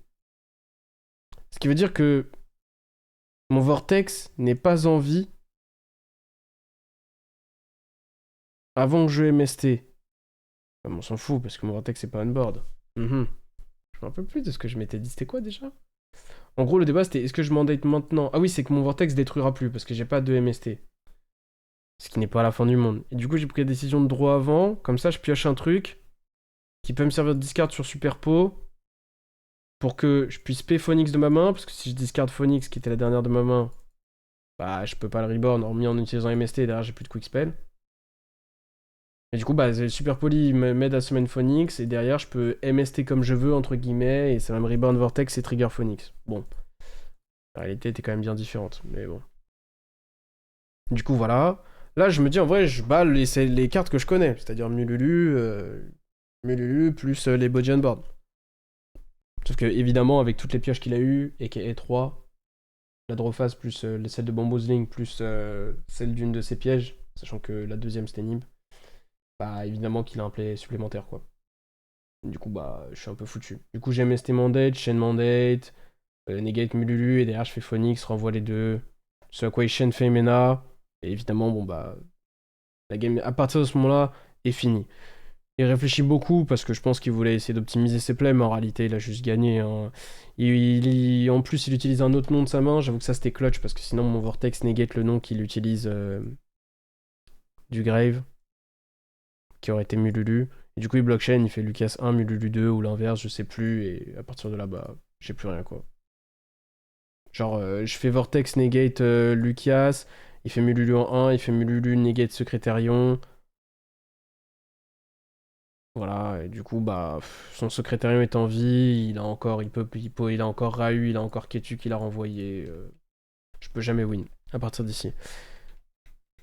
Ce qui veut dire que mon Vortex n'est pas en vie avant que je MST. Enfin, on s'en fout parce que mon Vortex c'est pas on board. Je me rappelle plus de ce que je m'étais dit. C'était quoi déjà? En gros, le débat c'était est-ce que je mandate maintenant? Ah oui, c'est que mon Vortex détruira plus parce que j'ai pas de MST. Ce qui n'est pas la fin du monde. Et du coup, j'ai pris la décision de droit avant. Comme ça, je pioche un truc qui peut me servir de discard sur Superpo pour que je puisse P Phoenix de ma main. Parce que si je discard Phoenix, qui était la dernière de ma main, bah je peux pas le reborn, hormis en utilisant MST. Derrière, j'ai plus de quick spell. Et du coup, bah, Super Poly m'aide à summon Phoenix, et derrière, je peux MST comme je veux, entre guillemets, et ça va me reborn Vortex et trigger Phoenix. Bon. La réalité était quand même bien différente, mais bon. Du coup, voilà. Là, je me dis, en vrai, je bats les cartes que je connais, c'est-à-dire Mululu plus les body on board. Sauf que, évidemment, avec toutes les pioches qu'il a eues, et qui est 3, la draw phase plus celle de Bamboozling, plus celle d'une de ses pièges, sachant que la deuxième c'était Nib, bah évidemment qu'il a un play supplémentaire, quoi. Du coup, bah, je suis un peu foutu. Du coup, j'ai MST Mandate, Chain Mandate, Negate Mululu, et derrière, je fais Phoenix, renvoie les deux. Ce à quoi il chaîne Femena. Et évidemment, bon, bah, la game, à partir de ce moment-là, est finie. Il réfléchit beaucoup parce que je pense qu'il voulait essayer d'optimiser ses plays, mais en réalité, il a juste gagné, hein. En plus, il utilise un autre nom de sa main. J'avoue que ça, c'était clutch parce que sinon, mon Vortex negate le nom qu'il utilise du Grave, qui aurait été Mululu. Et du coup, il blockchain, il fait Lucas 1, Mululu 2 ou l'inverse, je sais plus. Et à partir de là, bah, j'ai plus rien, quoi. Genre, je fais Vortex negate Lucas, il fait Mululu en 1, il fait Mululu negate Secrétarion. Voilà, et du coup, bah, son Secrétarion est en vie, il a encore, il a encore Rahu, il a encore Ketu qu'il a renvoyé. Je peux jamais win à partir d'ici.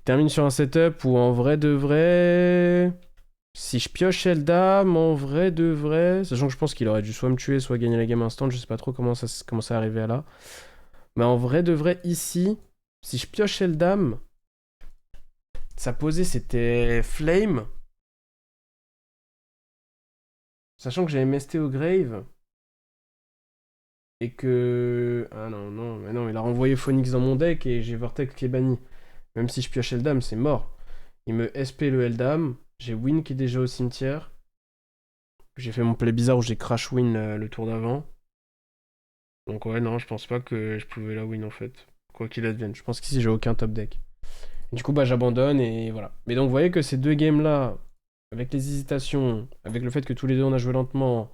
Termine sur un setup où en vrai de vrai. Si je pioche Eldam, en vrai de vrai. Sachant que je pense qu'il aurait dû soit me tuer, soit gagner la game instant, je sais pas trop comment ça est arrivé à là. Mais en vrai de vrai, ici, si je pioche Eldam, sa posée c'était Flame. Sachant que j'ai MST au Grave. Et que. Ah non, mais non, il a renvoyé Phoenix dans mon deck et j'ai Vortex qui est banni. Même si je pioche Eldam, c'est mort. Il me SP le Eldam. J'ai Win qui est déjà au cimetière. J'ai fait mon play bizarre où j'ai crash Win le tour d'avant. Donc ouais, non, je pense pas que je pouvais la win en fait. Quoi qu'il advienne. Je pense qu'ici j'ai aucun top deck. Et du coup, bah j'abandonne et voilà. Mais donc vous voyez que ces deux games là, avec les hésitations, avec le fait que tous les deux on a joué lentement,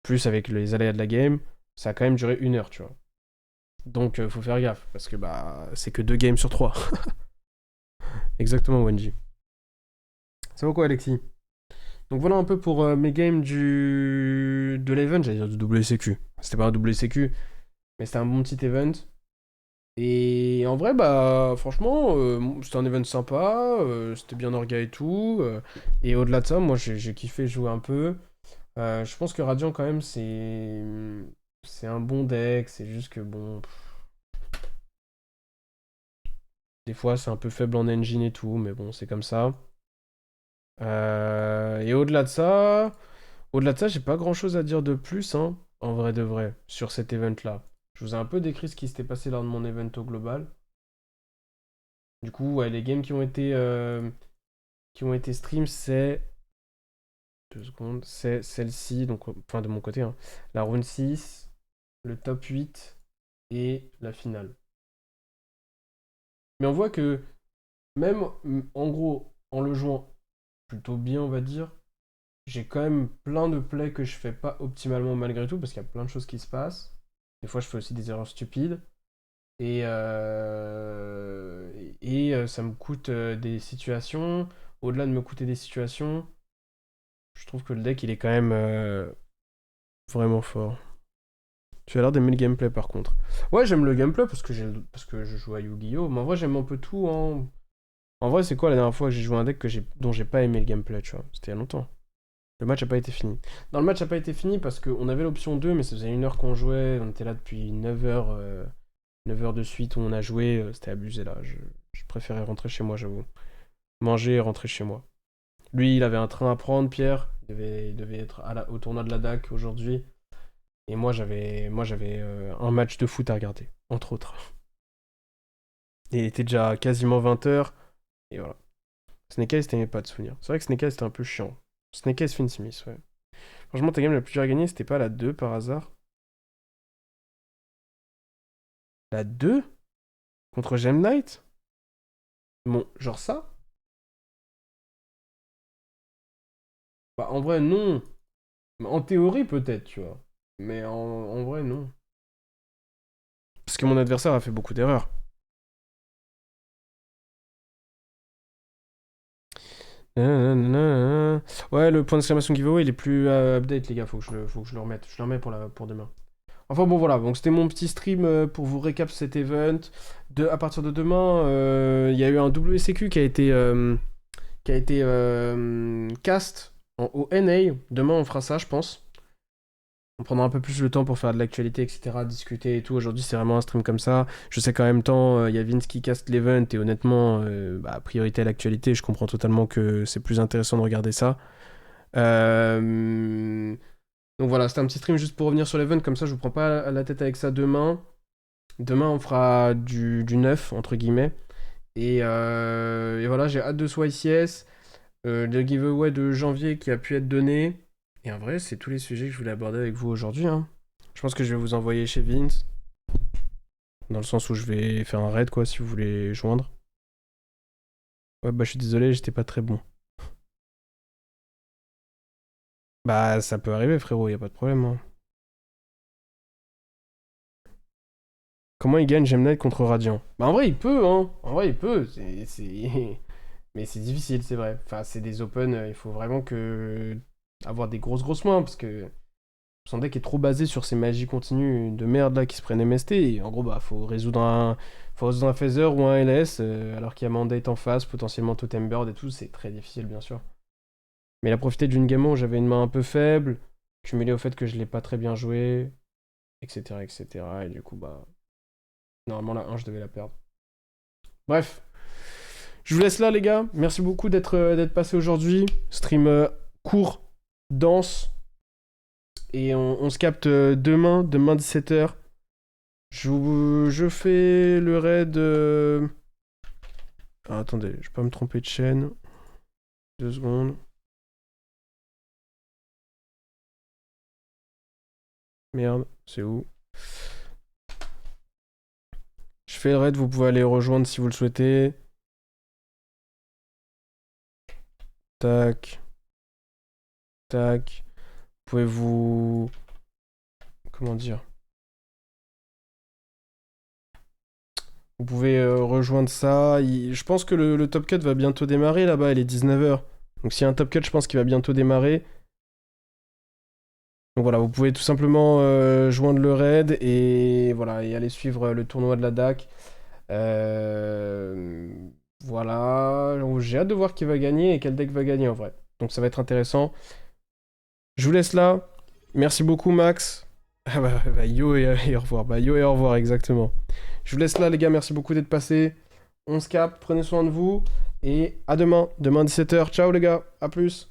plus avec les aléas de la game, ça a quand même duré 1 heure, tu vois. Donc, faut faire gaffe, parce que bah, c'est que 2 games sur 3. Exactement, Wenji. Ça va quoi, Alexis? Donc voilà un peu pour mes games de l'event, j'allais dire du WCQ. C'était pas un WCQ, mais c'était un bon petit event. Et en vrai, bah, franchement, c'était un event sympa, c'était bien orga et tout. Et au-delà de ça, moi, j'ai kiffé jouer un peu. Je pense que Radiant, quand même, c'est un bon deck. C'est juste que, bon, des fois, c'est un peu faible en engine et tout, mais bon, c'est comme ça. Et au-delà de ça, j'ai pas grand-chose à dire de plus, hein, en vrai de vrai, sur cet event-là. Je vous ai un peu décrit ce qui s'était passé lors de mon event au global. Du coup, ouais, les games qui ont été stream, c'est 2 secondes, c'est celle-ci, donc enfin de mon côté, hein. La round 6, le top 8 et la finale. Mais on voit que même en gros, en le jouant plutôt bien, on va dire, j'ai quand même plein de plays que je fais pas optimalement malgré tout, parce qu'il y a plein de choses qui se passent. Des fois, je fais aussi des erreurs stupides. Et ça me coûte des situations. Au-delà de me coûter des situations, je trouve que le deck, il est quand même vraiment fort. Tu as l'air d'aimer le gameplay par contre. Ouais, j'aime le gameplay parce que je joue à Yu-Gi-Oh! Mais en vrai, j'aime un peu tout, hein. En vrai, c'est quoi la dernière fois que j'ai joué un deck dont j'ai pas aimé le gameplay, tu vois? C'était il y a longtemps. Le match a pas été fini. Non, le match a pas été fini parce qu'on avait l'option 2, mais ça faisait 1 heure qu'on jouait. On était là depuis 9 heures, 9 heures de suite où on a joué. C'était abusé là. Je préférais rentrer chez moi, j'avoue. Manger et rentrer chez moi. Lui, il avait un train à prendre, Pierre. Il devait être au tournoi de la DAC aujourd'hui. Et moi j'avais un match de foot à regarder, entre autres. Et il était déjà quasiment 20 heures. Et voilà. Snake Eyes, t'aimais pas de souvenir. C'est vrai que Snake Eyes, c'était un peu chiant. Snake Eyes, Finn Smith, ouais. Franchement, ta game la plus dure à gagner, c'était pas la 2 par hasard? La 2 contre Gem Knight? Bon, genre ça? Bah, en vrai, non. En théorie, peut-être, tu vois. Mais en vrai, non. Parce que mon adversaire a fait beaucoup d'erreurs. Ouais, le point d'exclamation giveaway, il est plus update, les gars. Faut que je le remette. Je le remets pour demain. Enfin bon, voilà. Donc, c'était mon petit stream pour vous récap cet event. À partir de demain, il y a eu un WCQ qui a été cast au NA. Demain, on fera ça, je pense. On prendra un peu plus le temps pour faire de l'actualité, etc., discuter et tout. Aujourd'hui, c'est vraiment un stream comme ça. Je sais qu'en même temps, il y a Vince qui caste l'event et honnêtement, bah, priorité à l'actualité. Je comprends totalement que c'est plus intéressant de regarder ça. Euh, Donc voilà, c'était un petit stream juste pour revenir sur l'event. Comme ça, je vous prends pas la tête avec ça demain. Demain, on fera du neuf, entre guillemets. Et voilà, j'ai hâte de ce YCS. Le giveaway de janvier qui a pu être donné. Et en vrai, c'est tous les sujets que je voulais aborder avec vous aujourd'hui, hein. Je pense que je vais vous envoyer chez Vince. Dans le sens où je vais faire un raid, quoi, si vous voulez joindre. Ouais, bah, je suis désolé, j'étais pas très bon. Bah, ça peut arriver, frérot, y a pas de problème, hein. Comment il gagne Gemnight contre Radiant? Bah, en vrai, il peut, hein. En vrai, il peut. Mais c'est difficile, c'est vrai. Enfin, c'est des open, il faut vraiment que avoir des grosses mains, parce que son deck est trop basé sur ces magies continues de merde là qui se prennent MST. Et en gros, bah, faut résoudre un phaser ou un LS, alors qu'il y a Mandate en face, potentiellement Totem Bird et tout. C'est très difficile, bien sûr. Mais il a profité d'une game où j'avais une main un peu faible, cumulé au fait que je l'ai pas très bien joué, etc., etc. Et cetera. Et du coup, bah, normalement, la 1, je devais la perdre. Bref. Je vous laisse là, les gars. Merci beaucoup d'être passé aujourd'hui. Stream court, dense. Et on se capte demain 17h. Je fais le raid. Ah, attendez, je vais pas me tromper de chaîne. 2 secondes. Merde, c'est où? Je fais le raid, vous pouvez aller rejoindre si vous le souhaitez. Tac, tac. Pouvez-vous. Comment dire? Vous pouvez rejoindre ça. Je pense que le Top Cut va bientôt démarrer là-bas, il est 19h. Donc s'il y a un Top Cut, je pense qu'il va bientôt démarrer. Donc voilà, vous pouvez tout simplement joindre le raid et voilà, et aller suivre le tournoi de la DAC. Voilà, j'ai hâte de voir qui va gagner et quel deck va gagner en vrai. Donc ça va être intéressant. Je vous laisse là. Merci beaucoup Max. Ah bah, yo et au revoir. Bah yo et au revoir exactement. Je vous laisse là les gars, merci beaucoup d'être passés. On se capte, prenez soin de vous. Et à demain, demain 17h. Ciao les gars, à plus.